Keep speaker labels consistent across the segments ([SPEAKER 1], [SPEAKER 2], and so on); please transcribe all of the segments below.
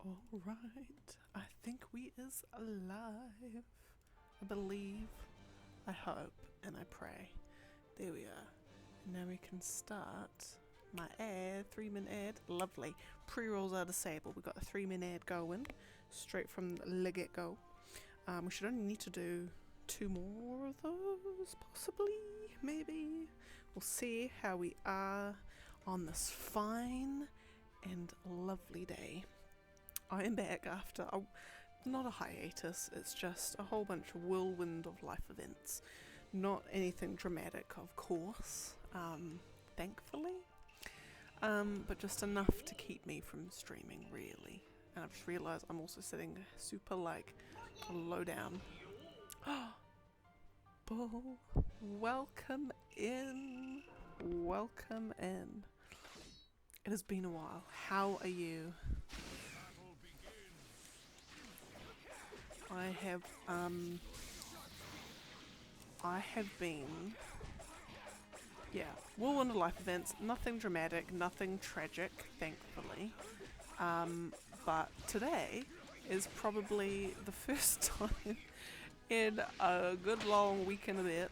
[SPEAKER 1] Alright, I think we is alive. I believe, I hope, and I pray. There we are. Now we can start my ad, 3-min ad. Lovely. Pre-rolls are disabled. We've got a 3-min ad going, straight from the get-go. We should only need to do 2 more of those, possibly, maybe. We'll see how we are on this fine and lovely day. I am back after not a hiatus, it's just a whole bunch of whirlwind of life events. Not anything dramatic, of course, thankfully, but just enough to keep me from streaming, really. And I've just realised I'm also sitting super, like, low down. Bull, welcome in. Welcome in. It has been a while. How are you? I have been, yeah, whirlwind of life events, nothing dramatic, nothing tragic, thankfully, but today is probably the first time in a good long week and a bit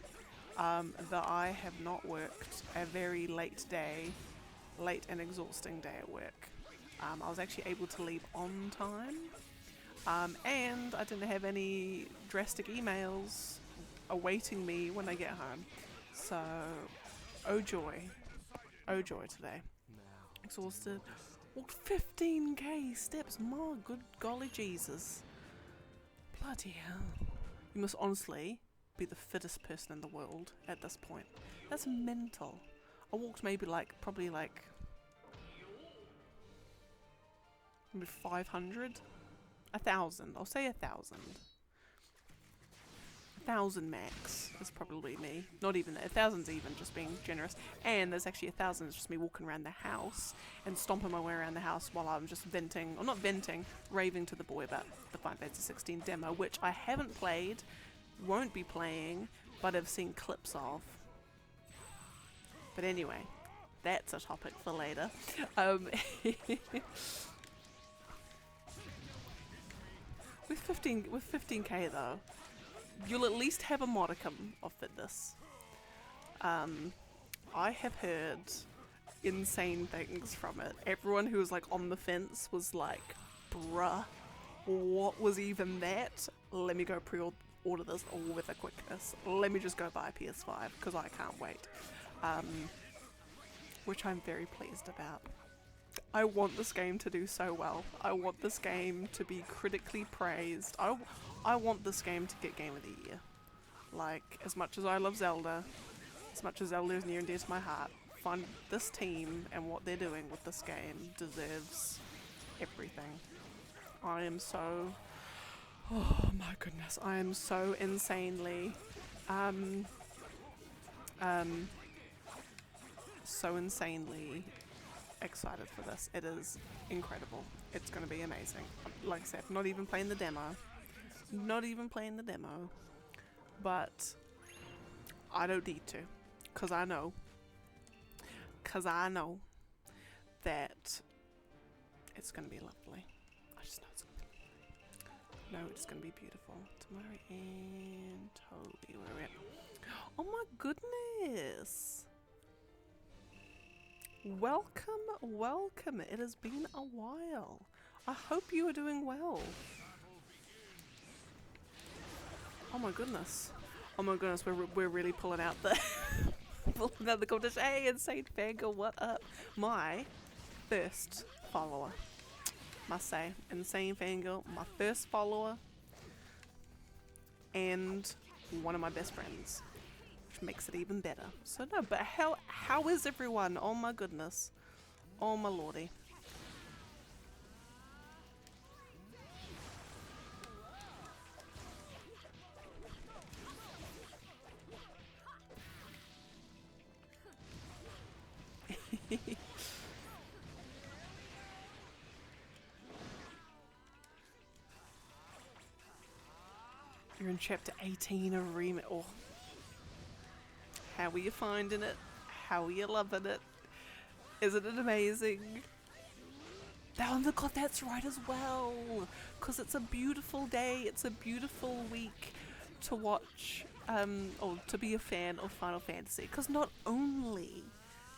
[SPEAKER 1] that I have not worked a very late and exhausting day at work. I was actually able to leave on time. And I didn't have any drastic emails awaiting me when I get home. So, oh joy today. Exhausted. Walked 15k steps, my good golly Jesus. Bloody hell. You must honestly be the fittest person in the world at this point. That's mental. I walked maybe probably maybe 500? 1,000. I'll say 1,000. 1,000 max is probably me. Not even that. 1,000's even, just being generous. And there's actually 1,000 is just me walking around the house and stomping my way around the house while I'm just venting, or not venting, raving to the boy about the Final Fantasy 16 demo, which I haven't played, won't be playing, but have seen clips of. But anyway, that's a topic for later. With 15k though, you'll at least have a modicum of fitness. I have heard insane things from it. Everyone who was like on the fence was like, bruh, what was even that? Let me go pre-order this with a quickness. Let me just go buy a PS5 because I can't wait. Which I'm very pleased about. I want this game to do so well. I want this game to be critically praised. I want this game to get Game of the Year. Like, as much as I love Zelda, as much as Zelda is near and dear to my heart, this team and what they're doing with this game deserves everything. I am so... Oh my goodness, I am so insanely... so insanely excited for this. It is incredible. It's going to be amazing. Like I said, not even playing the demo. But I don't need to. Because I know that it's going to be lovely. I just know it's going to be lovely. No, it's going to be beautiful. Tamari and Toby, where are we at? Oh my goodness. Welcome. It has been a while. I hope you are doing well. Oh my goodness. We're really pulling out the competition. Hey, Insane Fangirl, what up? My first follower. Must say, Insane Fangirl, my first follower and one of my best friends. Makes it even better. So no, but how is everyone? Oh my goodness. Oh my lordy. You're in chapter 18 of Remit. Oh. How are you finding it? How are you loving it? Isn't it amazing? Oh my god, that's right as well. Because it's a beautiful day, it's a beautiful week to watch, or to be a fan of Final Fantasy. Because not only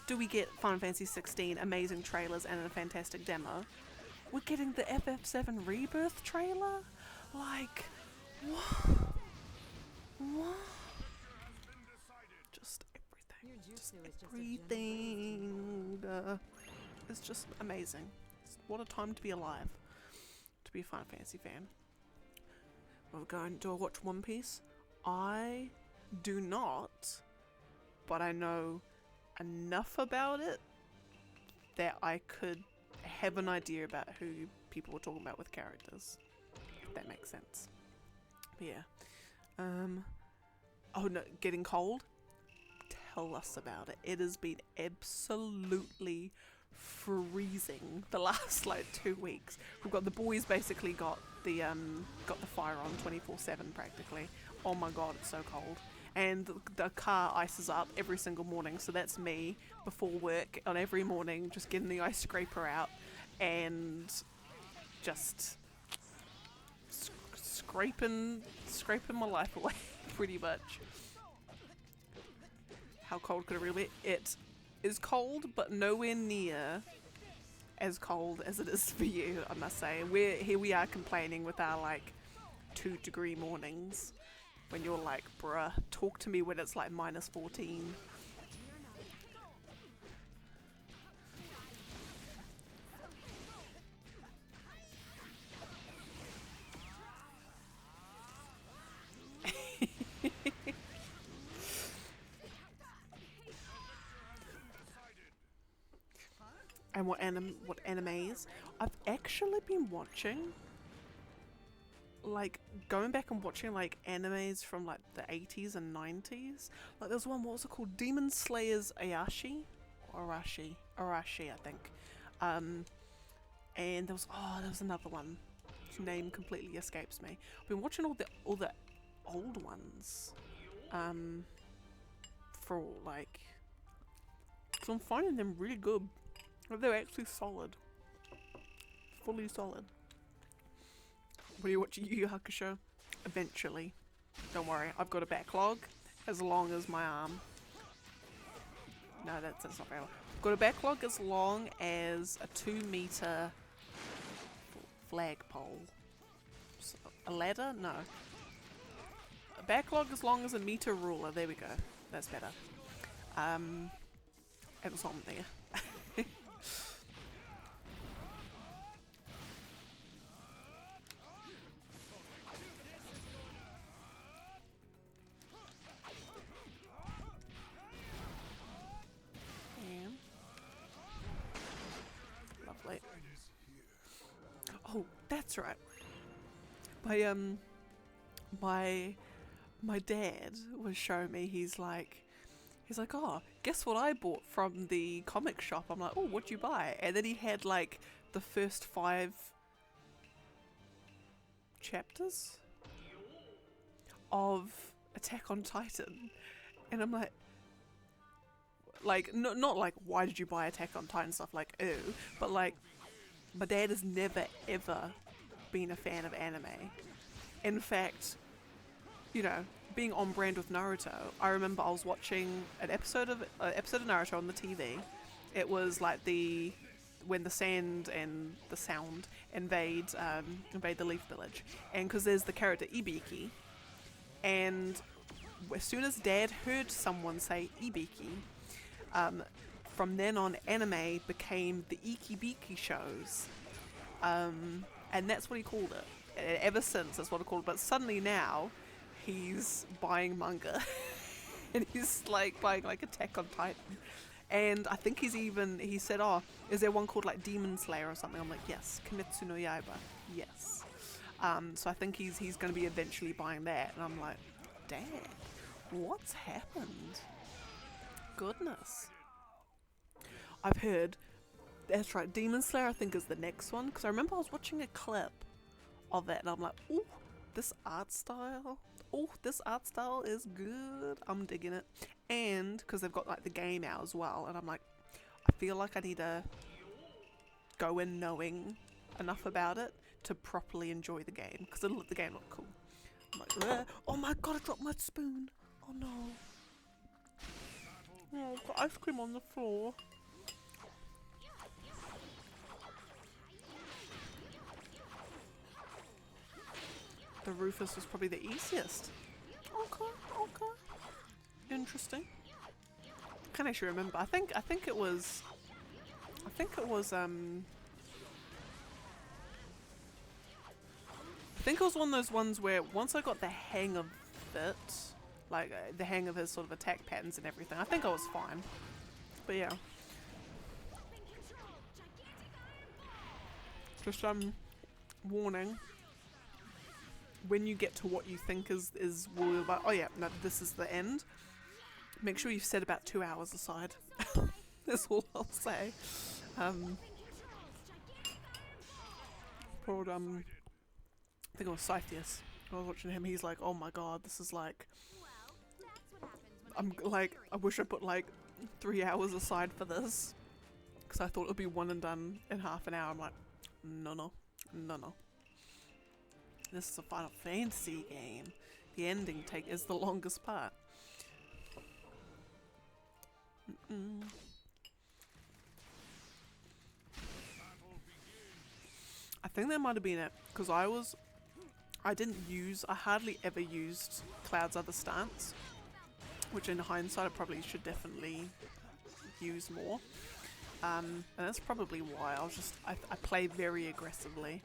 [SPEAKER 1] do we get Final Fantasy 16 amazing trailers and a fantastic demo, we're getting the FF7 Rebirth trailer? Like, what? What? Just everything. Just everything. It's just amazing. What a time to be alive. To be a Final Fantasy fan. Well, we're going, do I watch One Piece? I do not, but I know enough about it that I could have an idea about who people were talking about with characters, if that makes sense. But yeah. Oh no, getting cold? Tell us about it. It has been absolutely freezing the last like 2 weeks. We've got the boys basically got the fire on 24/7 practically. Oh my god, it's so cold. And the car ices up every single morning, so that's me before work on every morning, just getting the ice scraper out and just scraping my life away, pretty much. How cold could it really be? It is cold, but nowhere near as cold as it is for you, I must say. Here we are complaining with our like 2-degree mornings when you're like, bruh, talk to me when it's like -14. And what animes? I've actually been watching, like, going back and watching like animes from like the 80s and 90s. Like there's one, what was it called? Demon Slayer's Arashi, I think. And there was another one. His name completely escapes me. I've been watching all the old ones. For like, cause I'm finding them really good. They're actually solid. Fully solid. Will you watch Yu Yu Hakusho? Eventually. Don't worry, I've got a backlog as long as my arm. No, that's not real. I've got a backlog as long as a 2-meter flagpole. A ladder? No. A backlog as long as a meter ruler. There we go. That's better. It was on there. Lovely. Oh, that's right. My dad was showing me. He's like, oh, guess what I bought from the comic shop? I'm like, oh, what'd you buy? And then he had like the first 5 chapters of Attack on Titan, and I'm like, not like, why did you buy Attack on Titan stuff? Like, ew, but like, my dad has never ever been a fan of anime. In fact, you know, being on brand with Naruto, I remember I was watching an episode of Naruto on the TV. It was like when the sand and the sound invade the Leaf Village, and because there's the character Ibiki, and as soon as Dad heard someone say Ibiki, from then on, anime became the Ikibiki shows, and that's what he called it. And ever since, that's what he called it. But suddenly now, he's buying manga, and he's like buying like Attack on Titan, and I think he said, oh, is there one called like Demon Slayer or something? I'm like, yes, Kimetsu no Yaiba, yes. So I think he's going to be eventually buying that, and I'm like, Dad, what's happened? Goodness. I've heard, that's right, Demon Slayer I think is the next one, because I remember I was watching a clip of it and I'm like, ooh, this art style is good. I'm digging it. And because they've got like the game out as well, and I'm like, I feel like I need to go in knowing enough about it to properly enjoy the game, because it'll let the game look cool. I'm like, "Ugh. Oh my god, I dropped my spoon. Oh no. Oh, I've got ice cream on the floor. The Rufus was probably the easiest. Okay, okay. Interesting. Can't actually remember. I think it was I think it was one of those ones where once I got the hang of it, like the hang of his sort of attack patterns and everything, I think I was fine. But yeah. Just warning. When you get to what you think is about, oh yeah, no, this is the end. Make sure you've set about 2 hours aside. That's all I'll say. Poor, I think it was Cythius. I was watching him, he's like, oh my god, this is like, I'm like, I wish I put like 3 hours aside for this. Because I thought it would be one and done in half an hour. I'm like, no. This is a Final Fantasy game. The ending is the longest part. I think that might have been it, because I hardly ever used Cloud's other stance, which in hindsight I probably should definitely use more. And that's probably why I play very aggressively.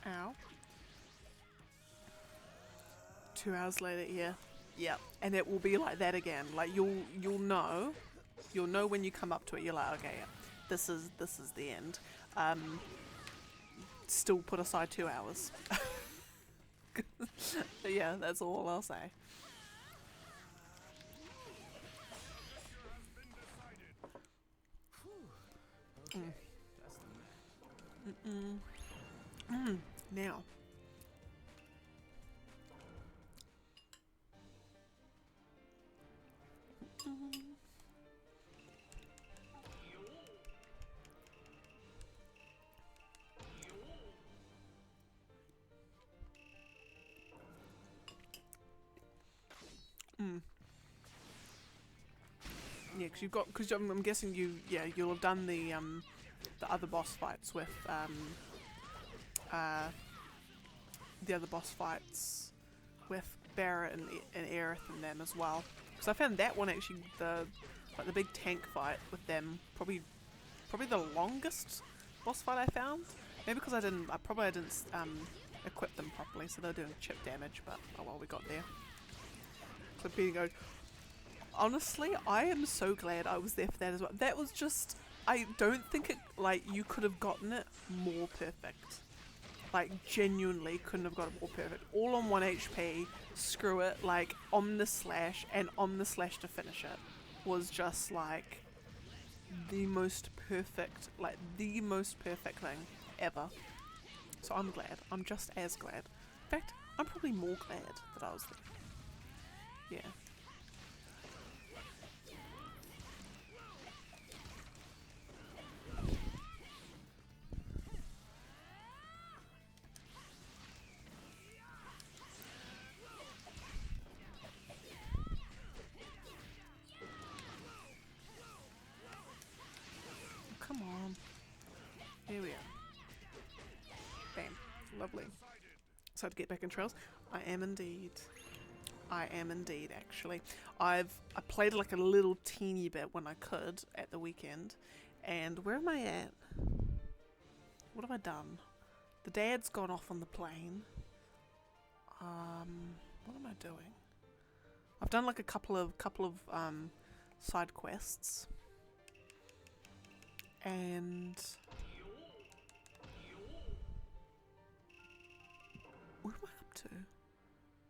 [SPEAKER 1] Ow. 2 hours later, yeah. Yep. And it will be like that again. Like you'll know when you come up to it, you're like, okay, yeah, this is the end. Still put aside 2 hours. Yeah, that's all I'll say. Now. Yeah, because I'm guessing you'll have done the other boss fights with Barrett and Aerith and them as well. Because I found that one actually the big tank fight with them probably the longest boss fight I found. Maybe because I didn't equip them properly, so they were doing chip damage. But oh well, we got there. Clipping go. Honestly, I am so glad I was there for that as well. That was just, I don't think it, like, you could have gotten it more perfect. Like, genuinely couldn't have got it more perfect. All on 1 HP, screw it, like, Omnislash and Omnislash to finish it was just, like, the most perfect thing ever. So I'm glad. I'm just as glad. In fact, I'm probably more glad that I was there. Yeah. Come on. Here we are. Bam. Lovely. So to get back in trails, I am indeed, actually. I played like a little teeny bit when I could at the weekend. And where am I at? What have I done? The dad's gone off on the plane. What am I doing? I've done like a couple of side quests. And to?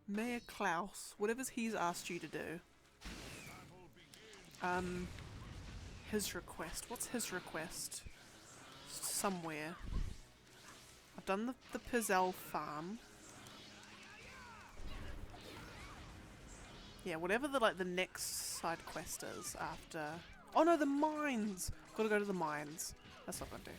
[SPEAKER 1] Mayor Klaus, whatever's he's asked you to do. His request. What's his request? Somewhere. I've done the Pizzelle farm. Yeah, whatever the next side quest is after. Oh no, the mines! Gotta go to the mines. That's not gonna do.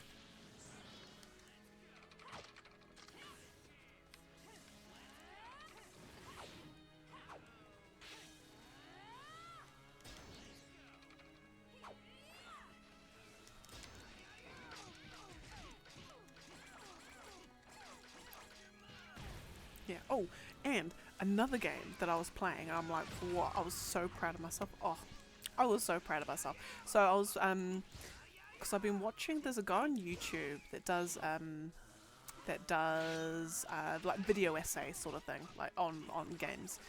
[SPEAKER 1] Yeah. Oh, and another game that I was playing, I'm like, what? I was so proud of myself. Oh, I was so proud of myself. So I was, because I've been watching, there's a guy on YouTube that does like video essay sort of thing, like on games.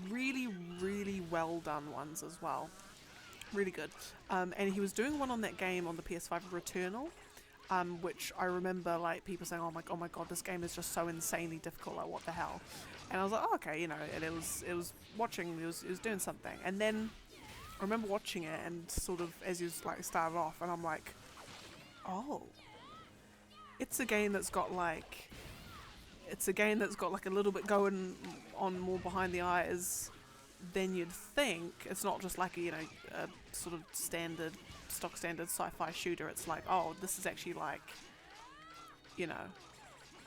[SPEAKER 1] Really, really well done ones as well. Really good. And he was doing one on that game on the PS5, Returnal. Which I remember like people saying, oh my god, this game is just so insanely difficult, like what the hell. And I was like, oh, okay, you know, and it was watching, it was doing something. And then I remember watching it and sort of as he was like started off, and I'm like, oh, it's a game that's got like a little bit going on more behind the eyes than you'd think. It's not just like a, you know, a sort of stock standard sci-fi shooter. It's like, oh, this is actually like, you know,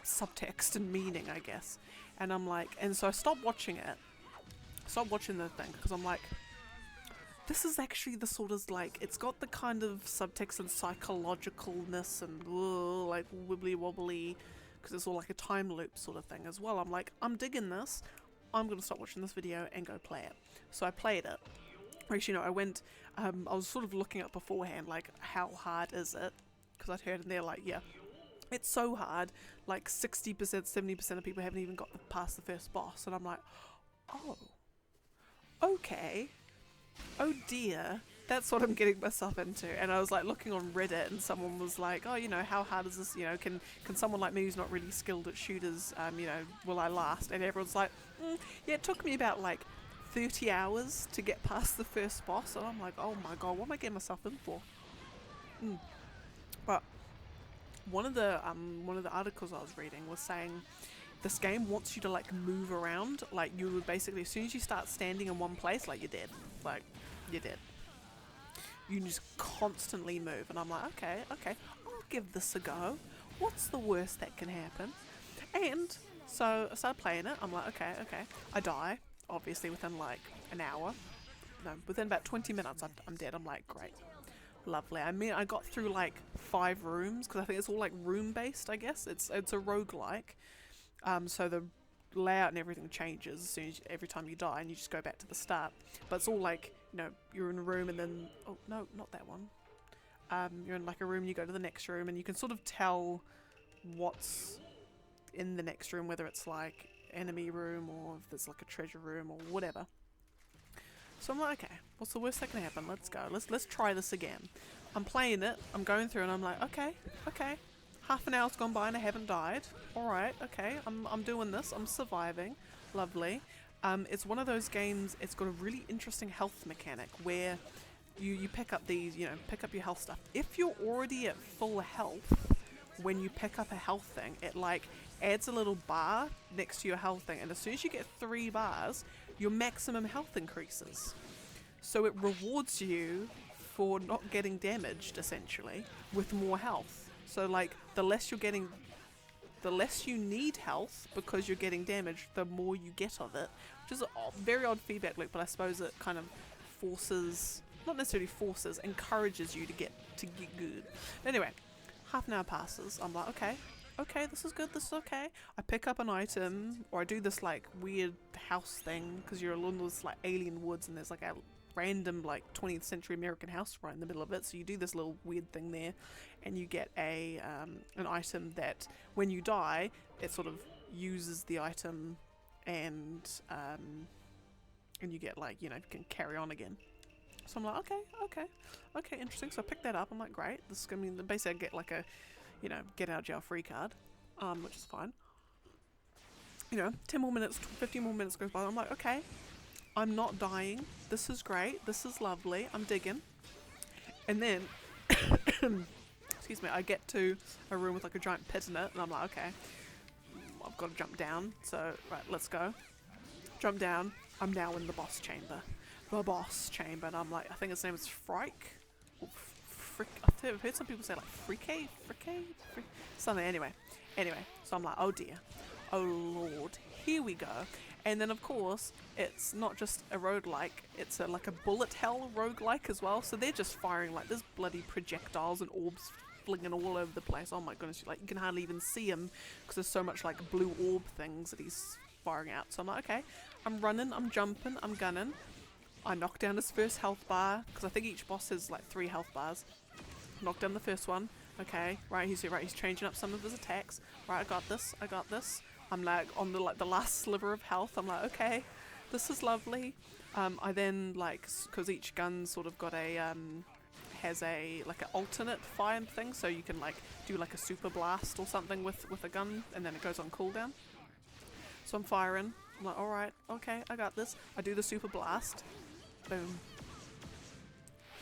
[SPEAKER 1] subtext and meaning, I guess. And I'm like, and so I stopped watching the thing, because I'm like, this is actually the sort of like, it's got the kind of subtext and psychologicalness and like wibbly wobbly, because it's all like a time loop sort of thing as well. I'm like, I'm digging this. I'm gonna stop watching this video and go play it. So I played it. Actually, no, I went, I was sort of looking up beforehand, like, how hard is it? Because I'd heard in there, like, yeah, it's so hard, like 60%, 70% of people haven't even got past the first boss. And I'm like, oh, okay, oh dear, that's what I'm getting myself into. And I was like looking on Reddit, and someone was like, oh, you know, how hard is this, you know, can someone like me who's not really skilled at shooters, you know, will I last? And everyone's like, yeah, it took me about like 30 hours to get past the first boss. And I'm like, oh my god, what am I getting myself in for? But one of the articles I was reading was saying this game wants you to like move around. Like, you would basically, as soon as you start standing in one place, like, you're dead. Like, you're dead. You just constantly move. And I'm like, okay, I'll give this a go. What's the worst that can happen? And so I started playing it. I'm like, okay, I die, obviously, within like an hour. No, within about 20 minutes I'm dead. I'm like, great, lovely. I mean, I got through like 5 rooms, because I think it's all like room based, I guess. It's a roguelike. So the layout and everything changes as soon as every time you die, and you just go back to the start. But it's all like, you know, you're in a room and then, oh no, not that one. You're in like a room, you go to the next room, and you can sort of tell what's in the next room, whether it's like enemy room or if there's like a treasure room or whatever. So I'm like, okay, what's the worst that can happen? Let's go. Let's try this again. I'm playing it. I'm going through and I'm like, okay. Half an hour's gone by and I haven't died. All right, okay. I'm doing this. I'm surviving. Lovely. It's one of those games. It's got a really interesting health mechanic where you pick up these, you know, pick up your health stuff. If you're already at full health, when you pick up a health thing, it like adds a little bar next to your health thing, and as soon as you get 3 bars, your maximum health increases. So it rewards you for not getting damaged, essentially, with more health. So like, the less you're getting, the less you need health because you're getting damaged, the more you get of it, which is a very odd feedback loop, but I suppose it kind of forces, not necessarily forces, encourages you to get good. Anyway, half an hour passes. I'm like, okay, this is good, this is okay. I pick up an item, or I do this like weird house thing, because you're along this like alien woods and there's like a random like 20th century American house right in the middle of it. So you do this little weird thing there, and you get an item that when you die, it sort of uses the item, and you get like, you know, you can carry on again. So I'm like, okay, interesting. So I picked that up. I'm like, great. This is gonna mean basically I get like a, you know, get out of jail free card, which is fine. You know, 10 more minutes, 15 more minutes goes by. I'm like, okay, I'm not dying. This is great. This is lovely. I'm digging. And then, excuse me, I get to a room with like a giant pit in it, and I'm like, okay, I've got to jump down. So, right, let's go. Jump down. I'm now in the boss chamber. The boss chamber, and I'm like, I think his name is Frike. Or I've heard some people say like Frike, something. Anyway, so I'm like, oh dear, oh lord, here we go. And then of course, it's not just a roguelike, it's like a bullet hell roguelike as well. So they're just firing like this bloody projectiles and orbs flinging all over the place. Oh my goodness, like you can hardly even see him because there's so much like blue orb things that he's firing out. So I'm like, okay, I'm running, I'm jumping, I'm gunning. I knock down his first health bar because I think each boss has like 3 health bars. Knock down the first one. Okay, right, he's changing up some of his attacks. Right, I got this. I'm like on the last sliver of health. I'm like, okay, this is lovely. I then like, because each gun sort of got a has a like an alternate fire thing, so you can like do like a super blast or something with a gun, and then it goes on cooldown. So I'm firing. I'm like, all right, okay, I got this. I do the super blast. Boom.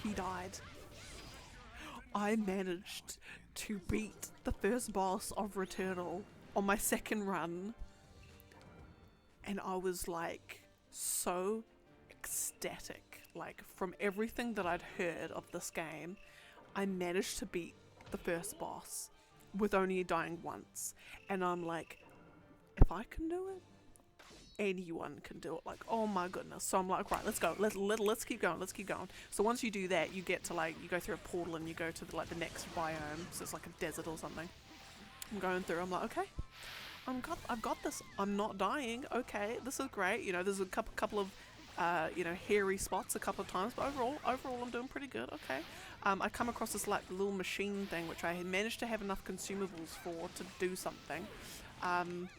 [SPEAKER 1] He died. I managed to beat the first boss of Returnal on my second run, and I was like so ecstatic. Like from everything that I'd heard of this game, I managed to beat the first boss with only dying once, and I'm like, if I can do it, anyone can do it. Like, oh my goodness. So I'm like, right, let's go, let's keep going. So once you do that, you get to like, you go through a portal and you go to the next biome, so it's like a desert or something. I'm going through, I'm like, okay, I've got this, I'm not dying. Okay, this is great. You know, there's a couple of you know, hairy spots a couple of times, but overall I'm doing pretty good. Okay. I come across this like little machine thing which I had managed to have enough consumables for to do something.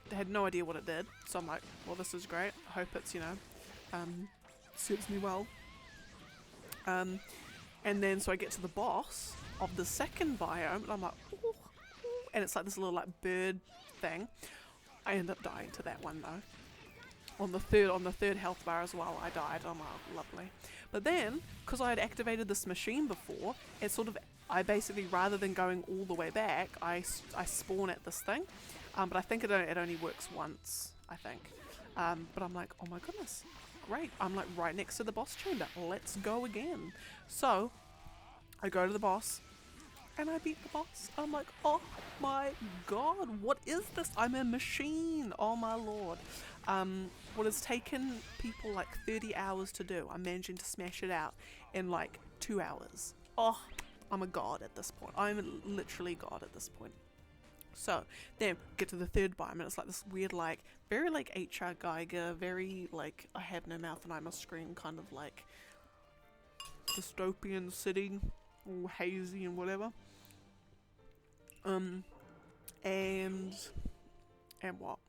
[SPEAKER 1] They had no idea what it did, so I'm like, well, this is great. I hope it's, you know, suits me well. And then so I get to the boss of the second biome, and I'm like, ooh, and it's like this little like bird thing. I end up dying to that one though. On the third health bar as well, I died. I'm like, lovely. But then, because I had activated this machine before, it sort of, I basically, rather than going all the way back, I spawn at this thing. But I think it only works once, I think. But I'm like, oh my goodness, great. I'm like right next to the boss chamber. Let's go again. So, I go to the boss, and I beat the boss. I'm like, oh my god, what is this? I'm a machine. Oh my lord. What has taken people like 30 hours to do, I'm managing to smash it out in like 2 hours. Oh, I'm a god at this point. I'm literally god at this point. So then get to the third biome, and it's like this weird, like very like H.R. Geiger, very like I have no mouth and I must scream kind of like dystopian city, all hazy and whatever. And what?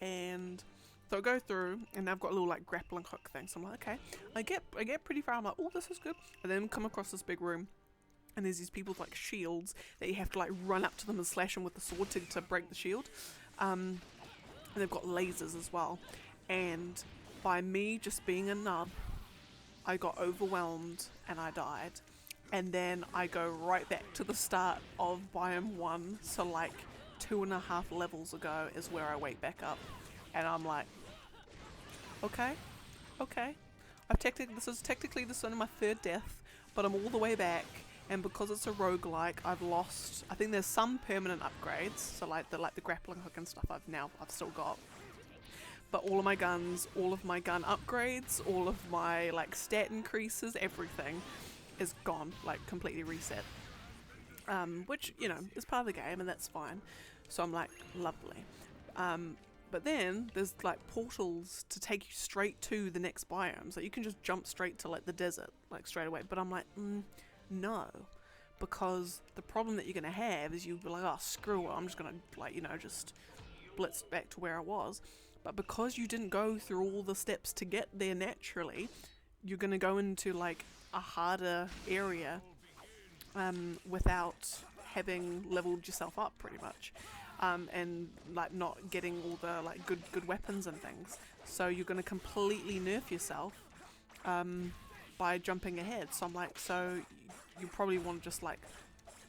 [SPEAKER 1] And so I go through, and I've got a little like grappling hook thing. So I'm like, okay, I get pretty far. I'm like, oh, this is good. And then come across this big room, and there's these people with like shields that you have to like run up to them and slash them with the sword to break the shield. And they've got lasers as well. And by me just being a nub, I got overwhelmed and I died. And then I go right back to the start of biome 1. So like 2.5 levels ago is where I wake back up. And I'm like, okay. This is only my 3rd death, but I'm all the way back. And because it's a roguelike, I've lost, I think there's some permanent upgrades. So like the grappling hook and stuff I've still got. But all of my guns, all of my gun upgrades, all of my like stat increases, everything is gone, like completely reset. Which, you know, is part of the game and that's fine. So I'm like, lovely. But then there's like portals to take you straight to the next biome. So you can just jump straight to like the desert, like straight away. But I'm like, no. Because the problem that you're going to have is you'll be like, oh, screw it. I'm just going to like, you know, just blitz back to where I was. But because you didn't go through all the steps to get there naturally, you're going to go into like a harder area without having leveled yourself up pretty much. and like not getting all the like good weapons and things. So you're going to completely nerf yourself by jumping ahead. So I'm like, so you probably want to just like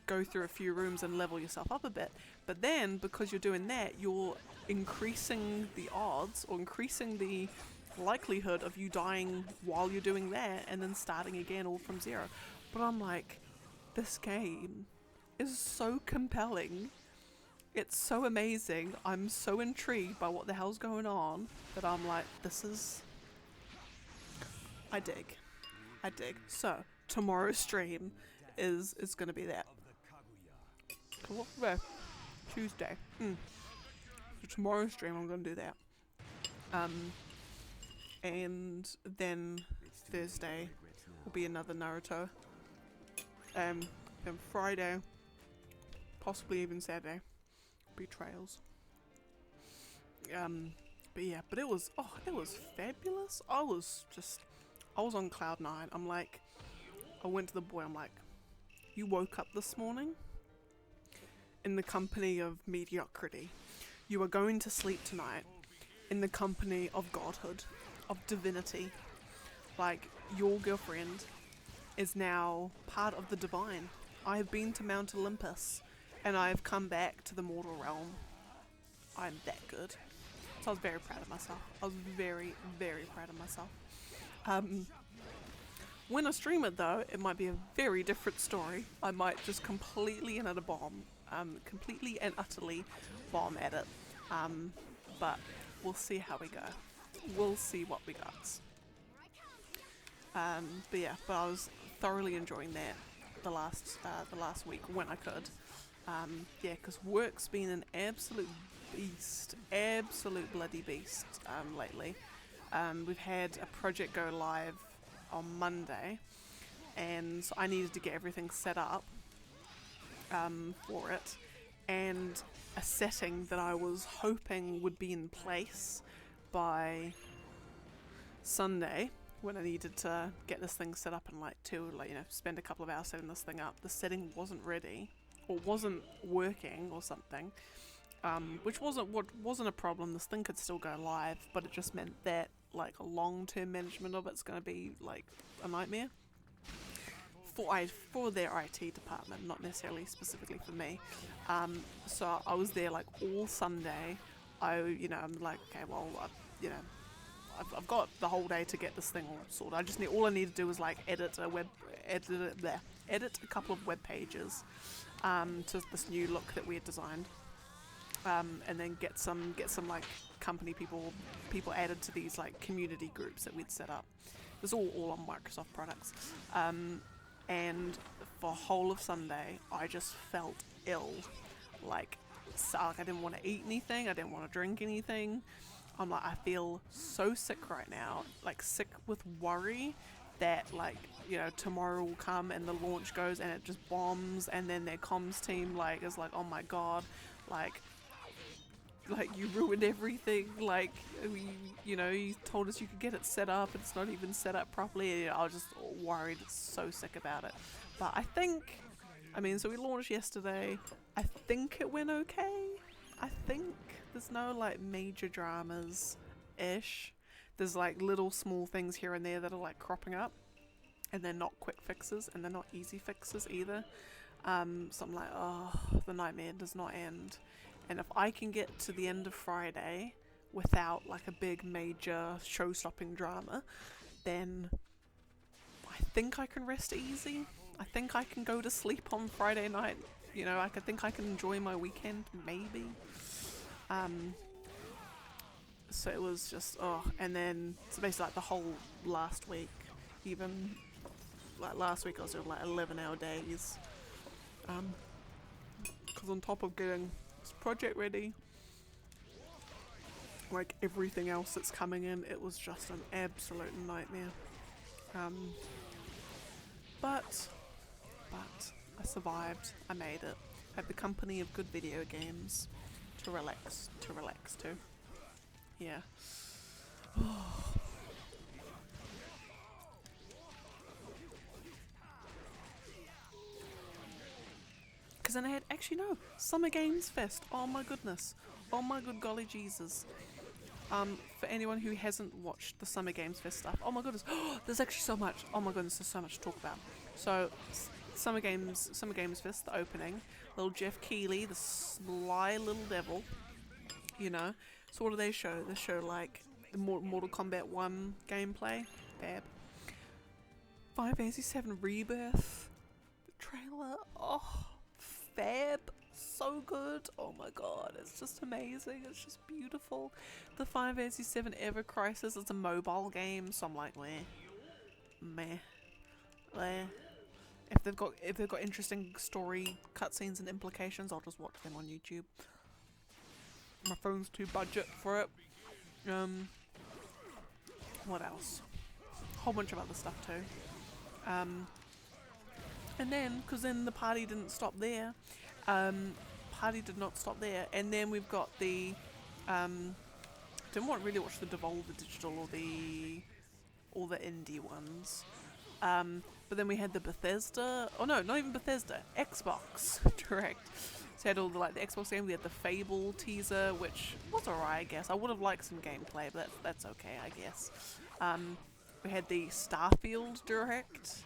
[SPEAKER 1] go through a few rooms and level yourself up a bit. But then because you're doing that, you're increasing the odds or increasing the likelihood of you dying while you're doing that and then starting again all from zero. But I'm like, this game is so compelling. It's so amazing. I'm so intrigued by what the hell's going on that I'm like, this is... I dig. I dig. So, tomorrow's stream is going to be that. Tuesday. So tomorrow's stream I'm going to do that. And then Thursday will be another Naruto. Then Friday, possibly even Saturday, Betrayals. But yeah, but it was fabulous. I was on cloud 9. I'm like, I went to the boy, I'm like, you woke up this morning in the company of mediocrity. You are going to sleep tonight in the company of godhood, of divinity. Like, your girlfriend is now part of the divine. I have been to Mount Olympus and I have come back to the mortal realm. I'm that good. So I was very proud of myself. I was very, very proud of myself. When I stream it though, it might be a very different story. I might just completely and utterly bomb at it. But we'll see how we go. We'll see what we got. But yeah, but I was thoroughly enjoying that the last week when I could. Yeah, because work's been an absolute beast, absolute bloody beast lately. We've had a project go live on Monday, and so I needed to get everything set up for it, and a setting that I was hoping would be in place by Sunday when I needed to get this thing set up and spend a couple of hours setting this thing up. The setting wasn't ready or wasn't working or something, which wasn't a problem. This thing could still go live, but it just meant that like a long-term management of it's going to be like a nightmare for their IT department, not necessarily specifically for me. So I was there like all Sunday. I'm like, okay, well, I've got the whole day to get this thing all sorted. All I need to do is like edit a couple of web pages to this new look that we had designed, and then get some like company people added to these like community groups that we'd set up. It was all on Microsoft products, and for whole of Sunday I just felt ill. Like I didn't want to eat anything, I didn't want to drink anything. I'm like, I feel so sick right now, like sick with worry that tomorrow will come and the launch goes and it just bombs, and then their comms team is like, oh my god, like you ruined everything, you told us you could get it set up, it's not even set up properly. I was just worried, so sick about it. But so we launched yesterday. I think it went okay. I think there's no major dramas ish. There's little small things here and there that are cropping up, and they're not quick fixes and they're not easy fixes either. So I'm like, oh, the nightmare does not end. And if I can get to the end of Friday without a big major show-stopping drama, then I think I can rest easy. I think I can go to sleep on Friday night. I think I can enjoy my weekend, maybe. So it was just, and then, so basically the whole last week, even, last week I was doing 11-hour days. Because on top of getting this project ready, everything else that's coming in, it was just an absolute nightmare. But I survived. I made it. Had the company of good video games to relax to. Yeah. Because then I had, actually no, Summer Games Fest. Oh my goodness. Oh my good golly Jesus. For anyone who hasn't watched the Summer Games Fest stuff, oh my goodness, there's actually so much. Oh my goodness, there's so much to talk about. So, Summer Games Fest, the opening, little Jeff Keighley, the sly little devil, you know. So what do they show? They show like the Mortal Kombat 1 gameplay, fab. Final Fantasy 7 Rebirth, the trailer, oh, fab. So good. Oh my god, it's just amazing. It's just beautiful. The Final Fantasy 7 Ever Crisis, it's a mobile game, so I'm like, meh. If they've got interesting story cutscenes and implications, I'll just watch them on YouTube. My phone's too budget for it. What else? A whole bunch of other stuff too. And then, because then the party didn't stop there. Party did not stop there, and then we've got the didn't want to really watch the Devolver Digital or the indie ones, but then we had the Bethesda, oh no, not even Bethesda, Xbox Direct. So we had all the the Xbox game. We had the Fable teaser, which was alright, I guess. I would have liked some gameplay, but that's okay, I guess. We had the Starfield Direct,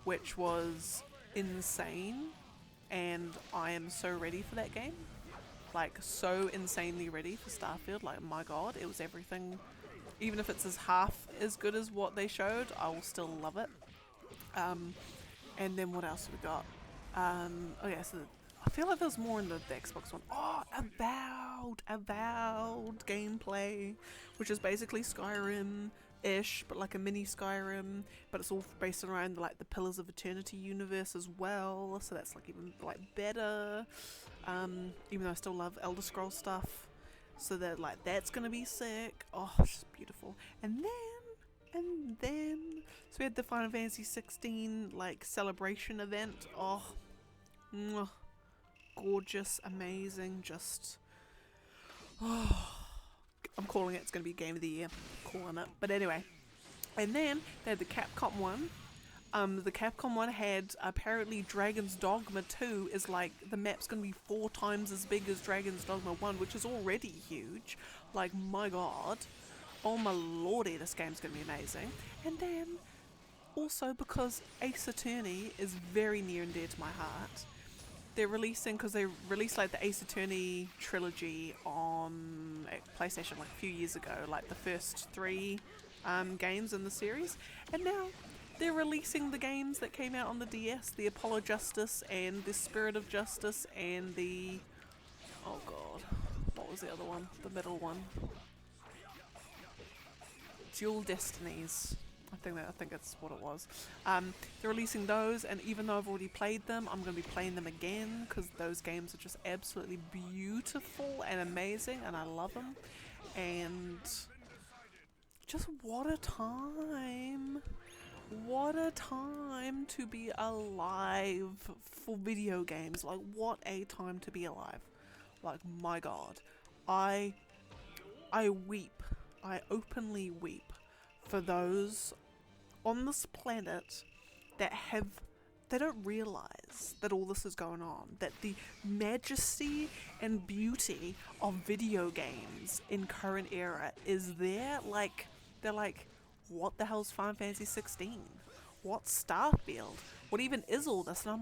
[SPEAKER 1] which was insane. And I am so ready for that game. Like, so insanely ready for Starfield. Like, my god, it was everything. Even if it's half as good as what they showed, I will still love it. And then what else have we got? Okay, so I feel like there's more in the Xbox one. Oh, Avowed gameplay, which is basically Skyrim-ish, but like a mini Skyrim, but it's all based around the Pillars of Eternity universe as well, so that's even better. Even though I still love Elder Scrolls stuff, so that that's gonna be sick. Oh, it's just beautiful. And then so we had the Final Fantasy 16 celebration event. Oh, mwah, gorgeous, amazing, just I'm calling it. It's going to be Game of the Year. Calling it. But anyway. And then they had the Capcom one. The Capcom one had apparently Dragon's Dogma 2 is the map's going to be 4 times as big as Dragon's Dogma 1, which is already huge. My god. Oh my lordy, this game's going to be amazing. And then, also because Ace Attorney is very near and dear to my heart, they're releasing, because they released the Ace Attorney trilogy on PlayStation a few years ago, the first 3 games in the series, and now they're releasing the games that came out on the DS, the Apollo Justice and the Spirit of Justice and the, oh god, what was the other one? The middle one. Dual Destinies. I think that's what it was. They're releasing those, and even though I've already played them, I'm going to be playing them again because those games are just absolutely beautiful and amazing, and I love them. And just what a time! What a time to be alive for video games. What a time to be alive. My god. I weep. I openly weep for those on this planet that they don't realize that all this is going on, that the majesty and beauty of video games in current era is there. They're what the hell's Final Fantasy 16? What's Starfield? What even is all this? And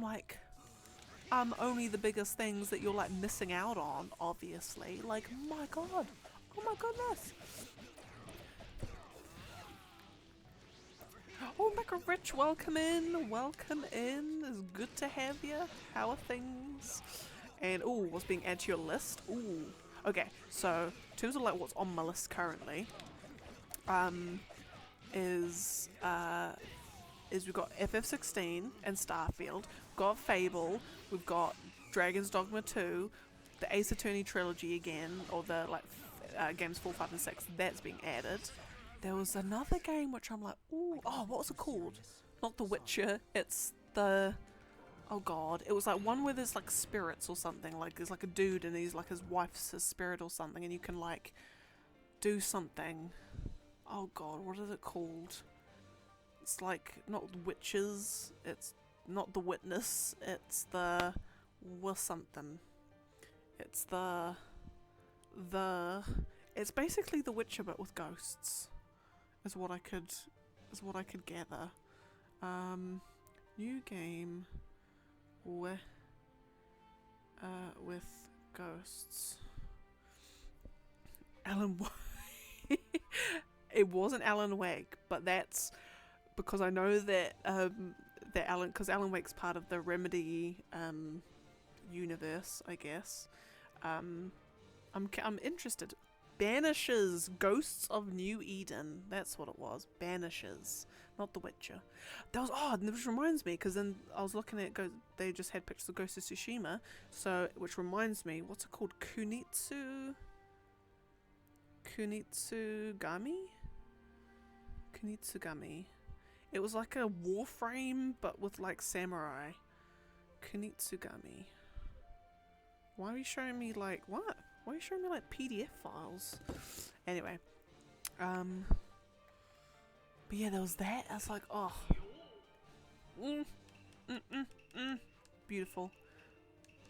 [SPEAKER 1] I'm only the biggest things that you're missing out on, obviously. My god. Oh my goodness. Oh, Micro Rich, welcome in. Welcome in. It's good to have you. How are things? And, ooh, what's being added to your list? Ooh. Okay, so, in terms of what's on my list currently, is we've got FF16 and Starfield. We've got Fable. We've got Dragon's Dogma 2. The Ace Attorney trilogy again, or the games 4, 5, and 6. That's being added. There was another game which I'm ooh, oh, what was it called? Not The Witcher, it's the, oh god, it was one where there's spirits or something, there's a dude and he's his wife's his spirit or something, and you can do something. Oh god, what is it called? It's not Witches, it's not The Witness, it's the, with something. It's it's basically The Witcher but with ghosts. Is what I could gather. New game with ghosts. Alan Wake. It wasn't Alan Wake, but that's because I know that because Alan Wake's part of the Remedy universe, I guess. I'm interested. Banishes, Ghosts of New Eden. That's what it was. Banishes, not The Witcher. That was which reminds me, because then I was looking at they just had pictures of Ghost of Tsushima. So, which reminds me, what's it called? Kunitsugami. It was like a warframe, but with like samurai. Kunitsugami. Why are you showing me like what? Why are you showing me like PDF files? Anyway, but yeah, there was that. I was like, oh, beautiful,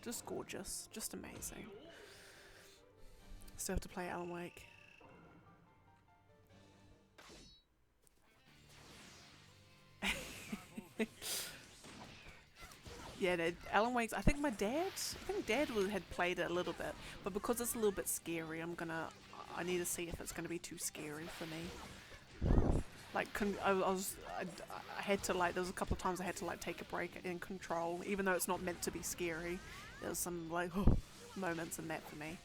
[SPEAKER 1] just gorgeous, just amazing. Still have to play Alan Wake. Yeah, Alan Wake's. I think Dad had played it a little bit, but because it's a little bit scary, I need to see if it's gonna be too scary for me. Like, I had to like. There was a couple of times I had to like take a break in Control, even though it's not meant to be scary. There was some like moments in that for me.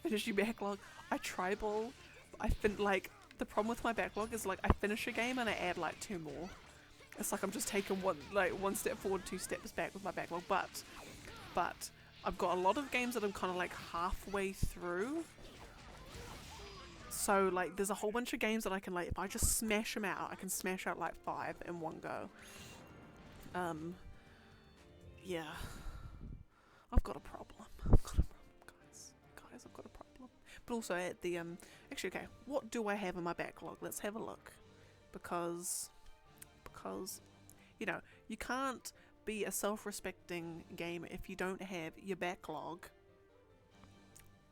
[SPEAKER 1] Finishing backlog. I tribal. I think like the problem with my backlog is like I finish a game and I add like 2 more. It's like I'm just taking one step forward, 2 steps back with my backlog. But I've got a lot of games that I'm kind of like halfway through. So like there's a whole bunch of games that I can like, if I just smash them out, I can smash out like 5 in one go. Yeah. I've got a problem. Guys, I've got a problem. But also at the actually, okay, what do I have in my backlog? Let's have a look. Because you know, you can't be a self-respecting gamer if you don't have your backlog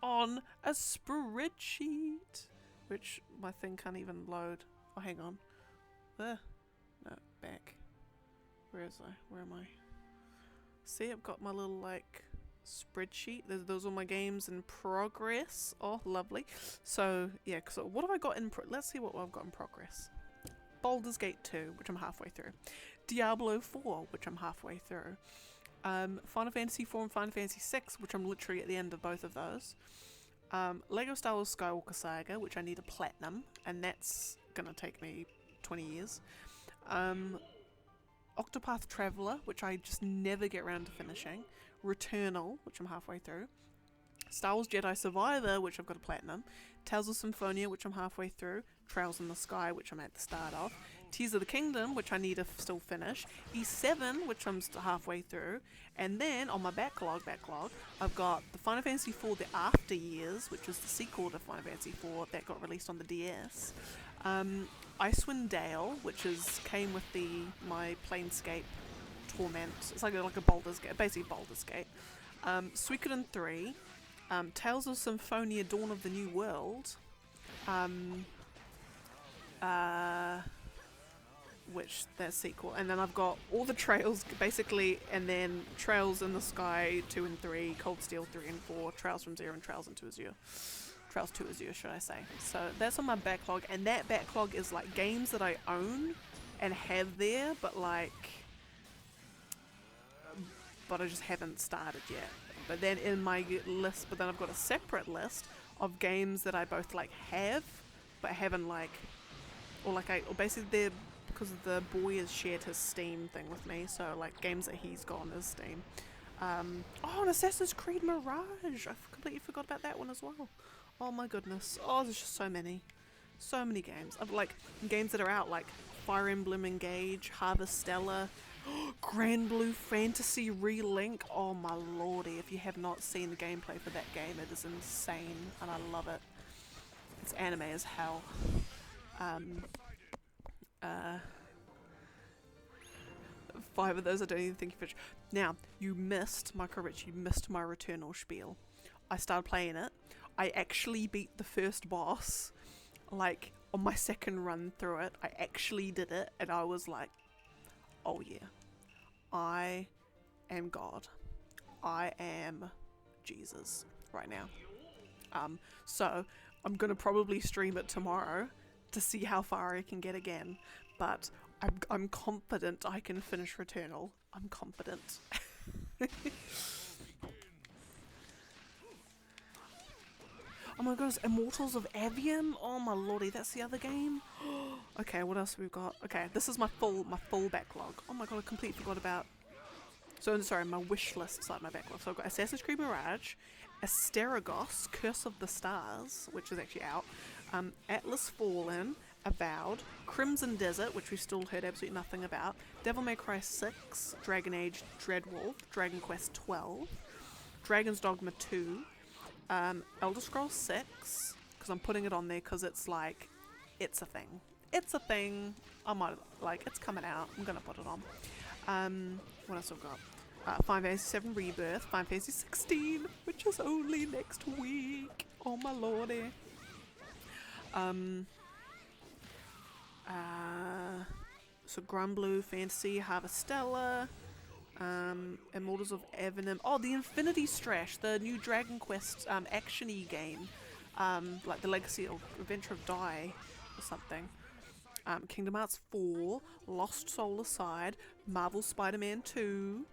[SPEAKER 1] on a spreadsheet, which my thing can't even load. Oh, hang on. No, back. Where am I? See, I've got my little like spreadsheet. Those are my games in progress. Oh, lovely. So yeah, so what have I got in let's see what I've got in progress. Baldur's Gate 2, which I'm halfway through. Diablo 4, which I'm halfway through. Final Fantasy 4 and Final Fantasy 6, which I'm literally at the end of both of those. Lego Star Wars Skywalker Saga, which I need a platinum, and that's gonna take me 20 years. Octopath Traveler, which I just never get around to finishing. Returnal, which I'm halfway through. Star Wars Jedi Survivor, which I've got a platinum. Tales of Symphonia, which I'm halfway through. Trails in the Sky, which I'm at the start of. Tears of the Kingdom, which I need to still finish. E7, which I'm halfway through. And then on my backlog, I've got the Final Fantasy IV The After Years, which is the sequel to Final Fantasy IV that got released on the DS. Icewind Dale, which came with my Planescape Torment. It's like a Baldur's Gate, basically Baldur's Gate. Suikoden 3. Tales of Symphonia Dawn of the New World, which that sequel, and then I've got all the Trails basically, and then Trails in the Sky 2 and 3, Cold Steel 3 and 4, Trails from Zero and Trails into Azure. Trails to Azure, should I say. So that's on my backlog, and that backlog is like games that I own and have there, but I just haven't started yet. But then in my list, I've got a separate list of games that I both like have, but haven't or basically they're because the boy has shared his Steam thing with me, so like games that he's got on his Steam. An Assassin's Creed Mirage. I completely forgot about that one as well. Oh my goodness. Oh, there's just so many games. Of like games that are out, like Fire Emblem Engage, Harvestella. Grand Blue Fantasy Relink. Oh my lordy, if you have not seen the gameplay for that game, it is insane and I love it. It's anime as hell. 5 of those I don't even think you finished. Now, you missed, Micro Rich, you missed my Returnal spiel. I started playing it. I actually beat the first boss, like, on my second run through it. I actually did it, and I was like, oh yeah, I am God. I am Jesus right now. So I'm gonna probably stream it tomorrow to see how far I can get again, but I'm confident I can finish Returnal. I'm confident. Oh my goodness, Immortals of Avium? Oh my lordy, that's the other game? Okay, what else have we got? Okay, this is my full backlog. Oh my god, I completely forgot about... So, sorry, my wish list side my backlog. So I've got Assassin's Creed Mirage, Asterigos, Curse of the Stars, which is actually out, Atlas Fallen, Avowed, Crimson Desert, which we've still heard absolutely nothing about, Devil May Cry 6, Dragon Age Dreadwolf, Dragon Quest 12, Dragon's Dogma 2, Elder Scrolls 6, because I'm putting it on there because it's like, it's a thing. It's a thing. I might, like, it's coming out. I'm going to put it on. What else have I got? Final Fantasy VII Rebirth, Final Fantasy 16, which is only next week. Oh my lordy. So Granblue Fantasy, Harvestella, Immortals of Avenim. Oh, the Infinity Strash, the new Dragon Quest action-y game, like the Legacy or Adventure of Dai or something. Kingdom Hearts 4, Lost Soul Aside, Marvel Spider-Man 2,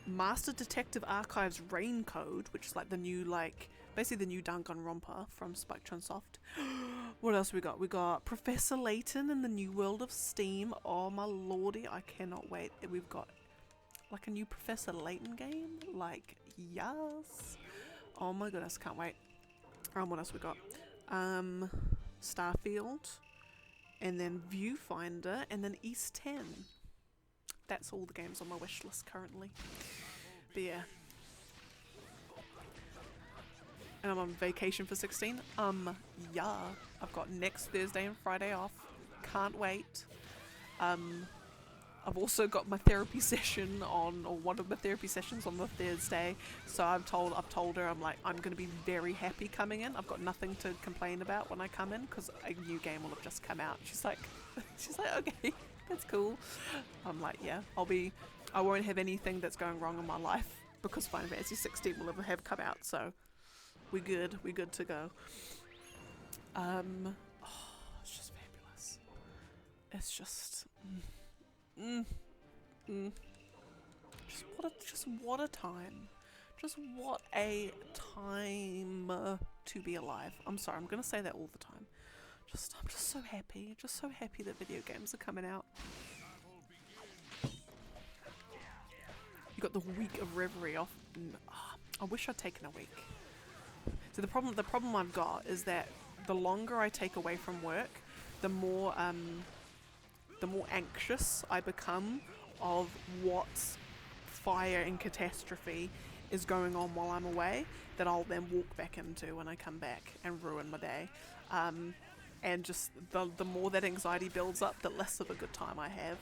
[SPEAKER 1] Master Detective Archives Rain Code, which is like the new, like, basically the new Danganronpa from Spectrum Soft. What else we got? We got Professor Layton in the New World of Steam. Oh my lordy, I cannot wait. We've got like a new Professor Layton game. Like, yes. Oh my goodness, can't wait. What else we got? Starfield, and then Viewfinder, and then East 10. That's all the games on my wish list currently. But yeah. And I'm on vacation for 16. Yeah. I've got next Thursday and Friday off. Can't wait. I've also got my therapy session on, or one of my therapy sessions on the Thursday. So I've told her, I'm like, I'm going to be very happy coming in. I've got nothing to complain about when I come in because a new game will have just come out. She's like, okay, that's cool. I'm like, yeah, I won't have anything that's going wrong in my life because Final Fantasy 16 will have come out. So we're good to go. It's just fabulous. It's just... Just what a time. Just what a time to be alive. I'm sorry, I'm gonna say that all the time. I'm just so happy. Just so happy that video games are coming out. You got the week of Reverie off. I wish I'd taken a week. So the problem I've got is that the longer I take away from work, the more anxious I become of what fire and catastrophe is going on while I'm away, that I'll then walk back into when I come back and ruin my day. And just the more that anxiety builds up, the less of a good time I have.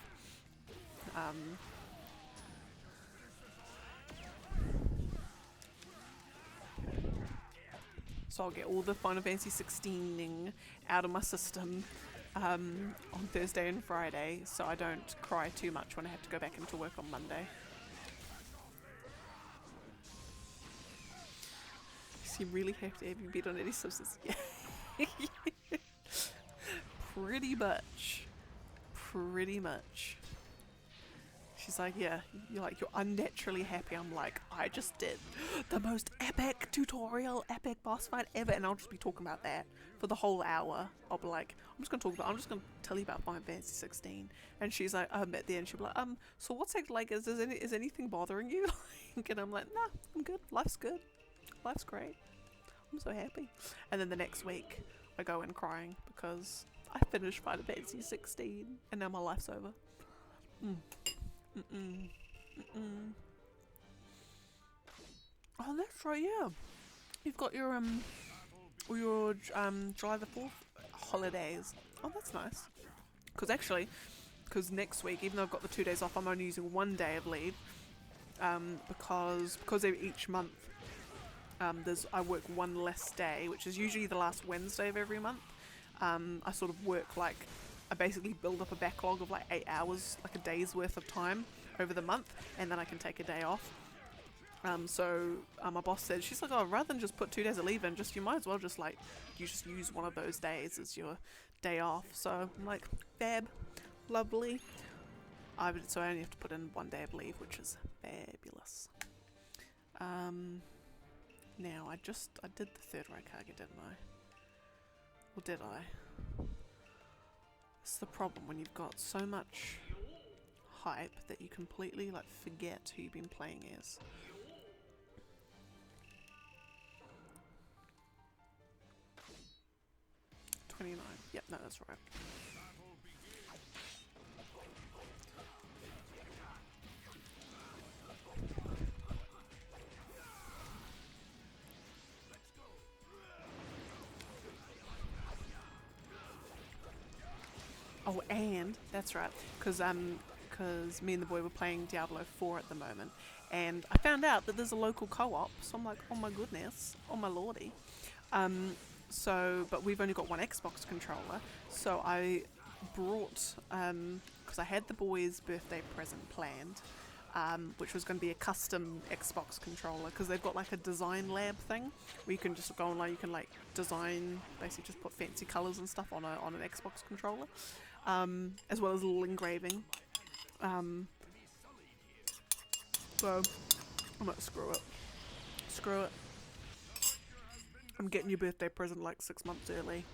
[SPEAKER 1] So I'll get all the Final Fantasy 16ing out of my system on Thursday and Friday, so I don't cry too much when I have to go back into work on Monday. So you really have to have your bed on any substance. Yeah. Pretty much. She's like, yeah, you're unnaturally happy. I'm like, I just did the most epic tutorial, epic boss fight ever, and I'll just be talking about that for the whole hour. I'll be like, I'm just gonna tell you about Final Fantasy 16, and she's like, at the end she'll be like, so what's it like? Is anything bothering you? And I'm like, nah, I'm good. Life's good. Life's great. I'm so happy. And then the next week, I go in crying because I finished Final Fantasy 16, and now my life's over. Oh, that's right, yeah. You've got your July the 4th holidays. Oh, that's nice. Because actually, because next week, even though I've got the 2 days off, I'm only using 1 day of leave, because each month I work one less day, which is usually the last Wednesday of every month. I sort of work like, I basically build up a backlog of like 8 hours, like a day's worth of time over the month, and then I can take a day off. So my boss said, she's like, oh, rather than just put 2 days of leave in, you might as well just like, you just use one of those days as your day off. So I'm like, fab, lovely. So I only have to put in 1 day of leave, which is fabulous. Now I did the third Raikage, didn't I? Or did I? It's the problem when you've got so much hype that you completely like forget who you've been playing as. $29. Yep, no, that's right. Oh, and that's right, because me and the boy were playing Diablo 4 at the moment, and I found out that there's a local co-op. So I'm like, oh my goodness, oh my lordy. But we've only got one Xbox controller, so I brought, because I had the boy's birthday present planned, which was going to be a custom Xbox controller, because they've got like a design lab thing where you can just go online, you can like design, basically just put fancy colours and stuff on an Xbox controller, as well as a little engraving. So I'm like, screw it. I'm getting your birthday present like 6 months early.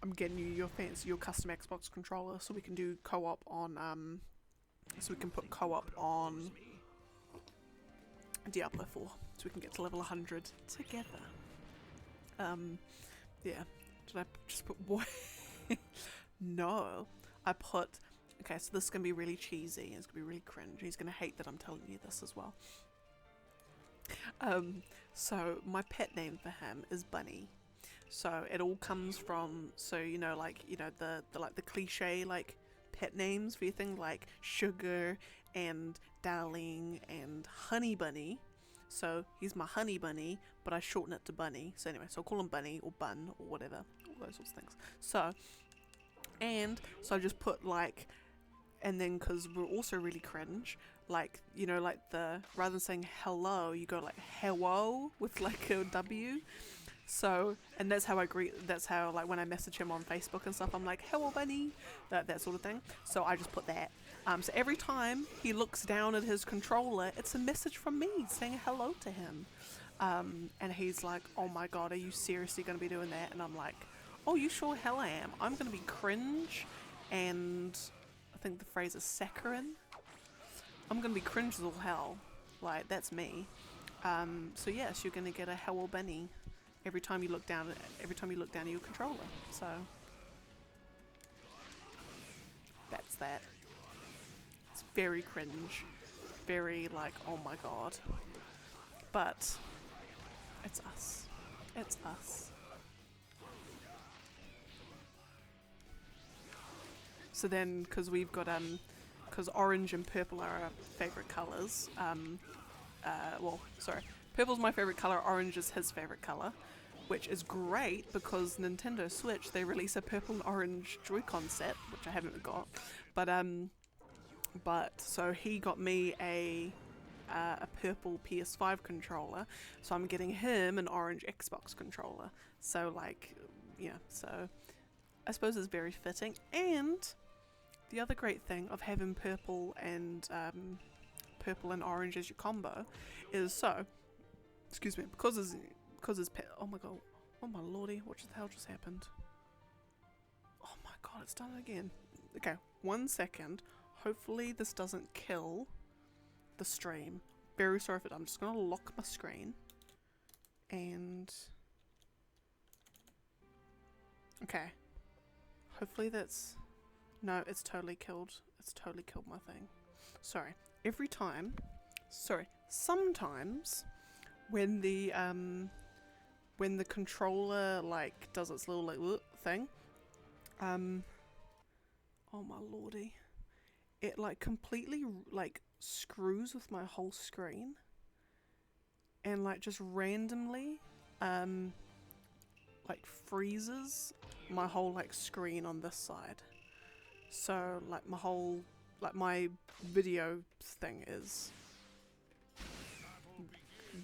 [SPEAKER 1] I'm getting you your custom Xbox controller, so we can do co-op on so we can put co-op on Diablo 4, so we can get to level 100 together. Yeah. Did I just put boy? No, I put. Okay, so this is gonna be really cheesy. And it's gonna be really cringe. He's gonna hate that I'm telling you this as well. So my pet name for him is Bunny. So it all comes from, so the cliche like pet names for your thing, like Sugar and Darling and Honey Bunny. So he's my Honey Bunny, but I shorten it to Bunny. So anyway, so I'll call him Bunny or Bun or whatever, all those sorts of things. So I just put like, and then because we're also really cringe, like, like rather than saying hello, you go like hello with like a W. So, and that's how like when I message him on Facebook and stuff, I'm like, hello Bunny, that sort of thing. So I just put that. So every time he looks down at his controller, it's a message from me saying hello to him. And he's like, oh my god, are you seriously going to be doing that? And I'm like, oh, you sure hell I am. I'm going to be cringe, and I think the phrase is saccharine. I'm going to be cringe as all hell. Like, that's me. So yes, you're going to get a hello Bunny every time you look down at your controller. So that's that. It's very cringe, very like, oh my god, but it's us. So then, because we've got because orange and purple are our favorite colors. Purple's my favorite color, orange is his favorite color, which is great because Nintendo Switch, they release a purple and orange Joy-Con set, which I haven't got, but so he got me a purple PS5 controller, so I'm getting him an orange Xbox controller. So like, yeah, so I suppose it's very fitting. And the other great thing of having purple and orange as your combo is, so, excuse me, because it's oh my god, oh my lordy, what the hell just happened? Oh my god, it's done again. Okay, 1 second. Hopefully this doesn't kill the stream. Very sorry for it. I'm just gonna lock my screen. And okay. Hopefully that's, no, it's totally killed. It's totally killed my thing. Sorry. Sometimes when the controller like does its little like thing, oh my lordy. it like completely like screws with my whole screen, and like just randomly like freezes my whole like screen on this side. So like my whole, like my video thing is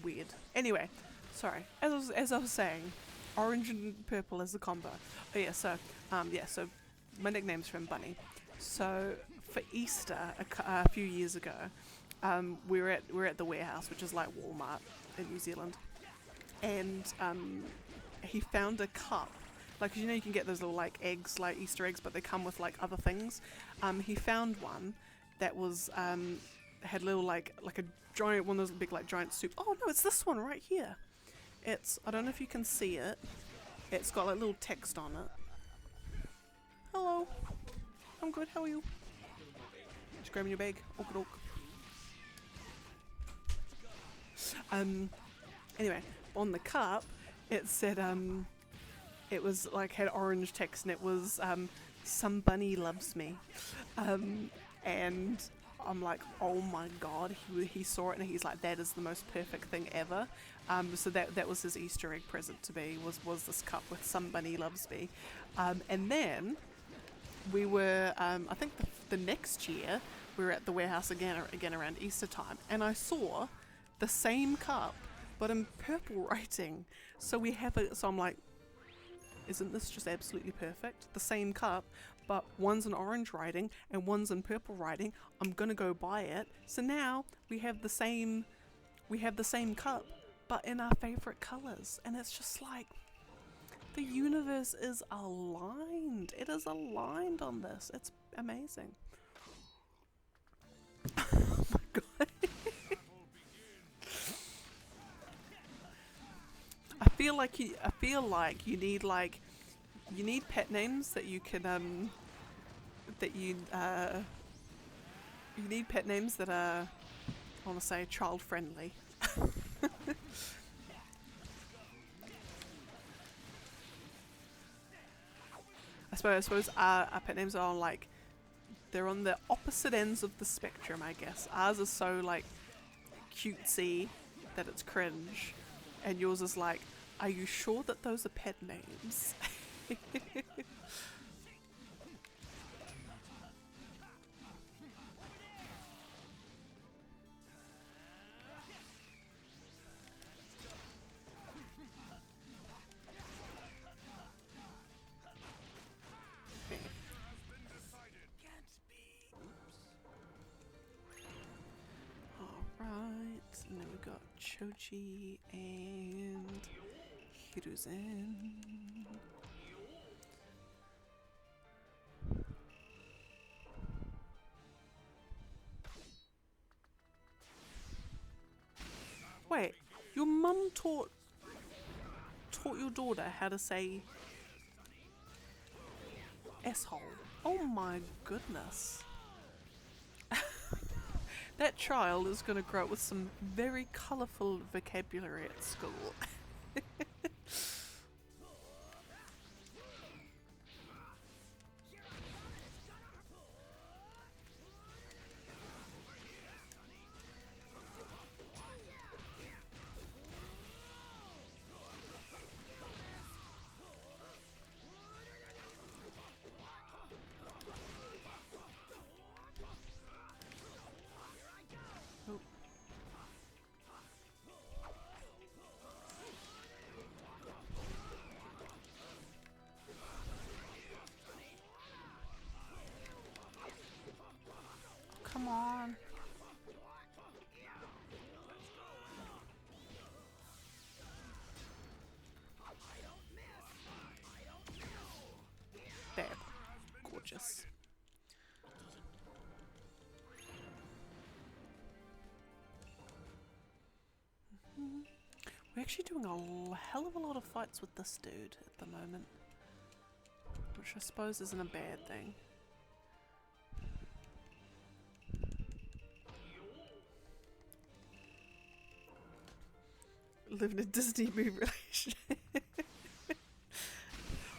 [SPEAKER 1] weird. Anyway, sorry. As I was saying, orange and purple is the combo. Oh yeah, so so my nickname's from Bunny. So for Easter a few years ago, we were at the warehouse, which is like Walmart in New Zealand, and he found a cup. Like, you know, you can get those little like eggs, like Easter eggs, but they come with like other things. He found one that was had little like a giant one of those big like giant soup. Oh no, it's this one right here. It's, I don't know if you can see it. It's got like little text on it. Hello, I'm good. How are you? Just grabbing your bag. Okie doke. Anyway, on the cup, it said it was like had orange text, and it was some bunny loves me, and I'm like, oh my god, he saw it and he's like, that is the most perfect thing ever. So that was his Easter egg present to me, was this cup with some bunny loves me. And then we were, I think the next year, we were at the warehouse again around Easter time, and I saw the same cup but in purple writing. So we have it, so I'm like, isn't this just absolutely perfect? The same cup, but one's in orange writing and one's in purple writing. I'm gonna go buy it. So now we have the same cup, but in our favorite colors. And it's just like, the universe is aligned. It is aligned on this. It's amazing. Oh my god. I feel like you need pet names that you can you need pet names that are, I want to say, child friendly. I suppose our pet names are like, they're on the opposite ends of the spectrum, I guess. Ours is so like cutesy that it's cringe, and yours is like, are you sure that those are pet names? Alright, and then we got Choji and Hiruzen. Wait, your mum taught your daughter how to say asshole? Oh my goodness. That child is going to grow up with some very colourful vocabulary at school. Come on. There. Gorgeous. We're actually doing a hell of a lot of fights with this dude at the moment, which I suppose isn't a bad thing. Living a Disney movie relationship.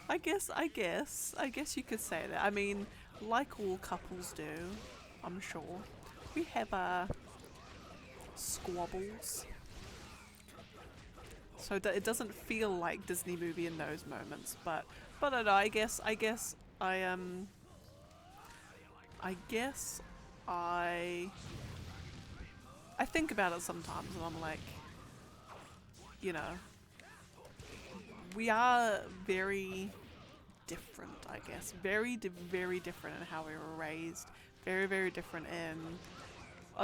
[SPEAKER 1] I guess you could say that. I mean, like all couples do, I'm sure. We have squabbles. So it doesn't feel like Disney movie in those moments, but I don't know, I guess I think about it sometimes and I'm like, you know, we are very different, I guess. Very different in how we were raised. Very different in.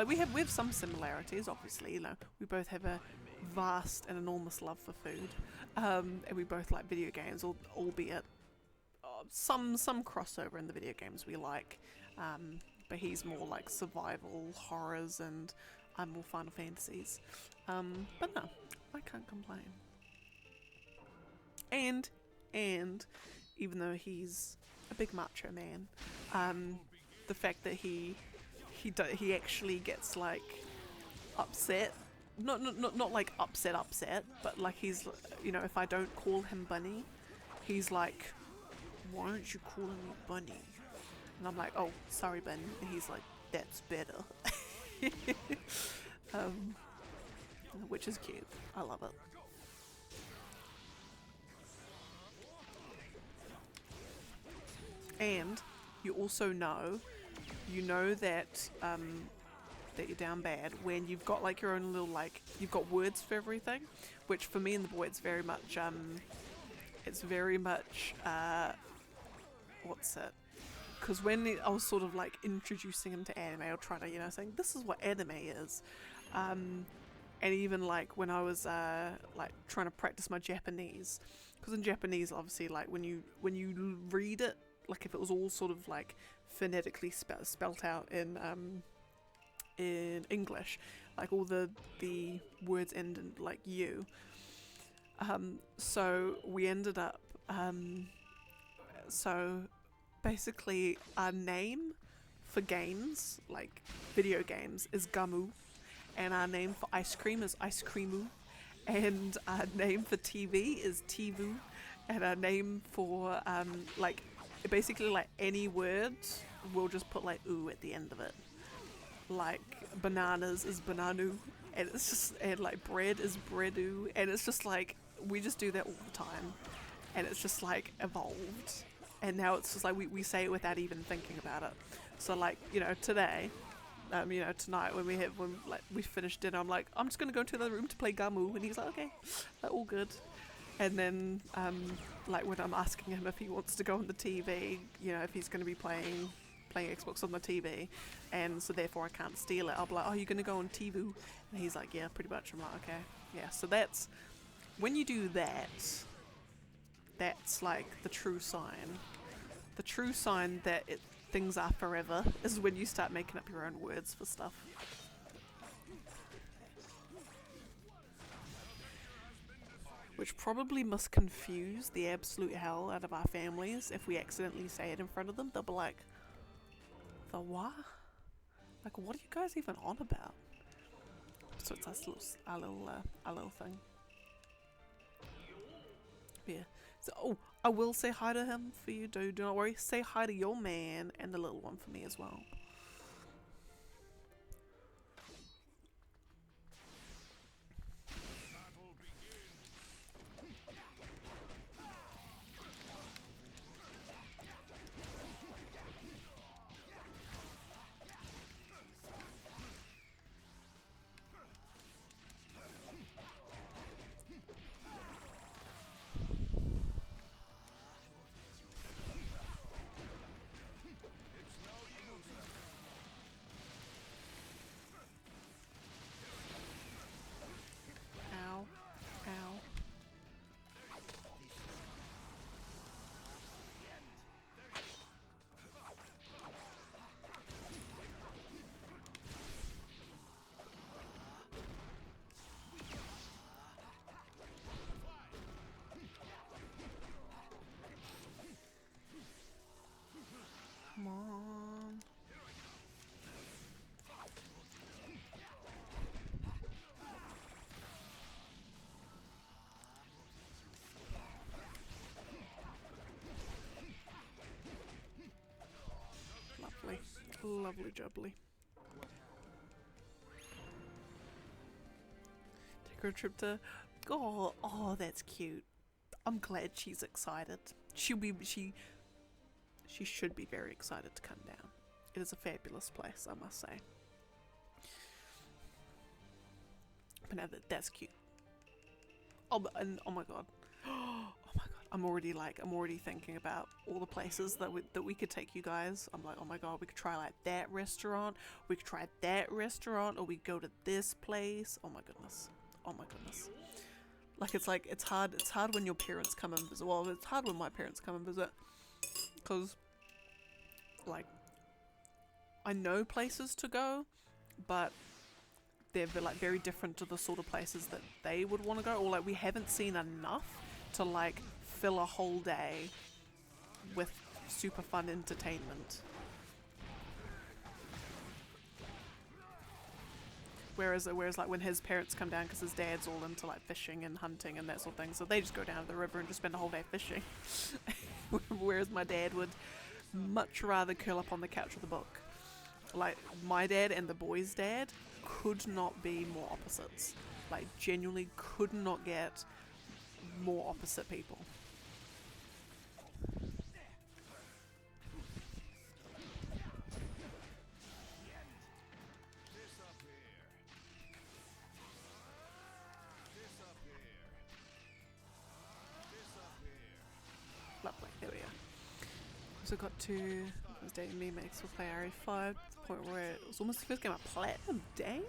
[SPEAKER 1] We have some similarities, obviously. You know, we both have a vast and enormous love for food, and we both like video games, albeit some crossover in the video games we like. But he's more like survival horrors, and I'm more Final Fantasies. But no, I can't complain. And even though he's a big macho man, the fact that he actually gets like upset, not like upset, but like he's, you know, if I don't call him Bunny, he's like, why aren't you calling me Bunny? And I'm like, oh, sorry, Bunny. And he's like, that's better. Which is cute. I love it. And you also know, that that you're down bad when you've got like your own little, like, you've got words for everything, which for me and the boy it's very much what's it? Because when I was sort of like introducing him to anime, or trying to, you know, saying this is what anime is, and even like when I was like trying to practice my Japanese, because in Japanese obviously like when you read it, like if it was all sort of like phonetically spelt out in English, like all the words end in like U. So we ended up so basically our name for games, like video games, is Gamu, and our name for ice cream is Ice Creamu, and our name for TV is Tivu, and our name for like basically like any word, we'll just put like oo at the end of it. Like bananas is bananu, and it's just, and like bread is breadu, and it's just like we just do that all the time, and it's just like evolved, and now it's just like we say it without even thinking about it. So like, you know, today, you know, tonight when we finished dinner, I'm like, I'm just gonna go into the room to play Gamu, and he's like, okay, all good. And then like when I'm asking him if he wants to go on the TV, you know, if he's going to be playing Xbox on the TV, and so therefore I can't steal it, I'll be like, oh, you're going to go on TV? And he's like, yeah, pretty much. I'm like, okay, yeah. So that's when you do that, that's like the true sign. The true sign that things are forever is when you start making up your own words for stuff. Which probably must confuse the absolute hell out of our families if we accidentally say it in front of them. They'll be like, the what? Like, what are you guys even on about? So it's our little thing. Yeah. So, oh, I will say hi to him for you, do not worry. Say hi to your man and the little one for me as well. Ow. Ow. Come on. Lovely. Lovely jubbly. Take her a trip to... Oh, that's cute. I'm glad she's excited. She should be very excited to come down. It is a fabulous place, I must say. But now that's cute. Oh, and oh my god. Oh my god. I'm already thinking about all the places that we could take you guys. I'm like, oh my god, we could try like that restaurant, we could try that restaurant, or we go to this place. Oh my goodness. Oh my goodness. Like it's hard when your parents come and visit. Well, it's hard when my parents come and visit, because like I know places to go, but they're like very different to the sort of places that they would want to go, or like we haven't seen enough to like fill a whole day with super fun entertainment. Whereas like when his parents come down, because his dad's all into like fishing and hunting and that sort of thing, so they just go down to the river and just spend the whole day fishing. Whereas my dad would much rather curl up on the couch with a book. Like my dad and the boys' dad could not be more opposites. Like genuinely could not get more opposite people. Lovely, there we go. Also got to, I was dating me mates will play RE5 to the point where it was almost the first game I platinum. Damn.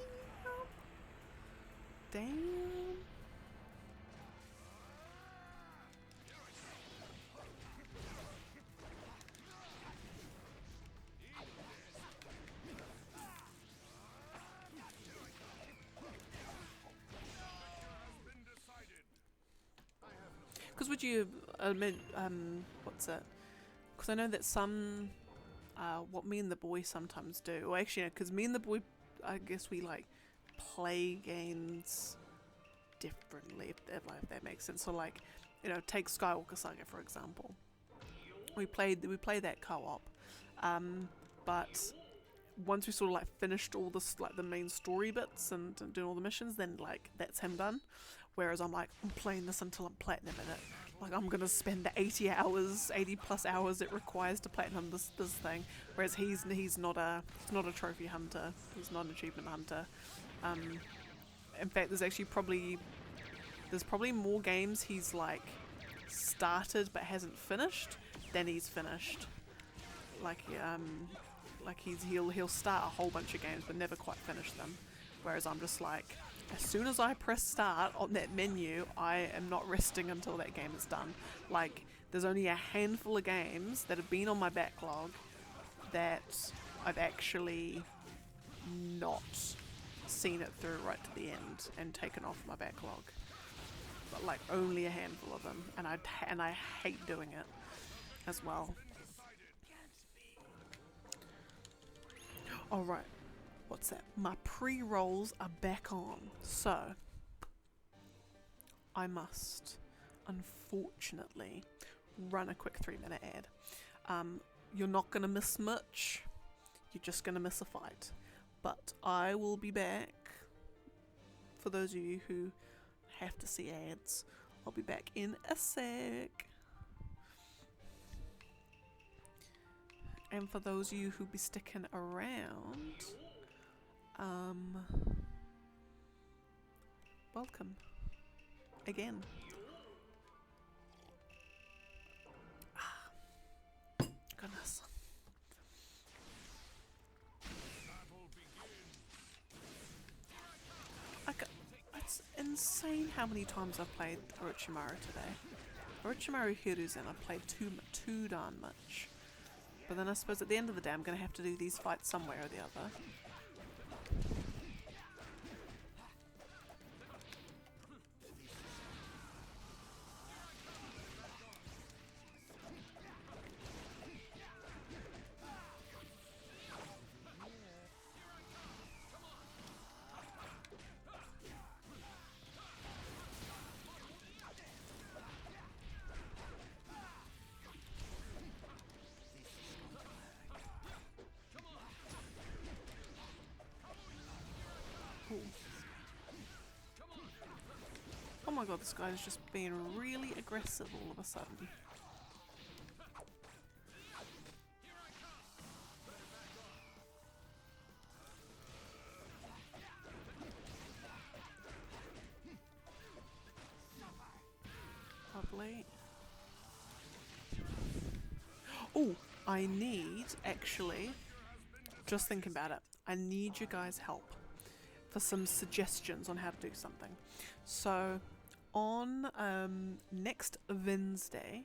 [SPEAKER 1] Damn. Because would you admit, what's it? Because I know that some, what me and the boy sometimes do, well actually no, because me and the boy, I guess we like play games differently, if that makes sense. So like, you know, take Skywalker Saga for example. We played that co-op, but once we sort of like finished all this like the main story bits and doing all the missions, then like that's him done. Whereas I'm like, I'm playing this until I'm platinum in it. Like I'm gonna spend the 80 plus hours it requires to platinum this thing. Whereas he's not a trophy hunter. He's not an achievement hunter. In fact, there's probably more games he's like started but hasn't finished than he's finished. Like he'll start a whole bunch of games but never quite finish them. Whereas I'm just like, as soon as I press start on that menu, I am not resting until that game is done. Like, there's only a handful of games that have been on my backlog that I've actually not seen it through right to the end and taken off my backlog. But like, only a handful of them, and I hate doing it as well. Alright. What's that? My pre-rolls are back on. So, I must, unfortunately, run a quick 3-minute ad. You're not going to miss much. You're just going to miss a fight. But I will be back. For those of you who have to see ads, I'll be back in a sec. And for those of you who be sticking around, welcome again. Goodness. It's insane how many times I've played Orochimaru today. Orochimaru Hiruzen I've played too darn much. But then I suppose at the end of the day I'm going to have to do these fights somewhere or the other. god, this guy's just being really aggressive all of a sudden. Lovely. Oh, I need, actually, just thinking about it, I need you guys' help for some suggestions on how to do something. So, on next Wednesday,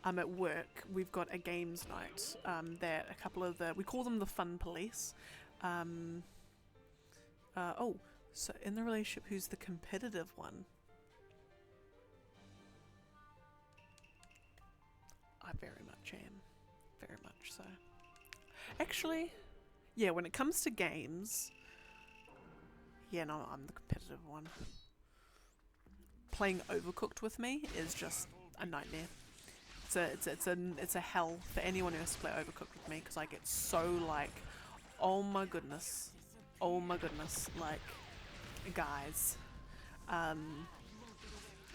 [SPEAKER 1] at work, we've got a games night that a couple of we call them the fun police. Oh, so in the relationship, who's the competitive one? I very much am. Very much so. Actually, yeah, when it comes to games, yeah, no, I'm the competitive one. Playing Overcooked with me is just a nightmare. It's a hell for anyone who has to play Overcooked with me, because I get so like, oh my goodness, like, guys,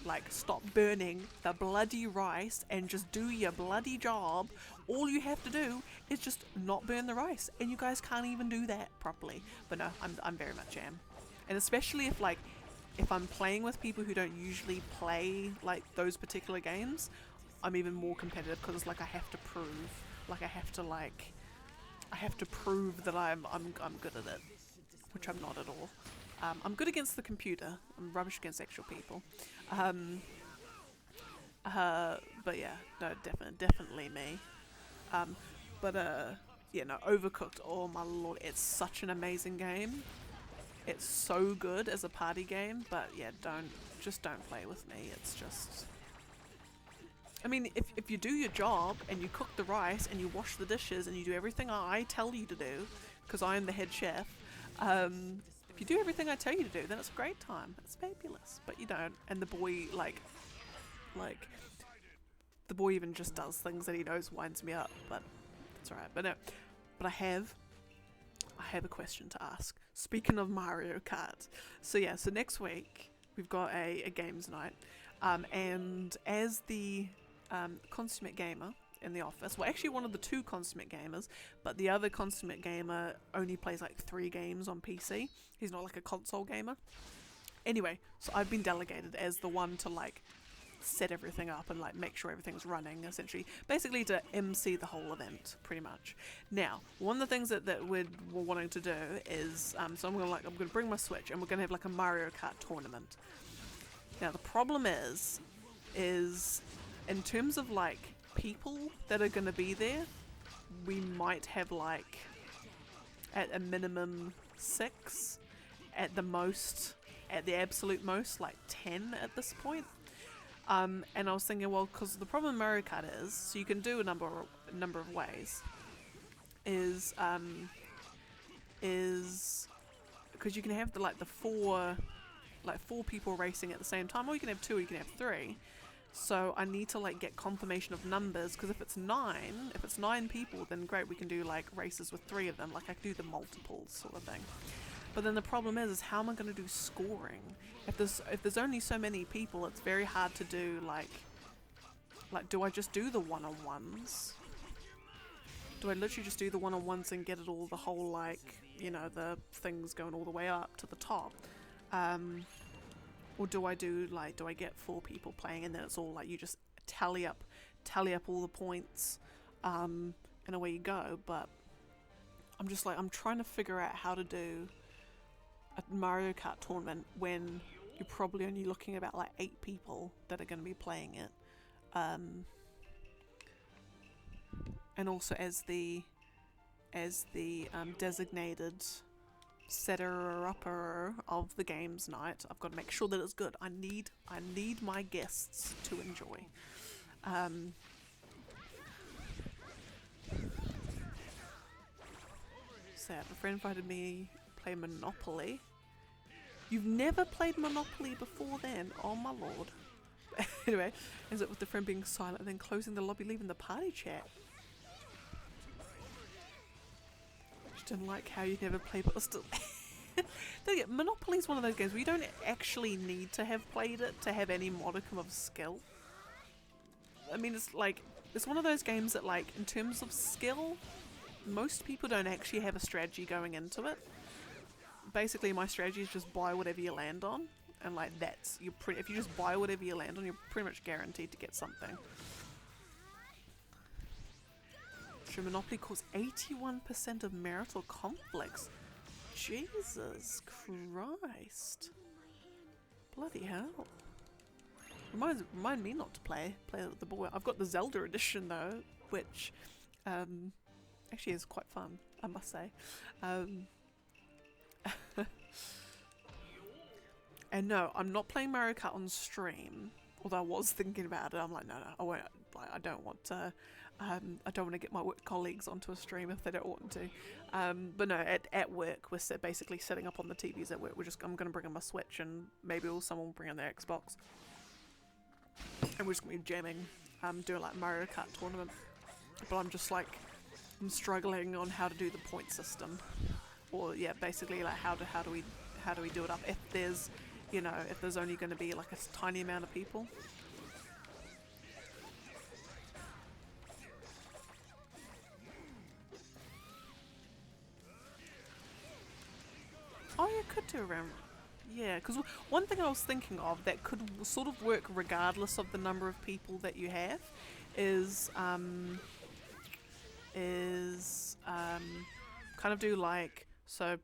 [SPEAKER 1] like, stop burning the bloody rice and just do your bloody job. All you have to do is just not burn the rice, and you guys can't even do that properly. But no, I'm very much am. And especially if I'm playing with people who don't usually play like those particular games, I'm even more competitive, because it's like I have to prove that I'm good at it, which I'm not at all. I'm good against the computer. I'm rubbish against actual people. But yeah, no, definitely me. Yeah, no, Overcooked, oh my lord, it's such an amazing game. It's so good as a party game, but yeah, don't play with me. It's just, I mean, if you do your job and you cook the rice and you wash the dishes and you do everything I tell you to do, because I am the head chef, if you do everything I tell you to do, then it's a great time. It's fabulous. But you don't. And the boy, like, the boy even just does things that he knows winds me up. But it's alright. But no. But I have a question to ask. Speaking of Mario Kart. So yeah, so next week, we've got a games night. And as the consummate gamer in the office, well, actually one of the two consummate gamers, but the other consummate gamer only plays like 3 games on PC. He's not like a console gamer. Anyway, so I've been delegated as the one to like set everything up and like make sure everything's running, essentially, basically to MC the whole event, pretty much. Now, one of the things that we're wanting to do is, so I'm gonna bring my Switch and we're gonna have like a Mario Kart tournament. Now the problem is in terms of like people that are going to be there, we might have like at a minimum 6, at the absolute most like 10 at this point. And I was thinking, well, because the problem with Mario Kart is, so you can do a number of ways, is because you can have the 4 people racing at the same time, or you can have 2, or you can have 3. So I need to like get confirmation of numbers, because if it's 9 people, then great, we can do like races with 3 of them, like I can do the multiples sort of thing. But then the problem is how am I going to do scoring? If there's only so many people, it's very hard to do like do I just do the one-on-ones? Do I literally just do the one-on-ones and get it all, the whole like, you know, the things going all the way up to the top? Or do I get 4 people playing and then it's all like you just tally up all the points, and away you go? But I'm just like, I'm trying to figure out how to do a Mario Kart tournament when you're probably only looking at about like 8 people that are going to be playing it. And also as the designated setter-upper of the games night, I've got to make sure that it's good. I need my guests to enjoy. Sad. A friend invited me to play Monopoly. You've never played Monopoly before then? Oh my lord. Anyway, ends up with the friend being silent and then closing the lobby, leaving the party chat. Just didn't like how you never played, but still. Monopoly is one of those games where you don't actually need to have played it to have any modicum of skill. I mean, it's like, it's one of those games that, like, in terms of skill, most people don't actually have a strategy going into it. Basically, my strategy is just buy whatever you land on, and like that's if you just buy whatever you land on, you're pretty much guaranteed to get something. Sure, Monopoly causes 81% of marital conflicts. Jesus Christ! Bloody hell! Remind me not to play the boy. I've got the Zelda edition though, which actually is quite fun, I must say. And no, I'm not playing Mario Kart on stream. Although I was thinking about it, I'm like, no, I won't. Like, I don't want to. I don't want to get my work colleagues onto a stream if they don't want to. But no, at work we're basically setting up on the TVs at work. I'm going to bring in my Switch, and maybe someone will bring in their Xbox, and we're just going to be jamming, doing like Mario Kart tournament. But I'm just like, I'm struggling on how to do the point system, or yeah, basically like how do we do it up if there's, you know, if there's only going to be like a tiny amount of people. Oh, you could do around. Yeah, because one thing I was thinking of that could sort of work regardless of the number of people that you have is kind of do like, so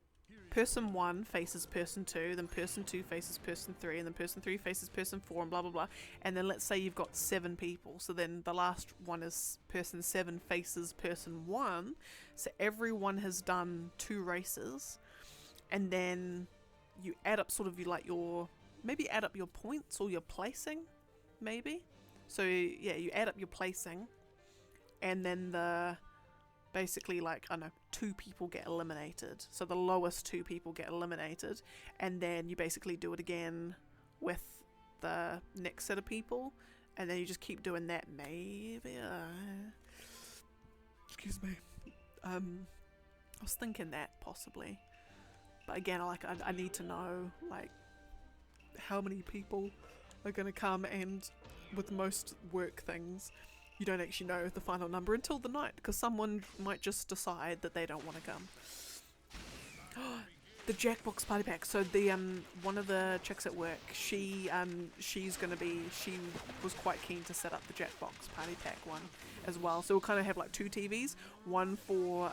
[SPEAKER 1] person 1 faces person 2, then person 2 faces person 3, and then person 3 faces person 4, and blah blah blah. And then let's say you've got 7 people, so then the last one is person 7 faces person 1, so everyone has done 2 races, and then you add up sort of maybe add up your points or your placing, maybe. So yeah, you add up your placing, and then basically like, I don't know, 2 people get eliminated. So the lowest 2 people get eliminated, and then you basically do it again with the next set of people, and then you just keep doing that. Maybe excuse me. I was thinking that possibly. But again, I need to know like how many people are going to come, and with most work things, you don't actually know the final number until the night, because someone might just decide that they don't want to come. The Jackbox party pack. So the one of the chicks at work, she was quite keen to set up the Jackbox party pack one as well. So we'll kind of have like 2 TVs, one for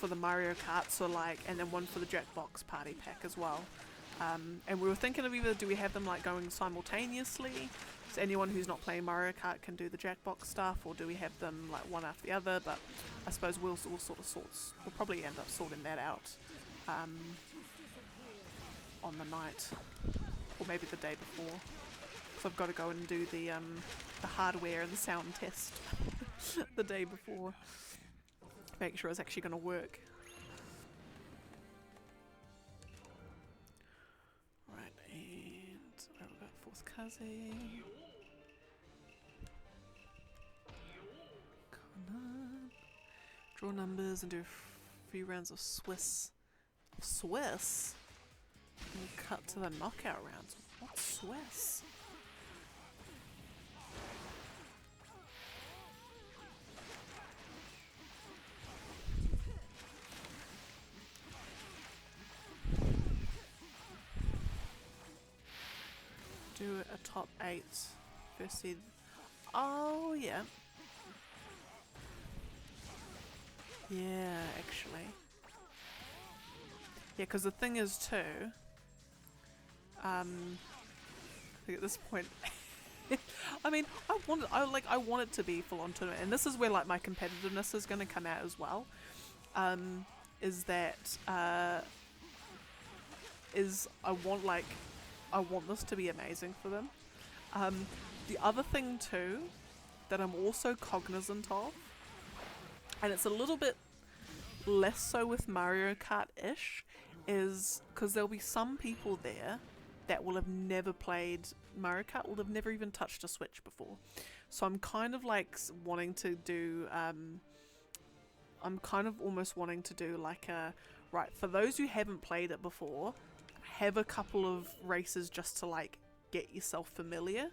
[SPEAKER 1] the Mario Kart, so like, and then one for the Jackbox party pack as well. And we were thinking of either do we have them like going simultaneously, so anyone who's not playing Mario Kart can do the Jackbox stuff, or do we have them like one after the other? But I suppose we'll probably end up sorting that out on the night, or maybe the day before. So I've got to go and do the hardware and the sound test the day before, make sure it's actually going to work. Right, and we've got fourth cousin. Draw numbers and do a few rounds of Swiss. Swiss? And cut to the knockout rounds. What's Swiss? Do a top 8 first seed. Oh, yeah. Yeah, actually. Yeah, because the thing is too, I think at this point, I mean, I want it to be full on tournament, and this is where like my competitiveness is going to come out as well. Is that I want this to be amazing for them. The other thing too that I'm also cognizant of, and it's a little bit less so with Mario Kart-ish, is because there'll be some people there that will have never played Mario Kart, will have never even touched a Switch before. So I'm kind of like wanting to do, I'm kind of almost wanting to do like a right, for those who haven't played it before, have a couple of races just to like get yourself familiar,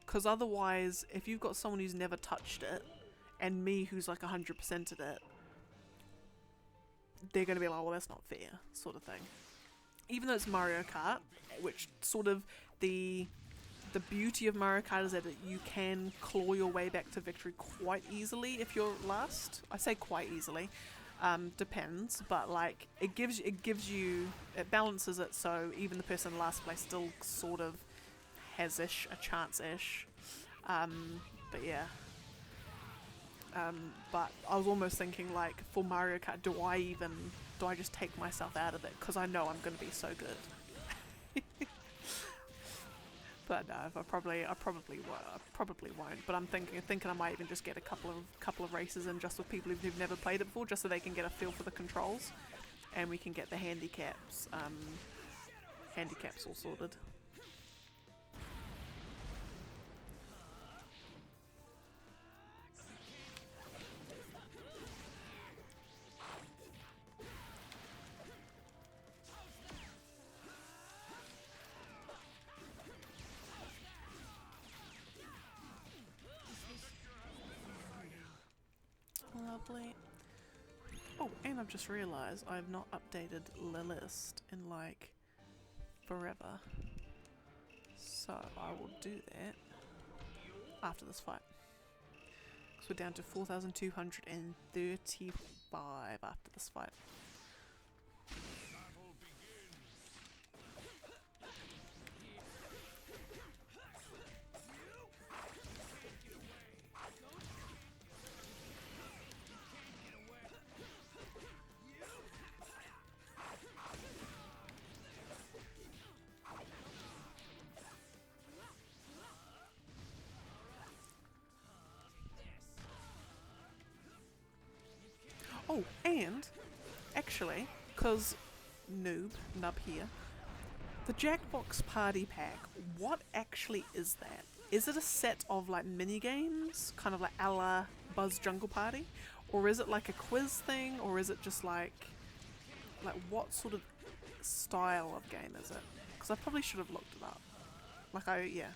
[SPEAKER 1] because otherwise if you've got someone who's never touched it and me who's like 100%ed it, they're going to be like, well, that's not fair, sort of thing. Even though it's Mario Kart, which sort of the beauty of Mario Kart is that you can claw your way back to victory quite easily if you're last. I say quite easily, depends, but like it balances it so even the person in last place still sort of has a chance-ish. But yeah. But I was almost thinking, like, for Mario Kart, do I just take myself out of it? Because I know I'm going to be so good. But no, I probably won't. But I'm thinking I might even just get a couple of races in just with people who've never played it before, just so they can get a feel for the controls, and we can get the handicaps all sorted. Lovely. Oh, and I've just realised I've not updated the list in like forever. So I will do that after this fight. So we're down to 4,235 after this fight. Oh, and actually, because nub here, the Jackbox Party Pack, what actually is that? Is it a set of like mini games, kind of like a la Buzz Jungle Party? Or is it like a quiz thing? Or is it just like what sort of style of game is it? Because I probably should have looked it up. Yeah.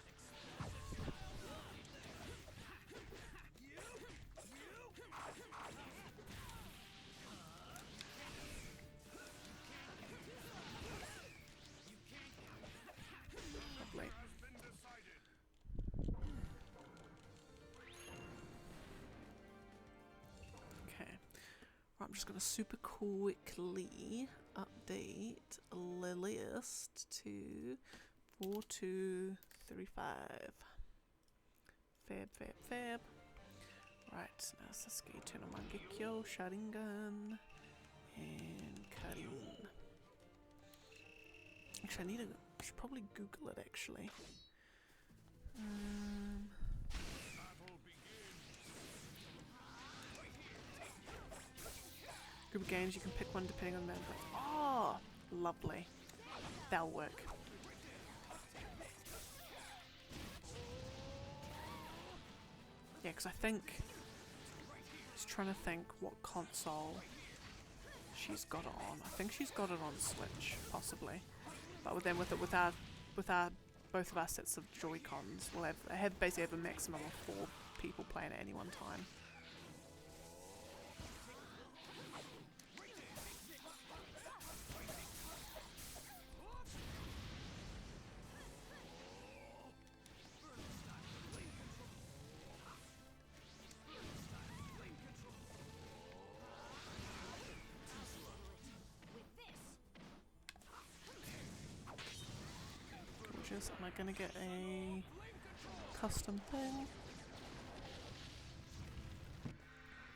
[SPEAKER 1] I'm just going to super quickly update the list to 4235. Fab. Right, now Sasuke, Eternal Mangekyo, Sharingan, and Karin. Actually, I should probably Google it actually. Group of games, you can pick one depending on the member. Oh, lovely. That'll work. Yeah, because I think... Just trying to think what console she's got it on. I think she's got it on Switch, possibly. But with our both of our sets of Joy-Cons, we'll basically have a maximum of 4 people playing at any one time. Am I gonna get a custom thing?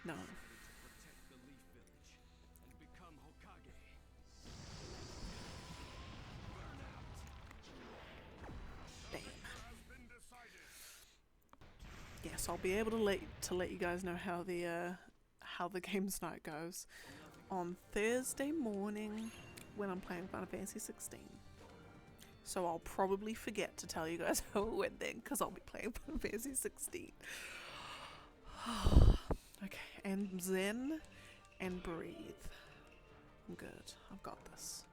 [SPEAKER 1] No. Damn. Yes, I'll be able to let you guys know how the games night goes on Thursday morning when I'm playing Final Fantasy 16. So I'll probably forget to tell you guys how it went then, because I'll be playing Final Fantasy 16. Okay, and zen and breathe. I'm good. I've got this.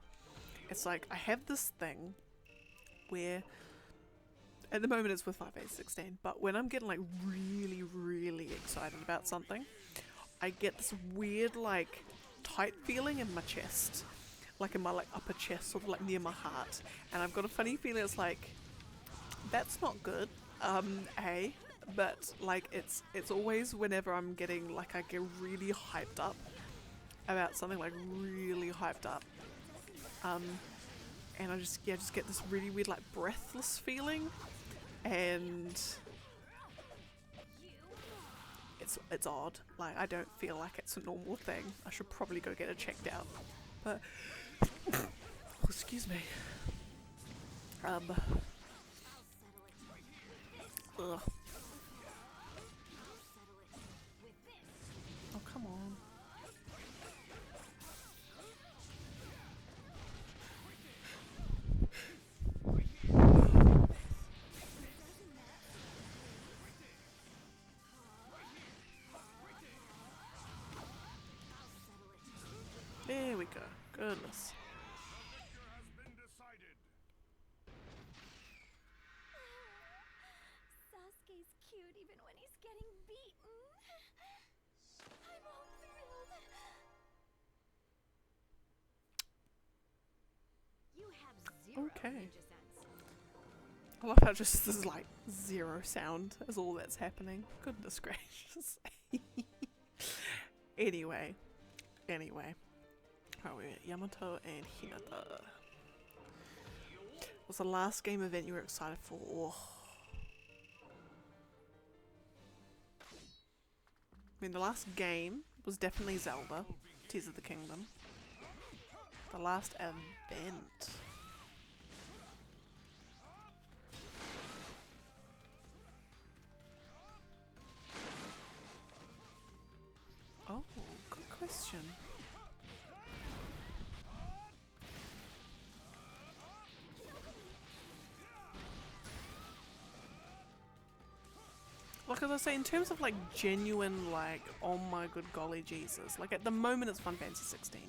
[SPEAKER 1] It's like I have this thing where at the moment it's with 5/16, but when I'm getting like really, really excited about something, I get this weird like tight feeling in my chest, like in my like upper chest, sort of like near my heart, and I've got a funny feeling. It's like that's not good. But like it's always whenever I'm getting like I get really hyped up about something, like really hyped up, and I just get this really weird like breathless feeling, and it's odd. Like I don't feel like it's a normal thing. I should probably go get it checked out. But oh, excuse me. Ugh. Oh, come on. There we go. Goodness.
[SPEAKER 2] Sasuke's cute even when he's getting beaten. I'm all thrilled. You have zero
[SPEAKER 1] Okay.
[SPEAKER 2] ninja sense.
[SPEAKER 1] I love how just there's like zero sound as all that's happening. Goodness gracious. Anyway. How are we at? Yamato and Hinata. What's the last game event you were excited for? Oh. I mean, the last game was definitely Zelda, Tears of the Kingdom. The last event. Oh, good question. Like as I say, in terms of like genuine, like, oh my good golly Jesus, like at the moment it's Final Fantasy 16.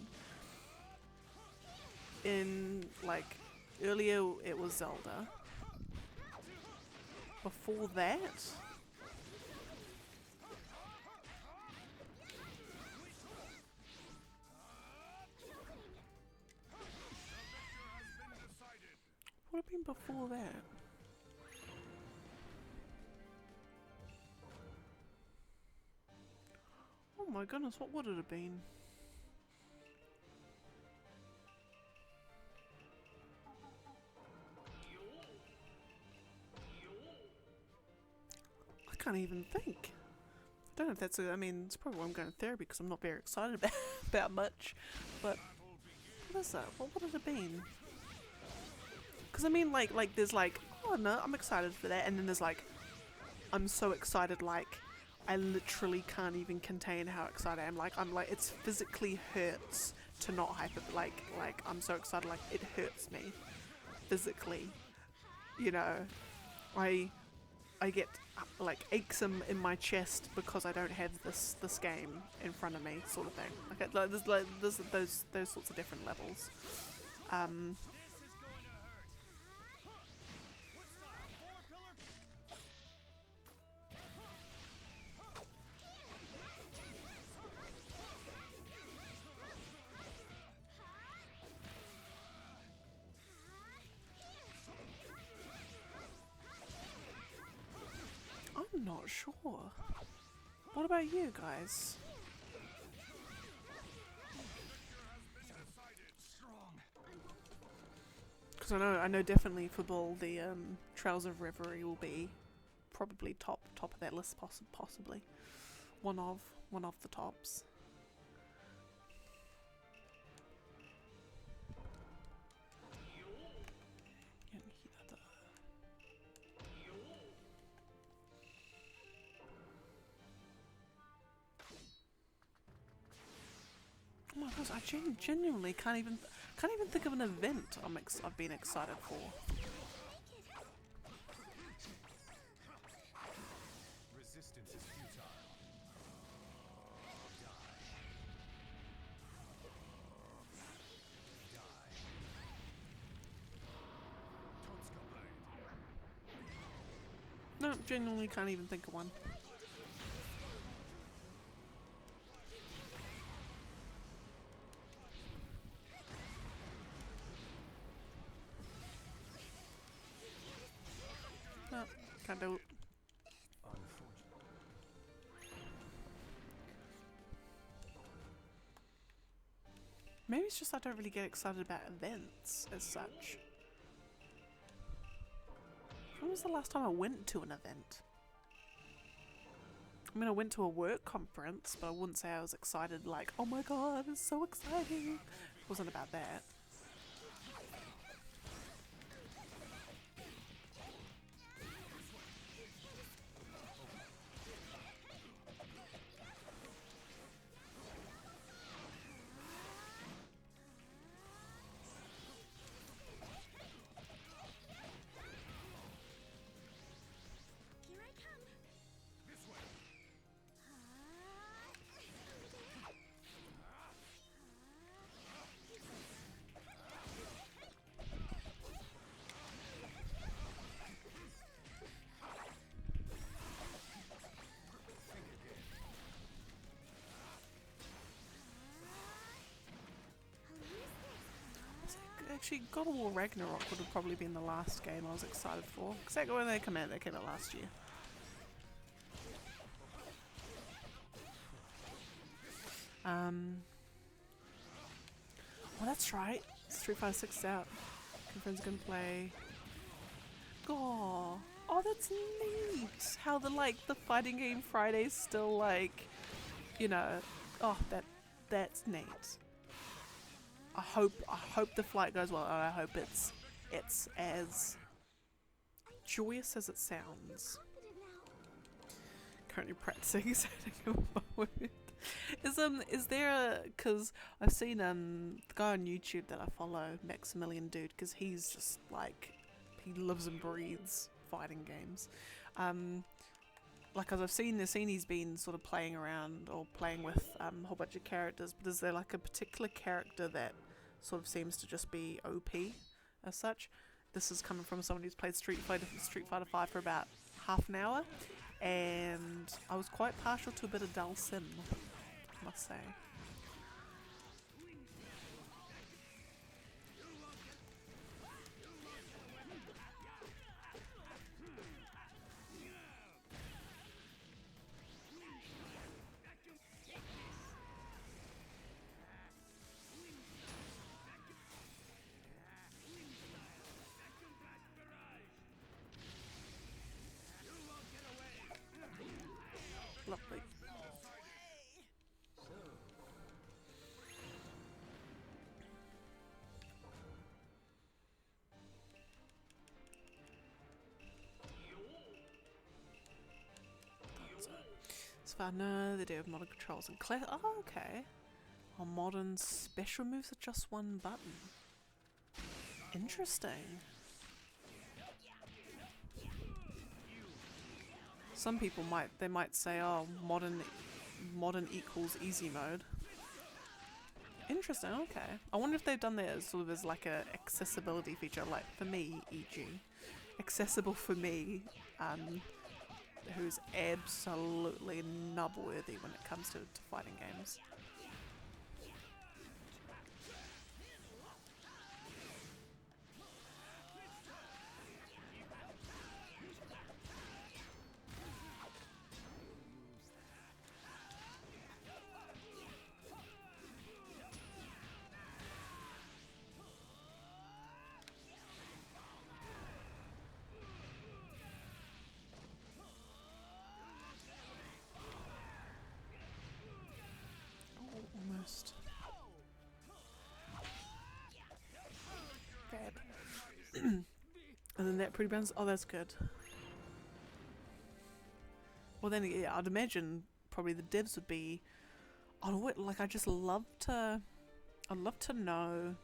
[SPEAKER 1] In like earlier it was Zelda. Before that, what have been before that? Oh my goodness, what would it have been? I can't even think. I don't know if that's I mean, it's probably why I'm going to therapy because I'm not very excited about much. But what is that? What would it have been? Because I mean, like there's like, oh no, I'm excited for that, and then there's like, I'm so excited, like I literally can't even contain how excited I am. Like I'm like, it's physically hurts to not hype it. Like I'm so excited, like it hurts me physically. You know, I get like aches in my chest because I don't have this game in front of me, sort of thing. There's those sorts of different levels. I'm not sure. What about you guys? Because I know definitely for Bull the Trails of Reverie will be probably top of that list, possibly one of the tops. Oh my gosh, I genuinely can't even think of an event I've been excited for.
[SPEAKER 3] Resistance is futile.
[SPEAKER 1] genuinely can't even think of one. No, can't do it. Maybe it's just I don't really get excited about events as such. When was the last time I went to an event? I mean, I went to a work conference, but I wouldn't say I was excited like, oh my god, it's so exciting. It wasn't about that.
[SPEAKER 2] Here I come.
[SPEAKER 3] This way.
[SPEAKER 1] Actually, God of War Ragnarok would have probably been the last game I was excited for. Because when they came out last year. Well, that's right. Street Fighter 6 is out. My friends are gonna play. Oh, that's neat. How the fighting game Fridays still you know. Oh, that's neat. I hope the flight goes well, and I hope it's as joyous as it sounds. Currently practicing setting a moment. Is there a, cause I've seen the guy on YouTube that I follow, Maximilian Dude, cause he's just he lives and breathes fighting games. As I've seen he's been sort of playing around or playing with a whole bunch of characters, but is there a particular character that sort of seems to just be OP as such? This is coming from someone who's played Street Fighter 5 for about half an hour, and I was quite partial to a bit of Dull Sim, I must say. Lovely. So far, no, they do have modern controls and class. Oh, okay. On modern special moves are just one button. Interesting. Some people might say, oh, modern equals easy mode. Interesting, okay. I wonder if they've done that as sort of as a accessibility feature, for me, e.g. Accessible for me, who's absolutely nub-worthy when it comes to fighting games. Almost. Bad. And then that pretty bounce. Oh, that's good. Well, then, yeah, I'd imagine probably the devs would be. Oh, I just love to. I'd love to know,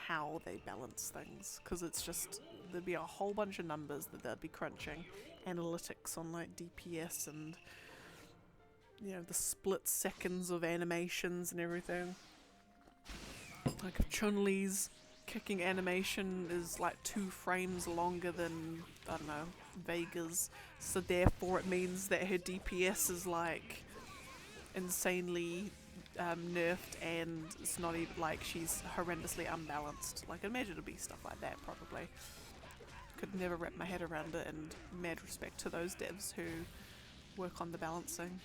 [SPEAKER 1] how they balance things, because it's just there'd be a whole bunch of numbers that they'd be crunching, analytics on DPS and. The split seconds of animations and everything. If Chun-Li's kicking animation is 2 frames longer than, I don't know, Vega's, so therefore it means that her DPS is like insanely nerfed, and it's not even like she's horrendously unbalanced. Like, imagine it'd be stuff like that probably. Could never wrap my head around it, and mad respect to those devs who work on the balancing.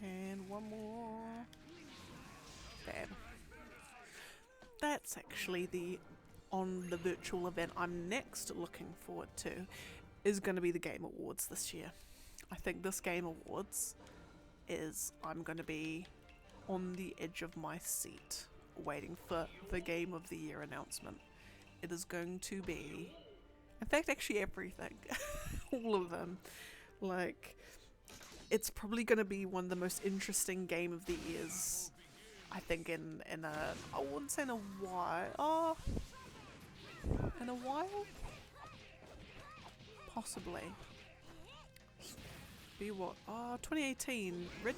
[SPEAKER 1] And one more. Bam. That's actually on the virtual event I'm next looking forward to, is going to be the Game Awards this year. I think this Game Awards I'm going to be on the edge of my seat waiting for the Game of the Year announcement. It is going to be, in fact, actually everything. All of them. Like, it's probably going to be one of the most interesting Game of the Years, I think, in I wouldn't say in a while. Oh, in a while? Possibly. Be what? Oh, 2018. Red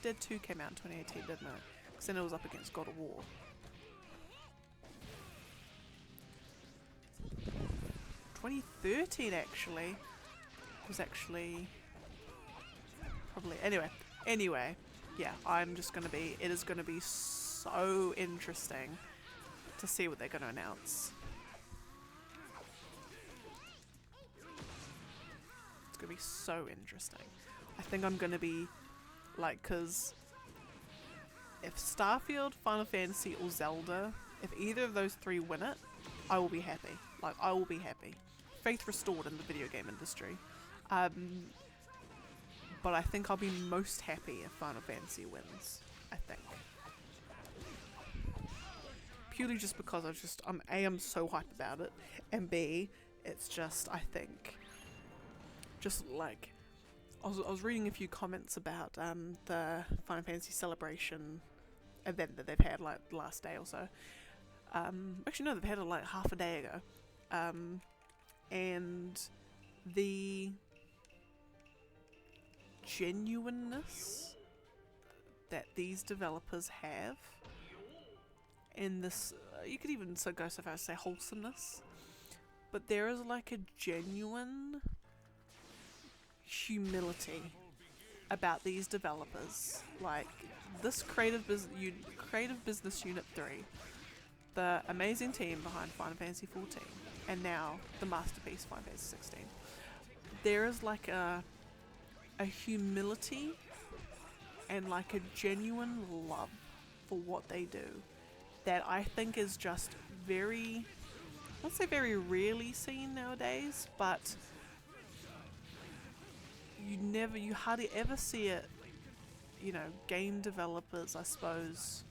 [SPEAKER 1] Dead 2 came out in 2018, didn't it? Because then it was up against God of War. Actually. Was actually probably anyway, yeah, it is gonna be so interesting to see what they're gonna announce. It's gonna be so interesting. I think I'm gonna be like, cause if Starfield, Final Fantasy or Zelda, if either of those three win it, I will be happy. Like, I will be happy. Faith restored in the video game industry. But I think I'll be most happy if Final Fantasy wins, I think. Purely just because I'm so hyped about it, and B, it's just, I think, just like, I was reading a few comments about the Final Fantasy Celebration event that they've had like the last day or so. Actually no, they've had it like half a day ago. And the genuineness that these developers have, and this, you could even go so far as to say wholesomeness, but there is like a genuine humility about these developers. Like, this creative business unit 3, the amazing team behind Final Fantasy 14, and now the masterpiece Final Fantasy 16. There is like a humility and like a genuine love for what they do that I think is just very, I won't say very rarely seen nowadays, but you hardly ever see it, you know, game developers, I suppose.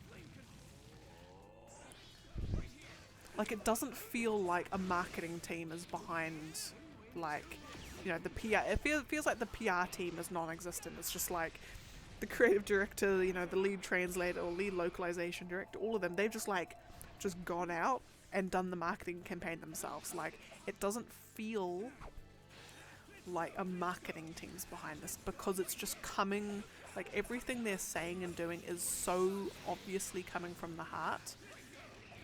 [SPEAKER 1] Like, it doesn't feel like a marketing team is behind, like, you know, the PR. It feels like the PR team is non-existent. It's just like the creative director, you know, the lead translator or lead localization director, all of them, they've just gone out and done the marketing campaign themselves. Like, it doesn't feel like a marketing team's behind this, because it's just coming, like, everything they're saying and doing is so obviously coming from the heart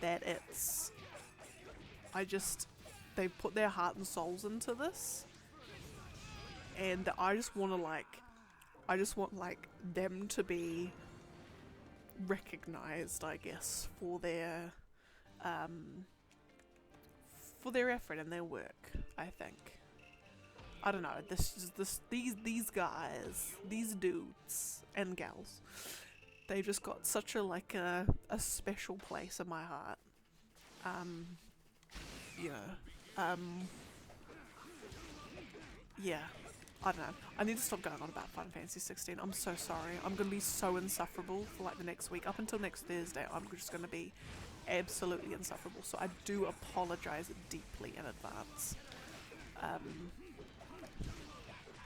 [SPEAKER 1] that they've put their heart and souls into this, and I just want them to be recognized, I guess, for their effort and their work. I think, I don't know, these guys, these dudes and gals, they just got such a special place in my heart. Yeah, I don't know. I need to stop going on about Final Fantasy 16. I'm so sorry. I'm going to be so insufferable for like the next week. Up until next Thursday, I'm just going to be absolutely insufferable. So I do apologize deeply in advance. I've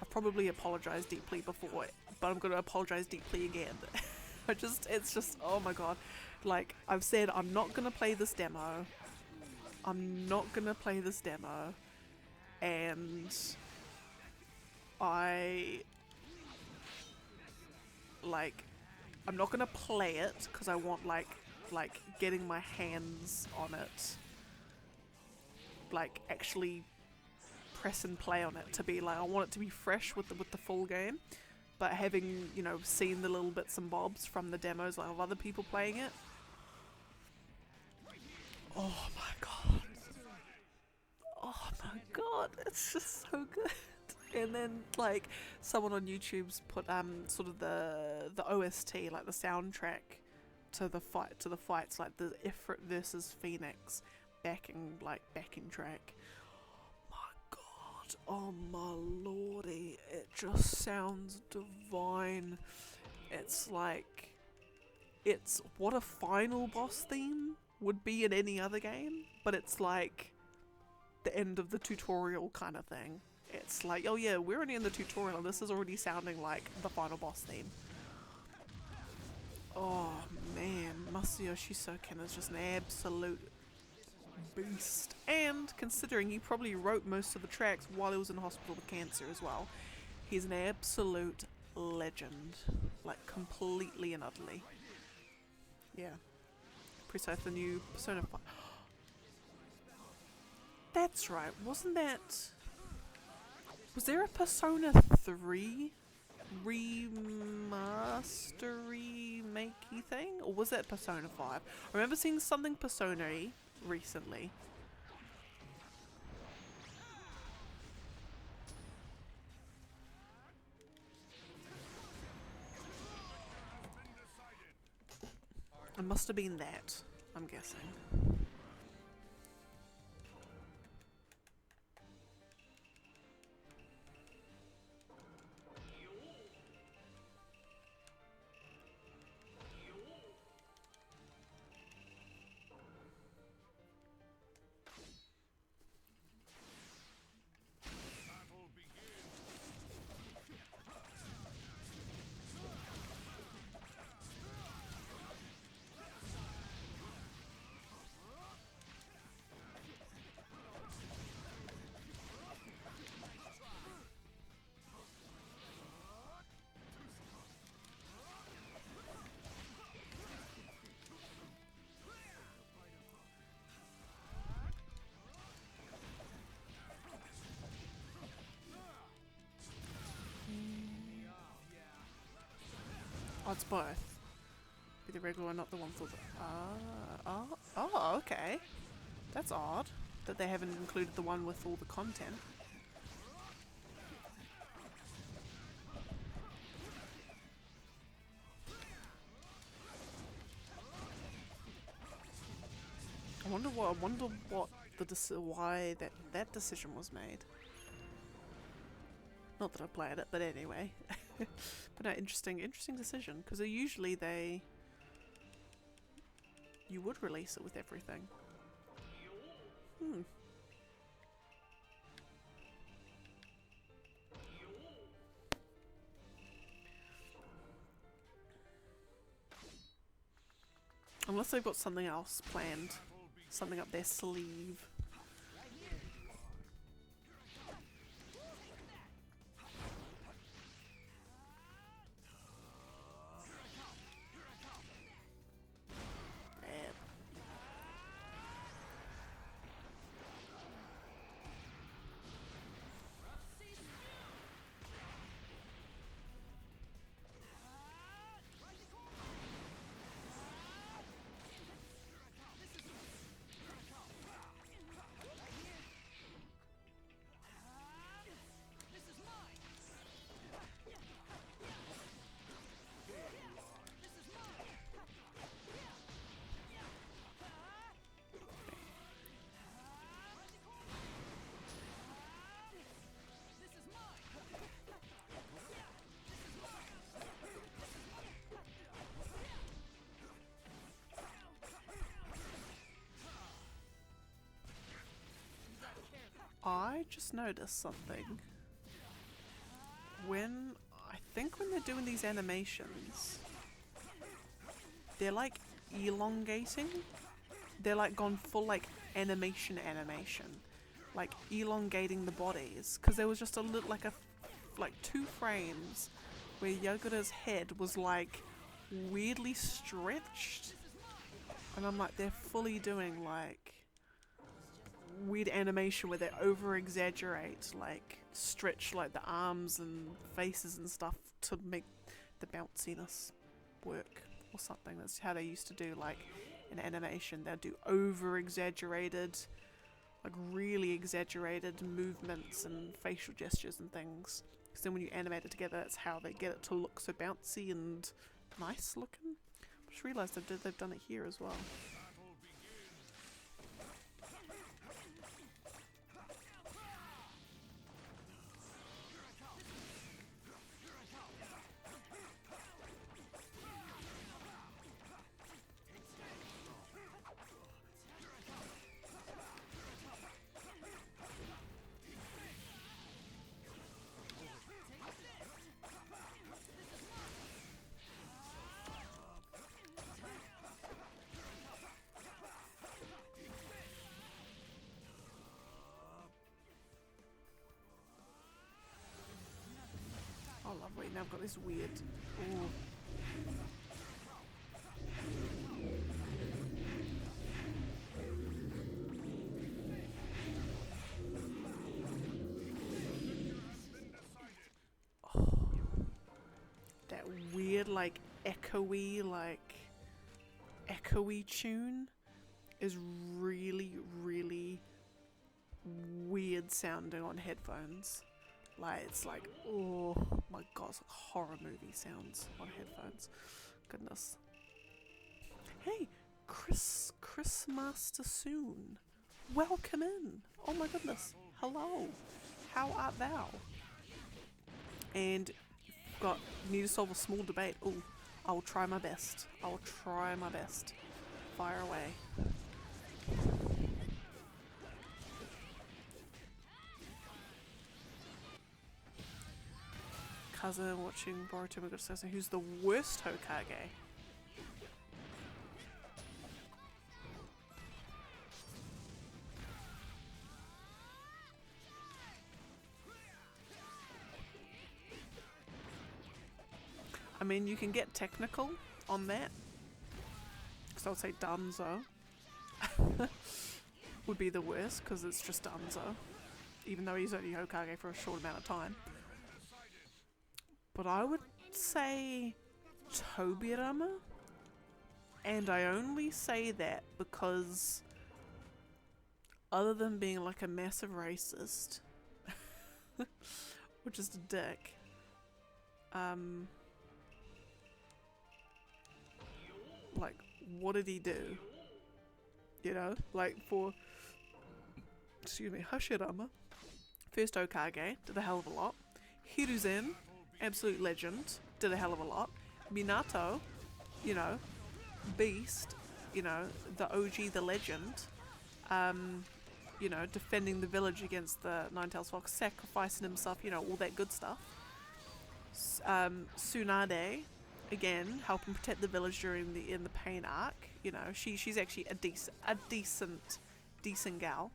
[SPEAKER 1] probably apologized deeply before, but I'm going to apologize deeply again. It's just, oh my god. Like, I've said I'm not gonna play this demo. I'm not gonna play this demo. And like, I'm not gonna play it because I want like getting my hands on it, like actually press and play on it to be like, I want it to be fresh with the full game. But having, you know, seen the little bits and bobs from the demos like of other people playing it, oh my god, oh my god, it's just so good. And then like someone on YouTube's put sort of the OST, like the soundtrack to the fights, like the Ifrit versus Phoenix backing track. My god, oh my lordy, it just sounds divine. It's like, it's what a final boss theme would be in any other game, but it's like the end of the tutorial kind of thing. It's like, oh yeah, we're only in the tutorial and this is already sounding like the final boss theme. Oh man, Masayoshi Soken is just an absolute beast. And considering he probably wrote most of the tracks while he was in hospital with cancer as well, he's an absolute legend. Like, completely and utterly. Yeah. Precisely the new Persona 5. That's right, wasn't that... Was there a Persona 3 remastery makey thing? Or was that Persona 5? I remember seeing something Persona-y recently. It must have been that, I'm guessing. Oh, it's both. Be the regular one, not the one for the... Oh, okay. That's odd that they haven't included the one with all the content. I wonder what why that decision was made. Not that I played it, but anyway. But no, interesting decision, because usually you would release it with everything. Unless they've got something else planned, something up their sleeve. I just noticed something. I think when they're doing these animations, they're like elongating. They're like gone full like animation, like elongating the bodies. Because there was just a little like 2 frames where Yogura's head was like weirdly stretched, and I'm like, they're fully doing like weird animation where they over exaggerate, like stretch like the arms and faces and stuff to make the bounciness work or something. That's how they used to do like in animation. They'd do over exaggerated, like really exaggerated movements and facial gestures and things. Because then when you animate it together, that's how they get it to look so bouncy and nice looking. I just realised they've done it here as well. Oh lovely, now I've got this weird... Ooh. Oh. That weird like echoey tune is really, really weird sounding on headphones. Like, it's like, oh my god, it's like horror movie sounds on headphones. Goodness. Hey, Chris Master Soon. Welcome in. Oh my goodness. Hello. How art thou? And need to solve a small debate. Oh, I will try my best. I will try my best. Fire away. Cousin watching Boruto and discussing who's the worst Hokage. I mean, you can get technical on that. So I'd say Danzo would be the worst because it's just Danzo, even though he's only Hokage for a short amount of time. But I would say Tobirama, and I only say that because other than being like a massive racist, which is a dick, like, what did he do? You know, like for, excuse me, Hashirama, first Hokage, did a hell of a lot. Hiruzen, absolute legend, did a hell of a lot. Minato, you know, beast, you know, the OG, the legend, you know, defending the village against the Ninetales Fox, sacrificing himself, you know, all that good stuff. Tsunade, again, helping protect the village during the pain arc. You know, she's actually a decent gal.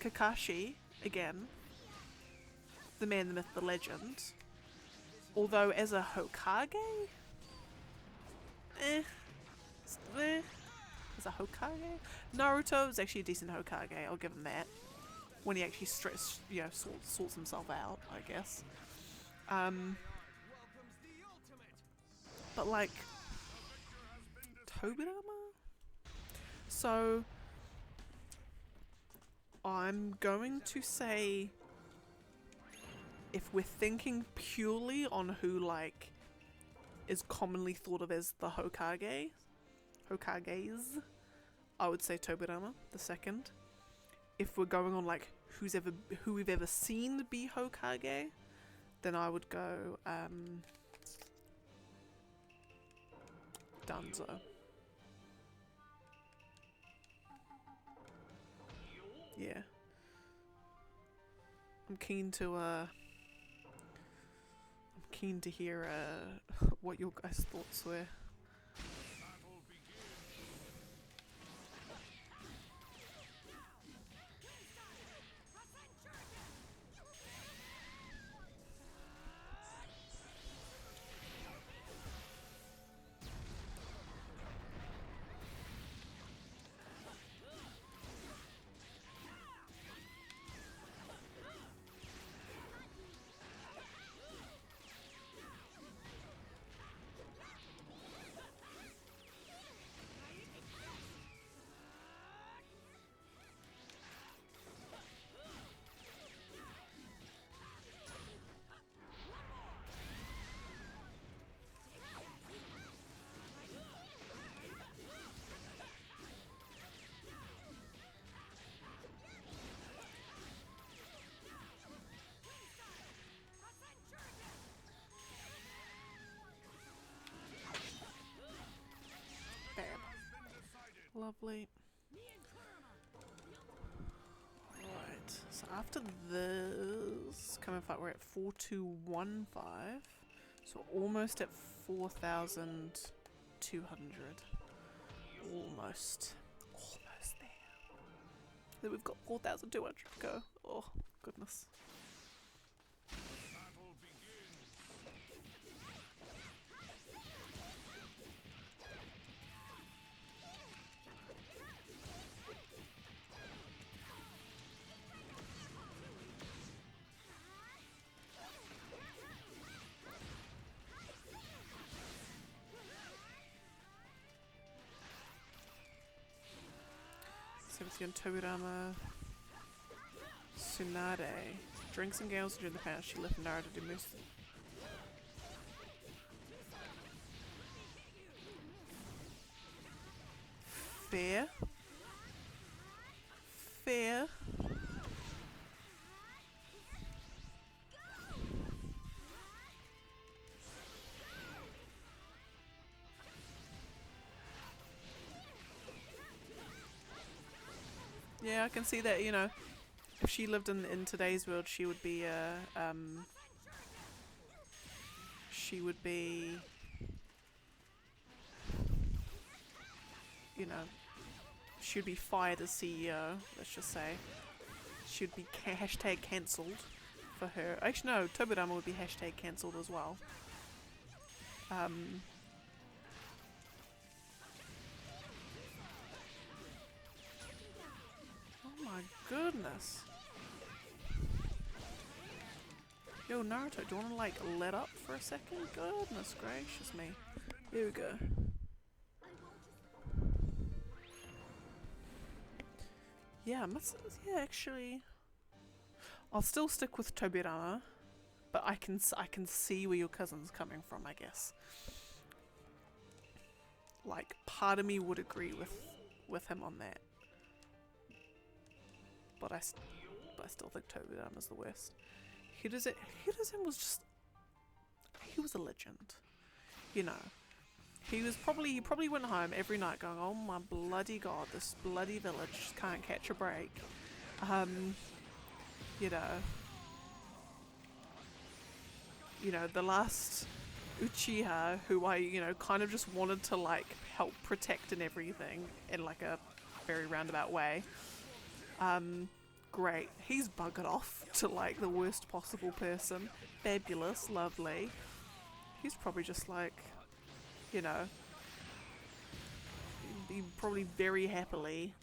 [SPEAKER 1] Kakashi, again, the man, the myth, the legend. Although as a Hokage, as a Hokage, Naruto is actually a decent Hokage. I'll give him that. When he actually sorts himself out, I guess. But like Tobirama? So I'm going to say, if we're thinking purely on who like is commonly thought of as the Hokages, I would say Tobirama, the second. If we're going on like who we've ever seen be Hokage, then I would go Danzo. Yeah. I'm keen to hear what your guys' thoughts were. Lovely. Right, so after this coming fight, we're at 4215. So almost at 4,200. Almost. Almost there. Then we've got 4,200 to go. Oh, goodness. Sebastian Tobirama Tsunade. Drinks and gales during the past. She left Naruto to do most. Fair. Fair. Yeah, I can see that, you know, if she lived in today's world, she would be, you know, she'd be fired as CEO, let's just say. She'd be hashtag cancelled for her. Actually, no, Tobirama would be hashtag cancelled as well. Oh my goodness. Yo, Naruto, do you want to, like, let up for a second? Goodness gracious me. Here we go. Yeah, actually... I'll still stick with Tobirama, but I can see where your cousin's coming from, I guess. Like, part of me would agree with him on that. But I still think Tobirama's the worst. Hiruzen was just... He was a legend. You know. He probably went home every night going, oh my bloody god, this bloody village can't catch a break. You know, the last Uchiha who I, you know, kind of just wanted to, like, help protect and everything in, like, a very roundabout way. Great. He's buggered off to, like, the worst possible person. Fabulous. Lovely. He's probably just, like, you know, he probably very happily,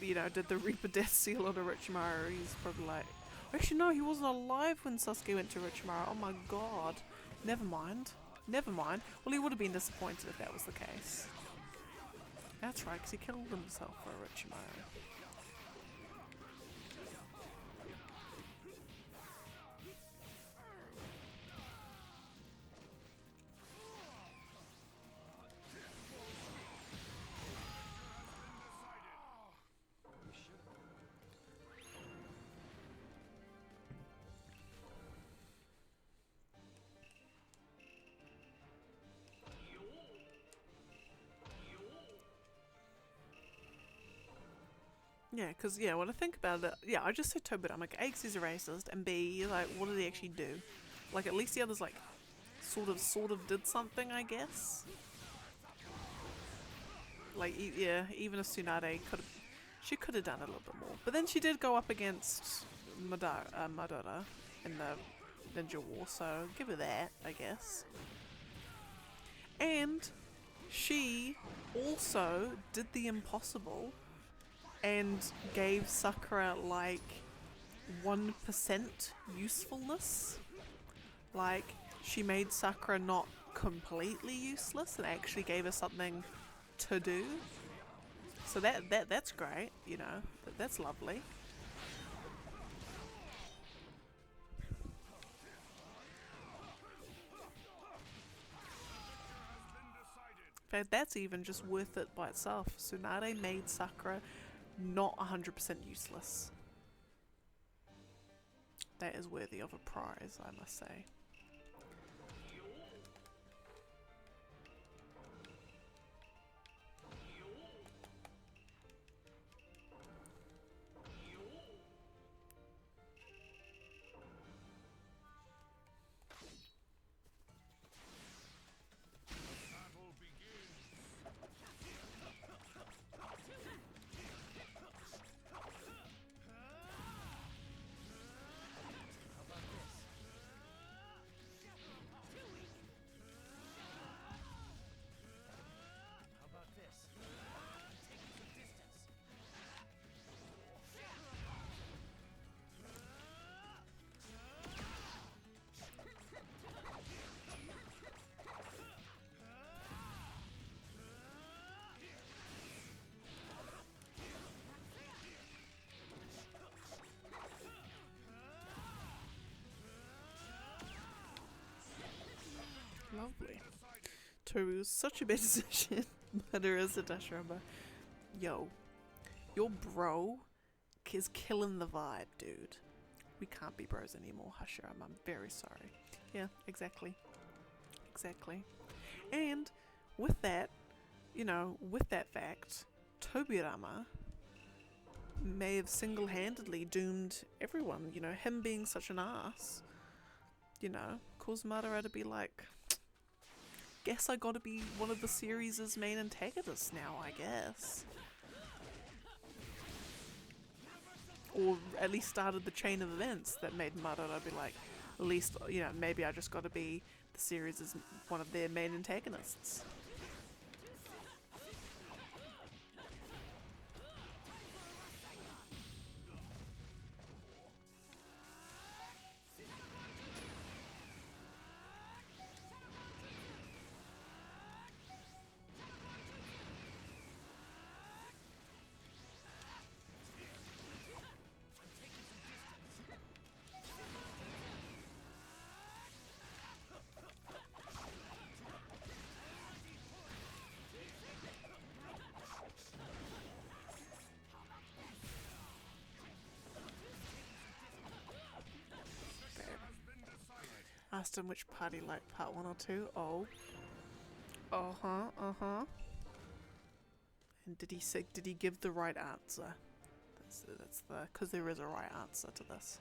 [SPEAKER 1] you know, did the Reaper Death Seal on Orochimaru. He's probably like... Actually, no, he wasn't alive when Sasuke went to Orochimaru. Oh my god. Never mind. Never mind. Well, he would have been disappointed if that was the case. That's right, because he killed himself for Orochimaru. Yeah, because, yeah, when I think about it, yeah, I just said Tobirama. Like, A, 'cause he's a racist, and B, like, what did he actually do? Like, at least the others, like, sort of did something, I guess. Like, yeah, even if Tsunade she could have done a little bit more. But then she did go up against Madara in the Ninja War, so give her that, I guess. And she also did the impossible and gave Sakura like 1% usefulness. Like, she made Sakura not completely useless and actually gave her something to do. So that's great, you know. That's lovely. In fact, that's even just worth it by itself. Tsunade made Sakura not 100% useless. That is worthy of a prize, I must say. Lovely. Toru's such a bad decision, but there is a Dashirama. Yo, your bro is killing the vibe, dude. We can't be bros anymore, Hashirama. I'm very sorry. Yeah, exactly. Exactly. And with that, you know, with that fact, Tobirama may have single-handedly doomed everyone. You know, him being such an ass, you know, caused Madara to be like, guess I gotta be one of the series' main antagonists now, I guess. Or at least started the chain of events that made Madara be like, at least, you know, maybe I just gotta be the series' one of their main antagonists. Asked him which part he liked, part 1 or 2. Oh. Uh-huh. And did he give the right answer? That's the, because there is a right answer to this.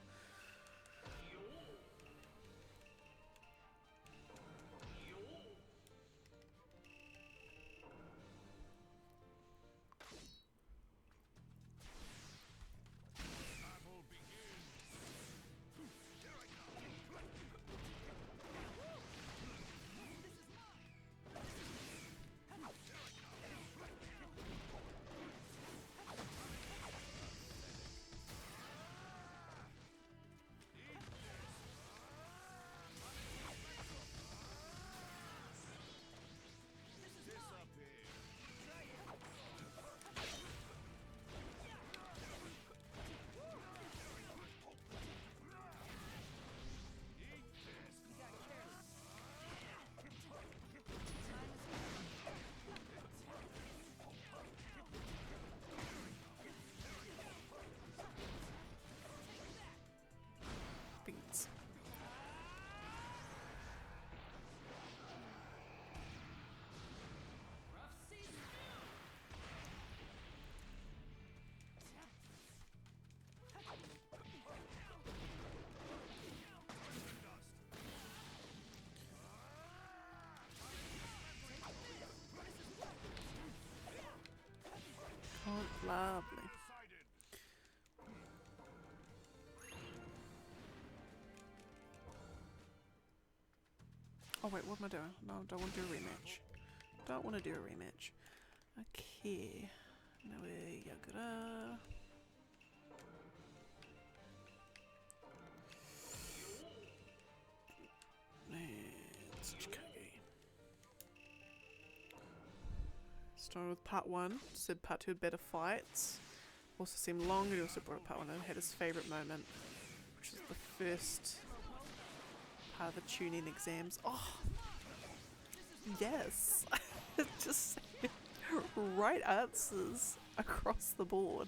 [SPEAKER 1] Oh wait, what am I doing? No, don't want to do a rematch. Don't want to do a rematch. Okay. Now we're Yagura. And Tsuchikage. Started with part 1. Said part 2 had better fights. Also seemed longer. He also brought up part 1 and had his favourite moment, which is the first part of the tuning exams. Oh, yes. Just right answers across the board.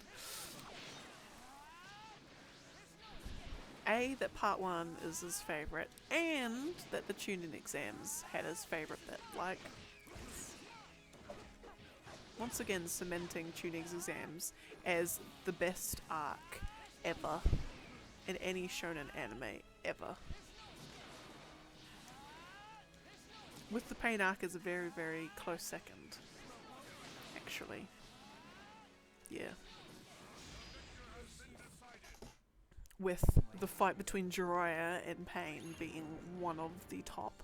[SPEAKER 1] A, that part 1 is his favourite, and that the tuning exams had his favourite bit. Like, once again cementing tuning exams as the best arc ever in any shonen anime ever. With the pain arc is a very, very close second, actually. Yeah. With the fight between Jiraiya and Pain being one of the top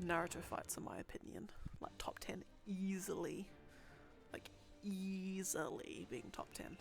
[SPEAKER 1] Naruto fights in my opinion. Like top 10 easily. Like easily being top 10.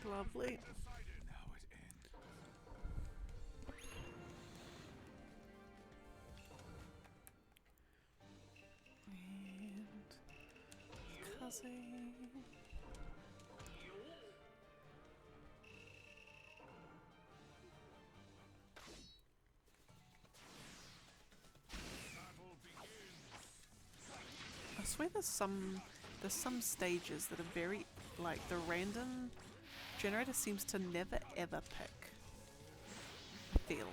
[SPEAKER 1] Lovely. And Kaze. I swear there's some stages that are very like the random generator seems to never ever pick. I feel.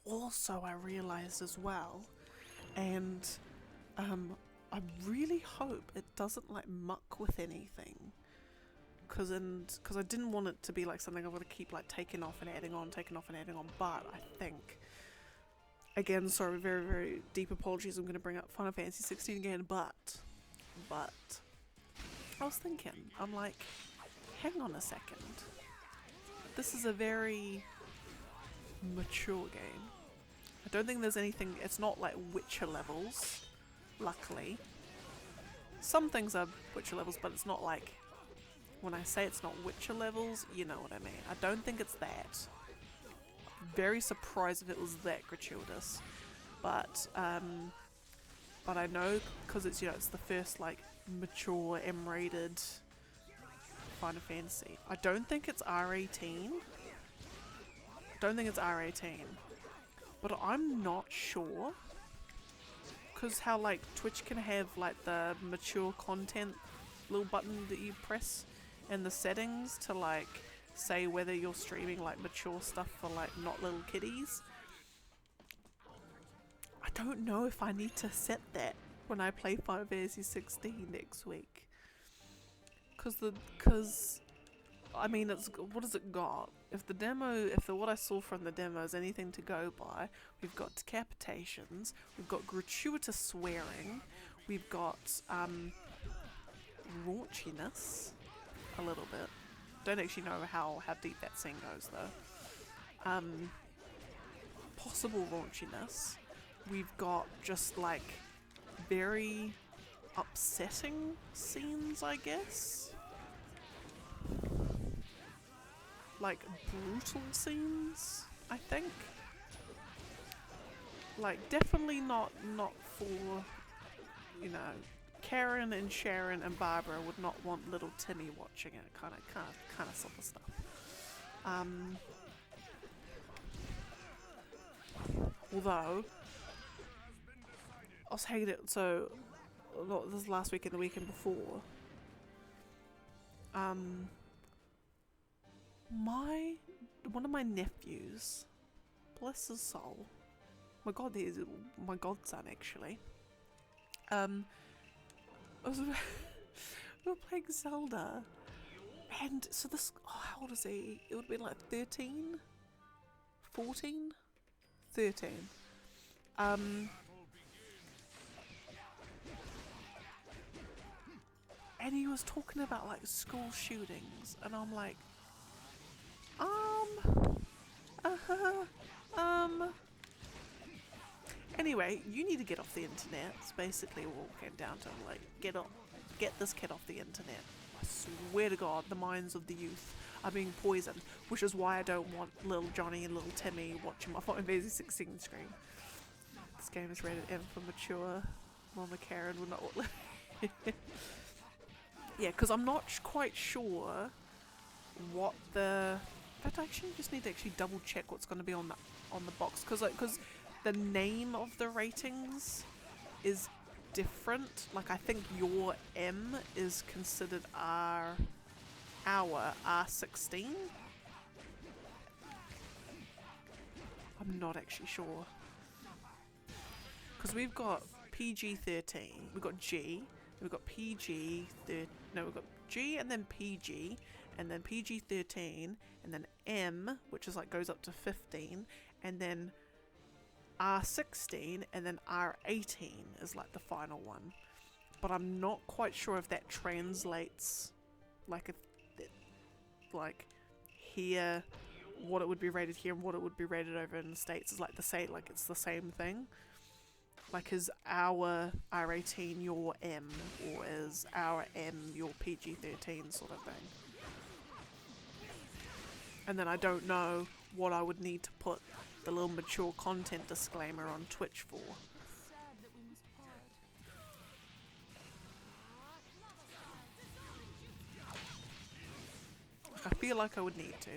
[SPEAKER 1] Also, I realized as well, and I really hope it doesn't like muck with anything, because I didn't want it to be like something I want to keep like taking off and adding on, but I think, again, sorry, very, very deep apologies, I'm going to bring up Final Fantasy 16 again, but, I was thinking, I'm like, hang on a second, this is a very mature game. I don't think there's anything, it's not like Witcher levels, luckily. Some things are Witcher levels, but it's not like, when I say it's not Witcher levels, you know what I mean. I don't think it's that. Very surprised if it was that gratuitous. But I know, because it's, you know, it's the first like mature M-rated Final Fantasy. I don't think it's R18. But I'm not sure, because how like Twitch can have like the mature content little button that you press in the settings to like say whether you're streaming like mature stuff for like not little kiddies. I don't know if I need to set that when I play Final Fantasy 16 next week. Cause I mean, what has it got? If what I saw from the demo is anything to go by, we've got decapitations, we've got gratuitous swearing, we've got raunchiness a little bit. Don't actually know how deep that scene goes though. Possible raunchiness. We've got just like very upsetting scenes, I guess. Like brutal scenes, I think. Like definitely not for, you know, Karen and Sharon and Barbara would not want little Timmy watching it, kind of sort of stuff. Although I was hating it, so not this last week and the weekend before. One of my nephews, bless his soul, my god, he is my godson actually. We were playing Zelda, and so this, how old is he? It would have been like 13, 14, 13. And he was talking about like school shootings, and I'm like, anyway, you need to get off the internet. It's basically what it came down to. Like, get this kid off the internet. I swear to God, the minds of the youth are being poisoned, which is why I don't want little Johnny and little Timmy watching my Final Fantasy 16 screen. This game is rated M for mature. Mama Karen would not. Yeah, because I'm not quite sure what the. In fact, I actually just need to double check what's going to be on the box, because the name of the ratings is different. Like, I think your M is considered our R16. I'm not actually sure, because we've got PG-13, we've got G, we've got PG, we've got G and then PG, and then PG-13, and then M, which is like goes up to 15, and then R16, and then R18 is like the final one. But I'm not quite sure if that translates, like, here, what it would be rated here and what it would be rated over in the States is like the same, like it's the same thing. Like, is our R18 your M, or is our M your PG-13 sort of thing? And then I don't know what I would need to put the little mature content disclaimer on Twitch for. I feel like I would need to.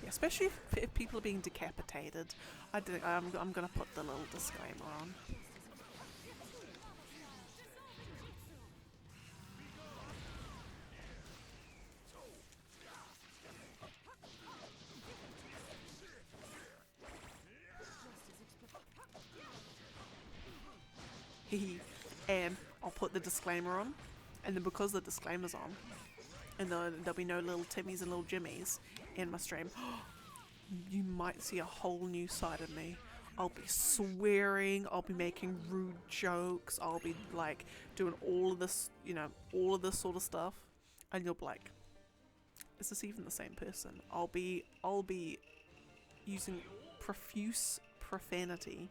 [SPEAKER 1] Especially if people are being decapitated, I'm gonna put the little disclaimer on. And I'll put the disclaimer on, and then because the disclaimer's on, and then there'll be no little Timmies and little Jimmies in my stream, you might see a whole new side of me. I'll be swearing, I'll be making rude jokes, I'll be like doing all of this, you know, all of this sort of stuff, and you'll be like, is this even the same person? I'll be using profuse profanity.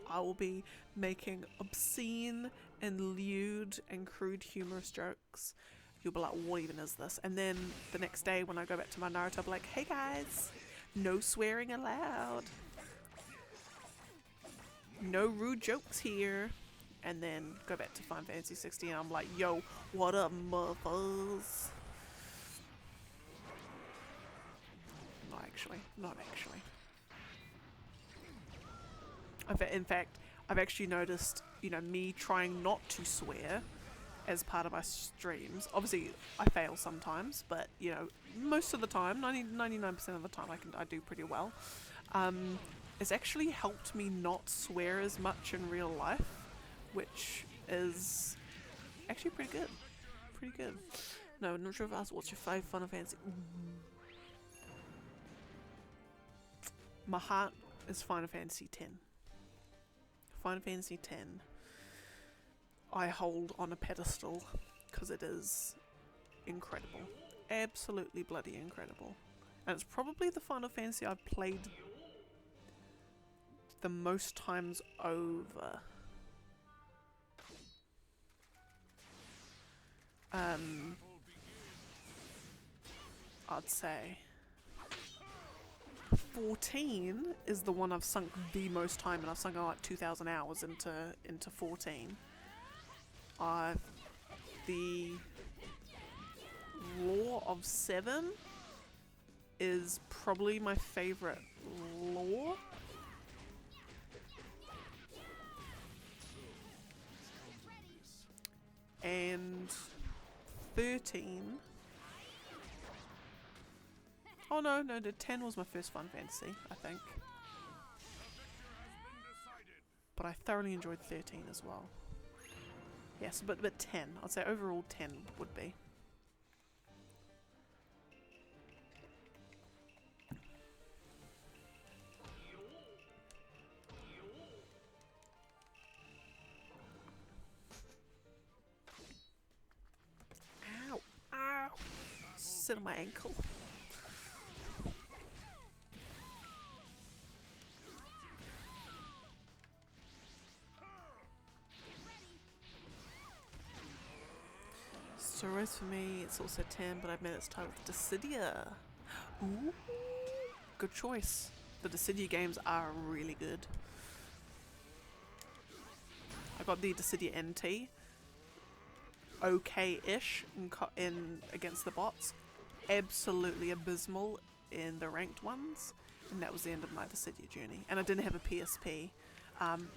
[SPEAKER 1] I will be making obscene and lewd and crude humorous jokes. You'll be like, what even is this? And then the next day when I go back to my Naruto, I'll be like, hey guys, no swearing allowed. No rude jokes here. and then go back to Final Fantasy 16. I'm like, yo, what up, motherfuckers? Not actually. Not actually. In fact, I've actually noticed, you know, me trying not to swear as part of my streams. Obviously, I fail sometimes, but, you know, most of the time, 99% of the time, I do pretty well. It's actually helped me not swear as much in real life, which is actually pretty good. Pretty good. No, not sure if I asked what's your fave Final Fantasy. My heart is Final Fantasy X. Final Fantasy X I hold on a pedestal because it is incredible. Absolutely bloody incredible. And it's probably the Final Fantasy I've played the most times over. I'd say 14 is the one I've sunk the most time, and I've sunk like 2,000 hours into 14. The lore of 7 is probably my favorite lore. And 13. Oh no, the 10 was my first Final Fantasy, I think. But I thoroughly enjoyed 13 as well. Yes, but 10. I'd say overall 10 would be. Ow! Ow! Sit on my ankle. So Rose for me, it's also 10, but I've made its title with Dissidia. Ooh, good choice. The Dissidia games are really good. I got the Dissidia NT. Okay-ish in against the bots. Absolutely abysmal in the ranked ones. And that was the end of my Dissidia journey. And I didn't have a PSP,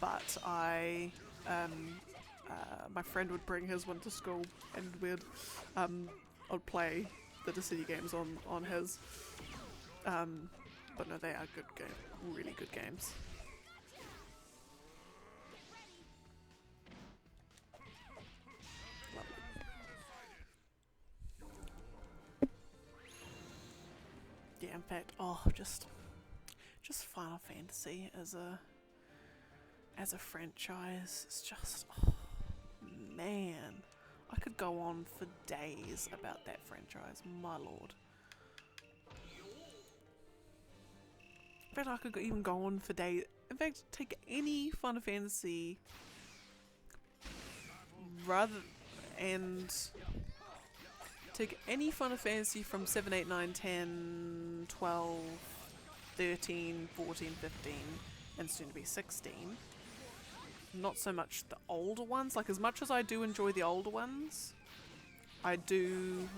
[SPEAKER 1] but my friend would bring his one to school, and I'd play the Dissidia games on his. But no, they are good games, really good games. Yeah, in fact, just Final Fantasy as a franchise, it's just, man, I could go on for days about that franchise, my lord. In fact, I could even go on for days. In fact, take any Final Fantasy take any Final Fantasy from 7, 8, 9, 10, 12, 13, 14, 15, and soon to be 16. Not so much the older ones. Like, as much as I do enjoy the older ones, I do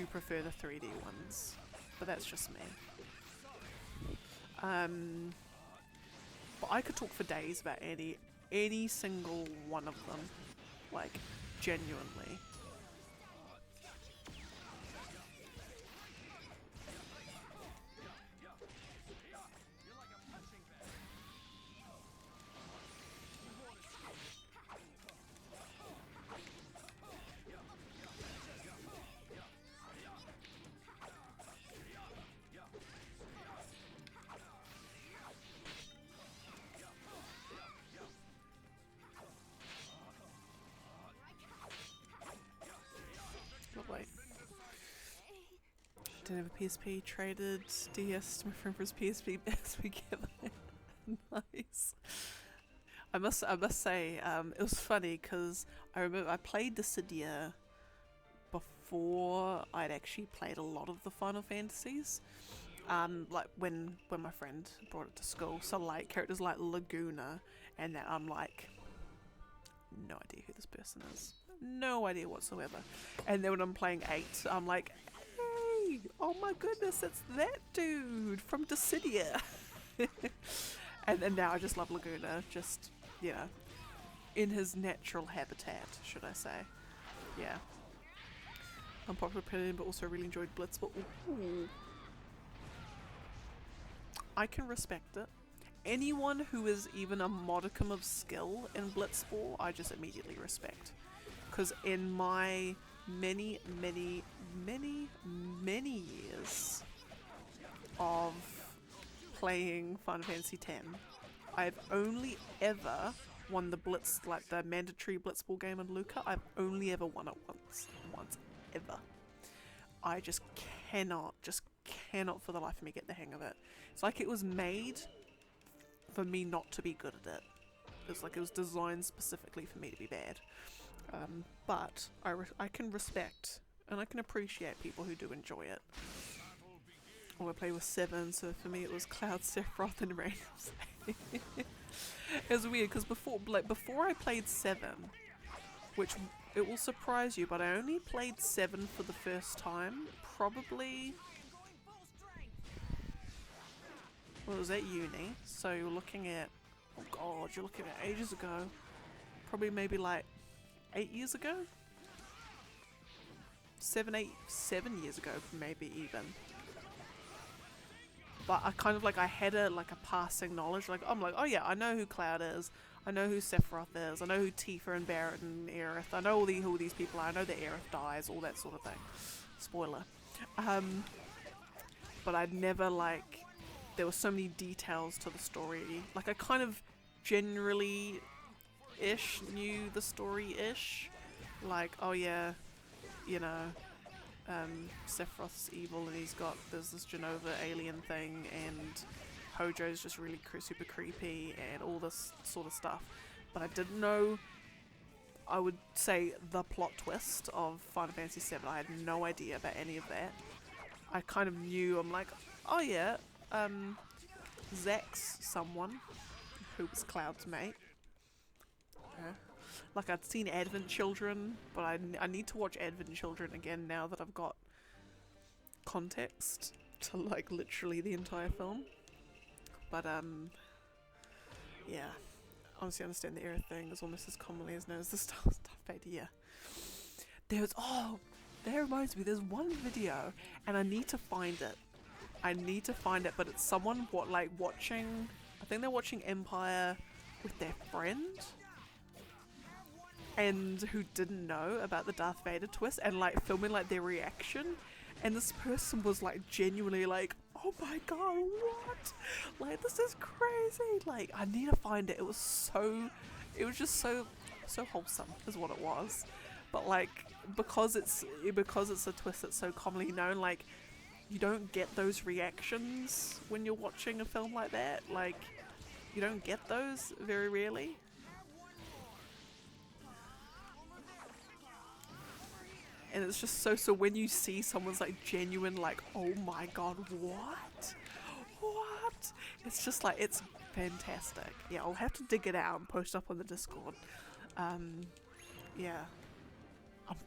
[SPEAKER 1] prefer the 3D ones. But that's just me. But I could talk for days about any single one of them. Like, genuinely. Didn't have a PSP, traded DS to my friend for his PSP best we get. Nice. I must say, it was funny because I remember I played Dissidia before I'd actually played a lot of the Final Fantasies. Like when my friend brought it to school, so like characters like Laguna and that, I'm like, no idea who this person is. No idea whatsoever. And then when I'm playing 8, I'm like, hey, oh my goodness, it's that dude from Dissidia. And then now I just love Laguna, just, you know, in his natural habitat, should I say. Yeah. Unpopular opinion, but also really enjoyed Blitzball. Ooh. I can respect it. Anyone who is even a modicum of skill in Blitzball, I just immediately respect. Because in my many years of playing Final Fantasy X, I've only ever won the Blitz, like the mandatory Blitzball game in Luca. I've only ever won it once ever. I just cannot for the life of me get the hang of it. It's like it was made for me not to be good at it. It's like it was designed specifically for me to be bad. But I can respect and I can appreciate people who do enjoy it. I play with 7, so for me it was Cloud, Sephiroth, and Rams. It was weird because before I played 7, which it will surprise you, but I only played 7 for the first time. Probably, well, it was at uni, so you're looking at, oh god, you're looking at ages ago. Probably maybe like 8 years ago? 7 years ago, maybe even. But I kind of like, I had a passing knowledge, like, I'm like, oh yeah, I know who Cloud is, I know who Sephiroth is, I know who Tifa and Barrett and Aerith, I know who all these people are, I know that Aerith dies, all that sort of thing. Spoiler. But I'd never, like, there were so many details to the story, like I kind of generally-ish knew the story-ish, like, oh yeah, you know, Sephiroth's evil and there's this Genova alien thing and Hojo's just really super creepy and all this sort of stuff. But I didn't know, I would say, the plot twist of Final Fantasy VII. I had no idea about any of that. I kind of knew, I'm like, oh yeah, Zack's someone who was Cloud's mate. Like, I'd seen Advent Children, but I need to watch Advent Children again now that I've got context to, like, literally the entire film. But, yeah. Honestly, I understand the era thing is almost as commonly as known as the Star Fate, yeah. That reminds me, there's one video, and I need to find it. But it's someone, watching, I think they're watching Empire with their friend, and who didn't know about the Darth Vader twist, and like filming like their reaction, and this person was like genuinely like, oh my god, what? Like, this is crazy. Like, I need to find it. It was just so wholesome is what it was. But like, because it's a twist that's so commonly known, like, you don't get those reactions when you're watching a film like that. Like, you don't get those very rarely. And it's just so when you see someone's like genuine, like, oh my god, what? It's just like, it's fantastic. Yeah, I'll have to dig it out and post up on the Discord. Yeah. I'm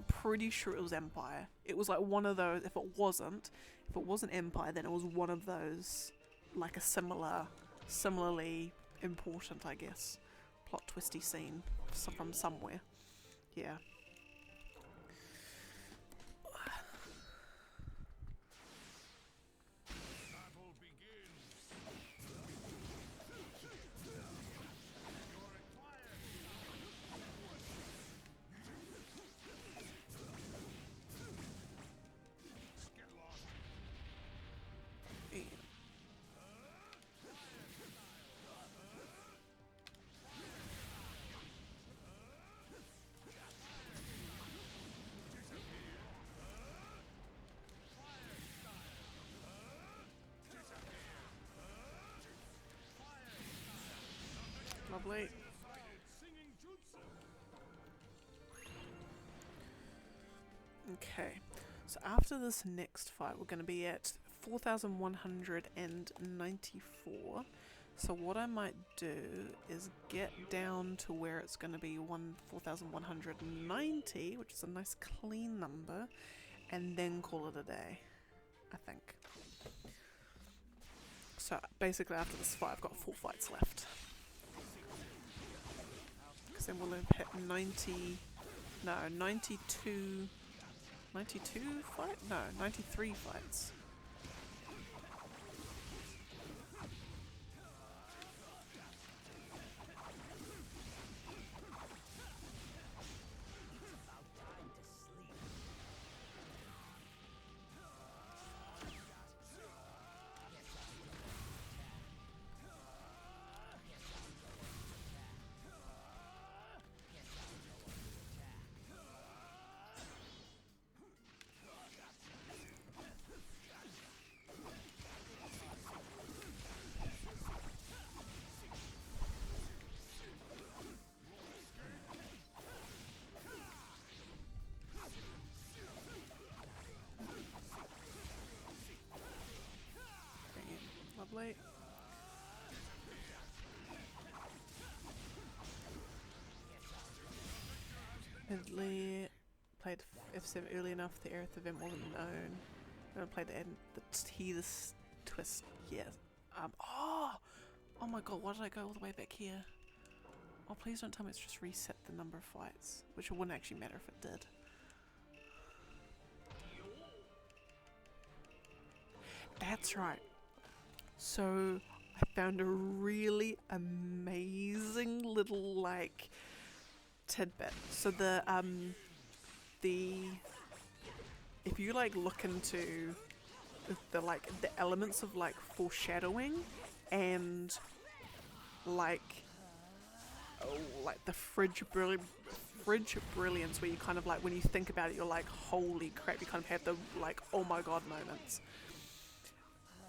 [SPEAKER 1] pretty sure it was Empire. It was like one of those, if it wasn't Empire, then it was one of those, like a similarly important, I guess, plot twisty scene from somewhere. Yeah. Lovely. Okay, so after this next fight, we're going to be at 4,194. So what I might do is get down to where it's going to be 4,190, which is a nice clean number, and then call it a day, I think. So basically after this fight I've got 4 fights left. Because then we'll have hit 92 fight? No, 93 fights. Lovely. Admittedly, played F7 early enough, the Aerith event wasn't known. I haven't played the Teethus twist yet. Oh my god, why did I go all the way back here? Oh, please don't tell me it's just reset the number of fights, which it wouldn't actually matter if it did. That's right. So I found a really amazing little like tidbit. So the if you like look into the elements of like foreshadowing and like the fridge brilliance, where you kind of like when you think about it you're like holy crap, you kind of have the like oh my god moments.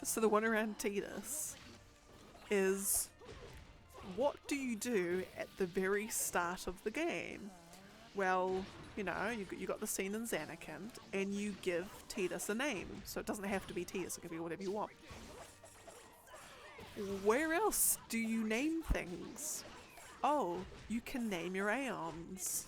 [SPEAKER 1] So the one around Tidus is, what do you do at the very start of the game? Well, you know, you got the scene in Zanarkand, and you give Tidus a name. So it doesn't have to be Tidus, it can be whatever you want. Where else do you name things? Oh, you can name your Aeons.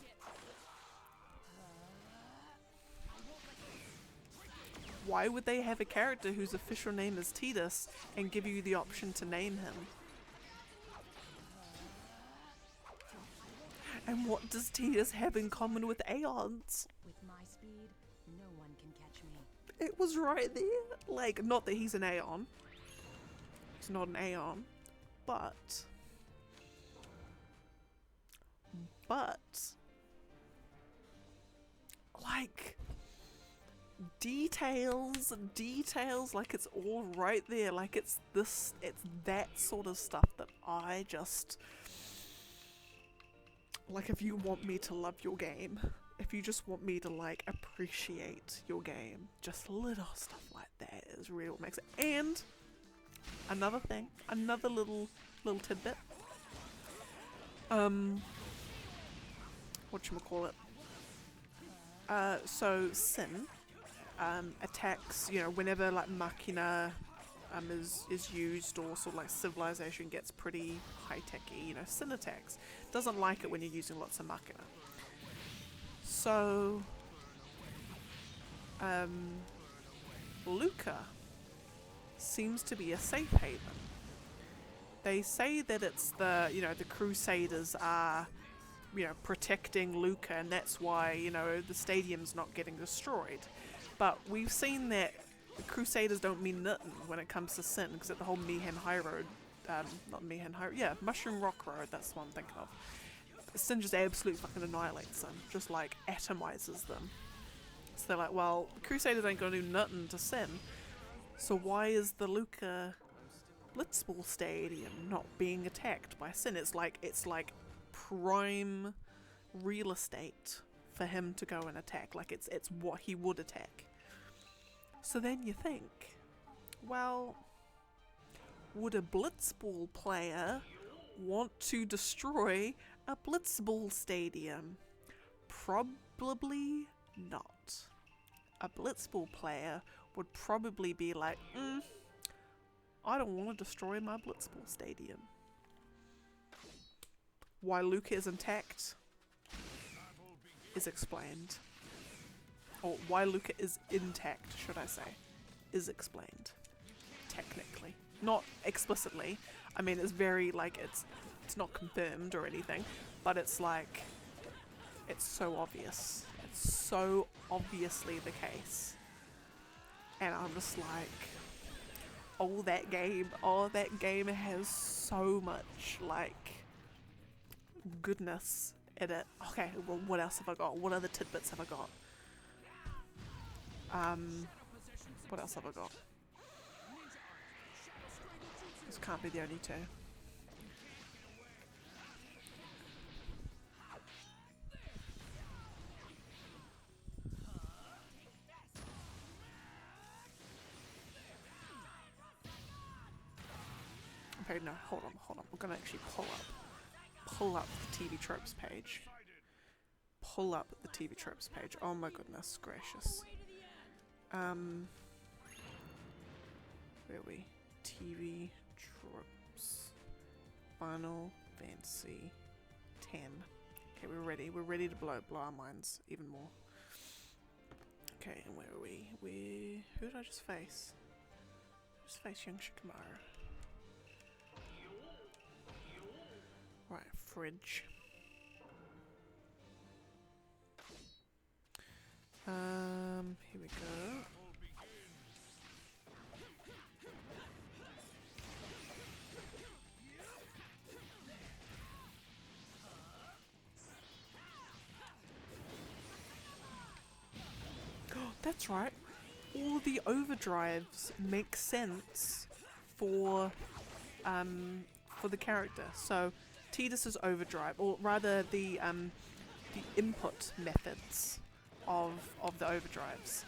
[SPEAKER 1] Why would they have a character whose official name is Tidus and give you the option to name him? And what does Tidus have in common with Aeons?
[SPEAKER 2] With my speed, no one can catch me.
[SPEAKER 1] It was right there. Like, not that he's an Aeon. He's not an Aeon. But... like... details, like it's all right there, like it's that sort of stuff that I just, like if you want me to love your game, if you just want me to like appreciate your game, just little stuff like that is really what makes it. And another thing, another little tidbit, whatchamacallit, so Sin attacks, you know, whenever like Machina is used, or sort of like civilization gets pretty high-techy, you know, Sin attacks. Doesn't like it when you're using lots of Machina. So Luca seems to be a safe haven. They say that it's the, you know, the Crusaders are, you know, protecting Luca, and that's why, you know, the stadium's not getting destroyed. But we've seen that the Crusaders don't mean nothing when it comes to Sin, because at the whole Mihan High Road, Mushroom Rock Road, that's what I'm thinking of. Sin just absolutely fucking annihilates them, just like atomizes them. So they're like, well, the Crusaders ain't gonna do nothing to Sin, so why is the Luca Blitzball Stadium not being attacked by Sin? It's like prime real estate for him to go and attack, like it's what he would attack. So then you think, well, would a Blitzball player want to destroy a Blitzball stadium? Probably not. A Blitzball player would probably be like, I don't want to destroy my Blitzball stadium. Why Luca is intact is explained. Or why Luca is intact, should I say, is explained. Technically. Not explicitly. I mean, it's very, like, it's not confirmed or anything, but it's like, it's so obvious. It's so obviously the case. And I'm just like, oh, that game has so much, like, goodness in it. Okay, well, what else have I got? What other tidbits have I got? What else have I got? This can't be the only two. Okay, no, hold on. We're gonna actually pull up the TV tropes page. Pull up the TV tropes page. Oh my goodness gracious. Where are we? TV tropes. Final Fantasy 10. Okay, we're ready. We're ready to blow our minds even more. Okay, and where are we? Who did I just face? Just face young Shikamaru. Right, fridge. Here we go. That's right. All the overdrives make sense for the character. So Tidus's overdrive, or rather the input methods of the overdrives,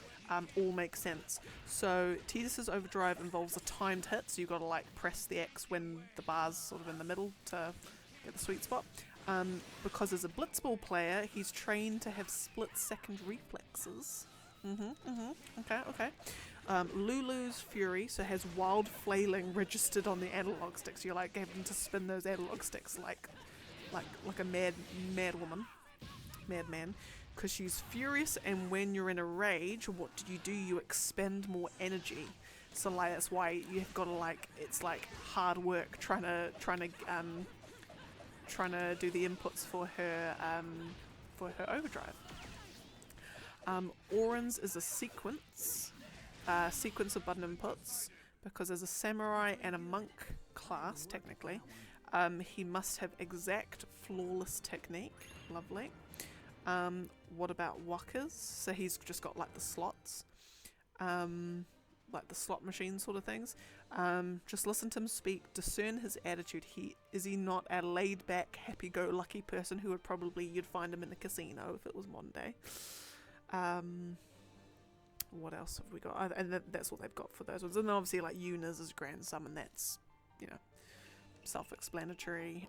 [SPEAKER 1] all make sense. So Tidus's overdrive involves a timed hit, so you've got to like press the X when the bar's sort of in the middle to get the sweet spot. Because as a Blitzball player, he's trained to have split-second reflexes. Okay. Lulu's Fury, so has wild flailing registered on the analog sticks. You're like having to spin those analog sticks like a madman, because she's furious, and when you're in a rage, what do? You expend more energy. So like that's why you've got to like, it's like hard work trying to do the inputs for her overdrive. Oran's is a sequence of button inputs, because as a samurai and a monk class, technically, he must have exact, flawless technique. Lovely. What about Waka's? So he's just got like the slots, like the slot machine sort of things. Just listen to him speak, discern his attitude. Is he not a laid-back, happy-go-lucky person who you'd find him in the casino if it was modern day. What else have we got? And that's what they've got for those ones. And then obviously like Yuna's is Grand Summon, that's, you know, self-explanatory.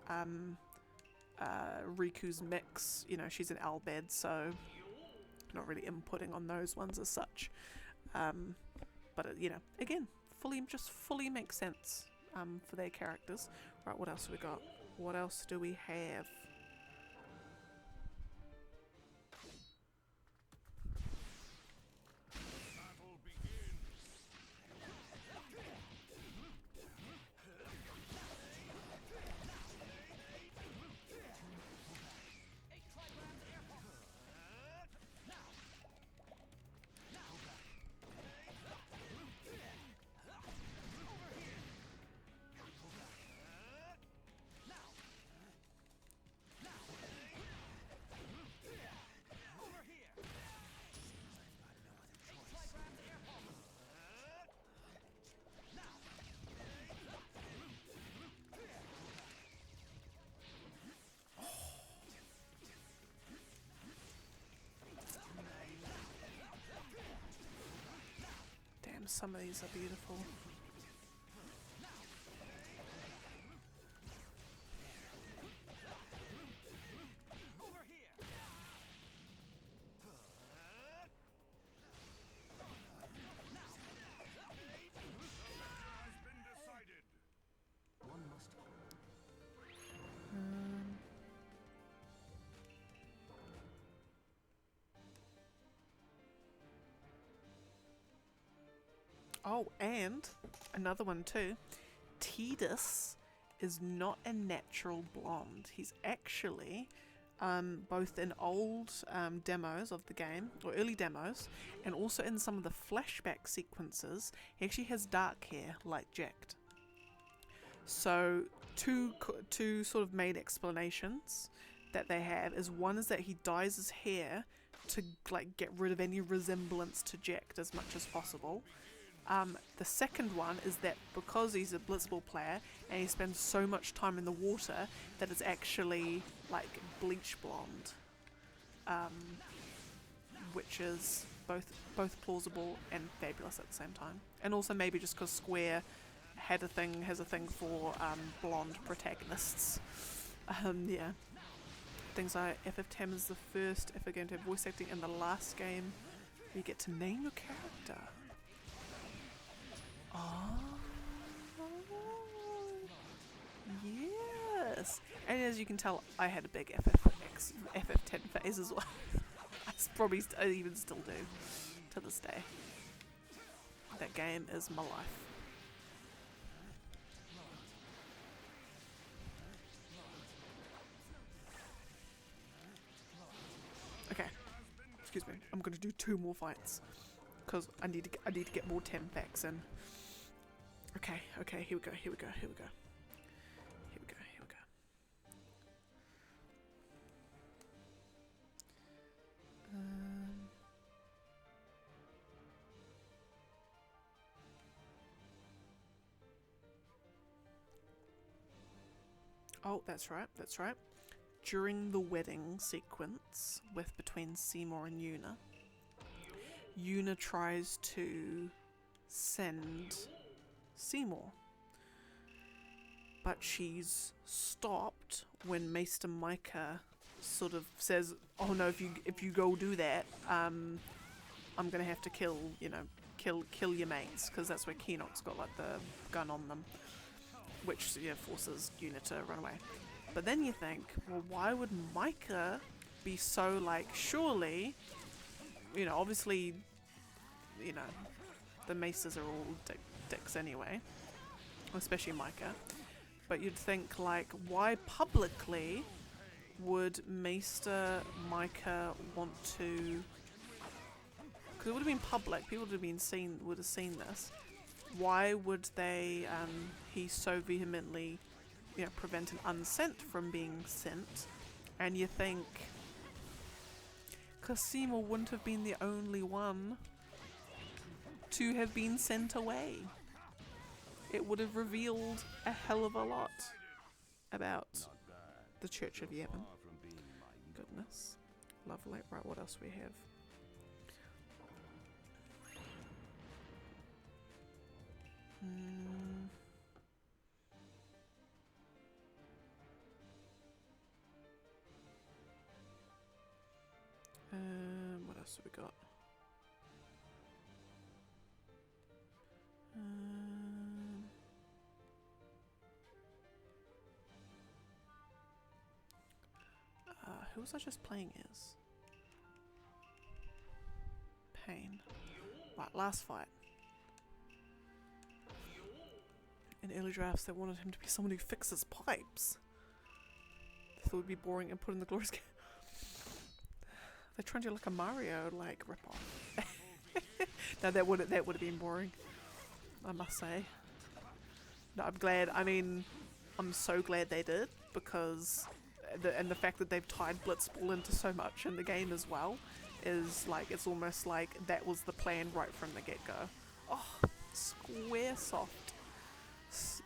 [SPEAKER 1] Riku's mix, you know, she's an Albed, so not really inputting on those ones as such. But it, you know, again, fully makes sense for their characters. Right, what else have we got? What else do we have? Some of these are beautiful. Oh, and another one too. Tidus is not a natural blonde. He's actually both in old demos of the game, or early demos, and also in some of the flashback sequences, he actually has dark hair like Jacked. So two sort of main explanations that they have is, one is that he dyes his hair to like get rid of any resemblance to Jacked as much as possible. The second one is that because he's a blitzball player and he spends so much time in the water that it's actually like bleach blonde, which is both plausible and fabulous at the same time. And also maybe just because Square has a thing for blonde protagonists. Yeah. Things like FF10 is the first FF game to have voice acting, and the last game you get to name your character. Oh, yes. And as you can tell, I had a big FF10 phase as well. I even still do to this day. That game is my life. Okay, excuse me. I'm gonna do 2 more fights because I need to get more 10 facts in. Okay, here we go. Oh, that's right. During the wedding sequence between Seymour and Yuna, Yuna tries to send Seymour, but she's stopped when Maester Micah sort of says, "Oh no, if you go do that, I'm gonna have to kill your mates," because that's where Keenock's got like the gun on them, which forces Yuna to run away. But then you think, well, why would Micah be so like, surely, obviously, the maesters are all dicks anyway, especially Micah. But you'd think, like, why publicly would Maester Micah want to? Because it would have been public, people would have seen this. Why would they? He so vehemently, prevent an unsent from being sent, and you think, because Seymour wouldn't have been the only one to have been sent away. It would have revealed a hell of a lot about the Church of Yevon. Goodness. Lovely. Right, what else we have? What else have we got? Who was I just playing as? Pain. Right, last fight. In early drafts, they wanted him to be someone who fixes pipes. They thought it would be boring and put in the glorious game. They're trying to do like a Mario rip-off. No, that would have been boring, I must say. No, I'm glad. I mean, I'm so glad they did, because the fact that they've tied Blitzball into so much in the game as well is like, it's almost like that was the plan right from the get-go. Oh, Squaresoft.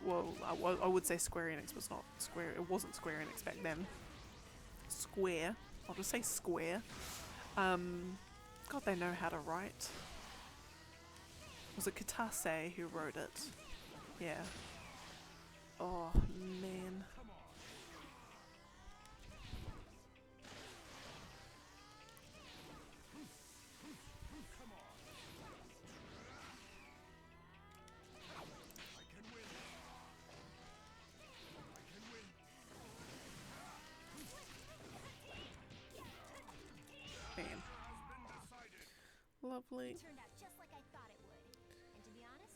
[SPEAKER 1] Well, I would say Square Enix, but it's not Square. It wasn't Square Enix back then. Square. I'll just say Square. God, they know how to write. Was it Kitase who wrote it? Yeah. Oh, man. Man. Lovely.
[SPEAKER 2] Turned out just like I thought it would. And to be honest,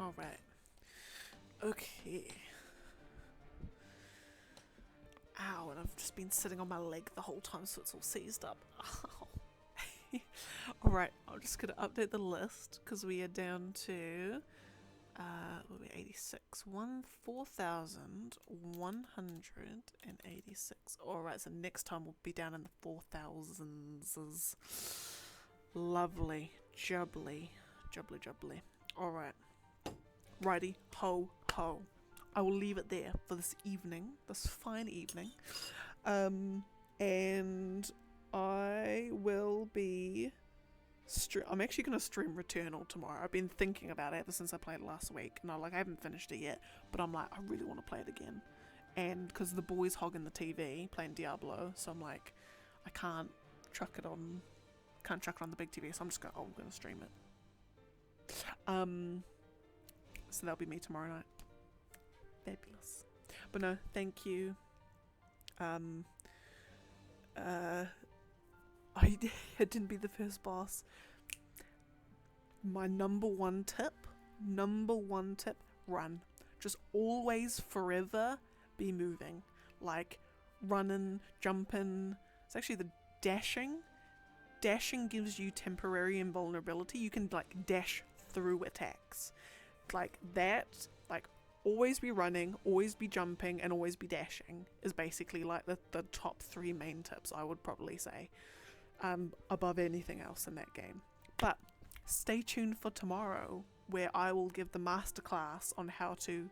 [SPEAKER 1] Alright. Okay. Ow, and I've just been sitting on my leg the whole time, so it's all seized up. Alright, I'm just gonna update the list because we are down to what are we, 86. 4,186. Alright, so next time we'll be down in the 4,000s. Lovely. Jubbly. Jubbly, jubbly. Alright. Righty, ho, ho. I will leave it there for this evening, this fine evening. And I will be... I'm actually going to stream Returnal tomorrow. I've been thinking about it ever since I played it last week. And I haven't finished it yet, but I'm like, I really want to play it again. And because the boys hogging the TV, playing Diablo, so I'm like, I can't chuck it on the big TV, so I'm just going, I'm going to stream it. So that'll be me tomorrow night. Fabulous. But no, thank you. I didn't be the first boss. My number one tip, run. Just always, forever be moving. Like, running, jumping. It's actually the dashing. Dashing gives you temporary invulnerability. You can, like, dash through attacks. Like, that, like, always be running, always be jumping, and always be dashing is basically, like, the top 3 main tips, I would probably say. Above anything else in that game. But stay tuned for tomorrow, where I will give the masterclass on how to...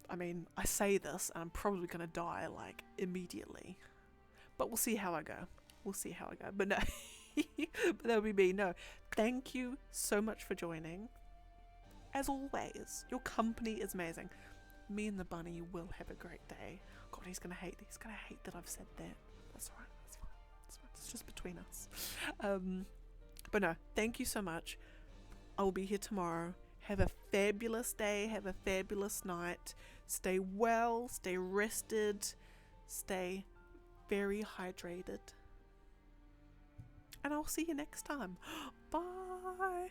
[SPEAKER 1] I mean, I say this, and I'm probably going to die, like, immediately. But we'll see how I go. We'll see how I go. But no, but that'll be me. No, thank you so much for joining. As always, your company is amazing. Me and the bunny will have a great day. God, he's going to hate that I've said that. That's alright. That's fine. It's just between us. But no, thank you so much. I will be here tomorrow. Have a fabulous day. Have a fabulous night. Stay well. Stay rested. Stay very hydrated. And I'll see you next time. Bye.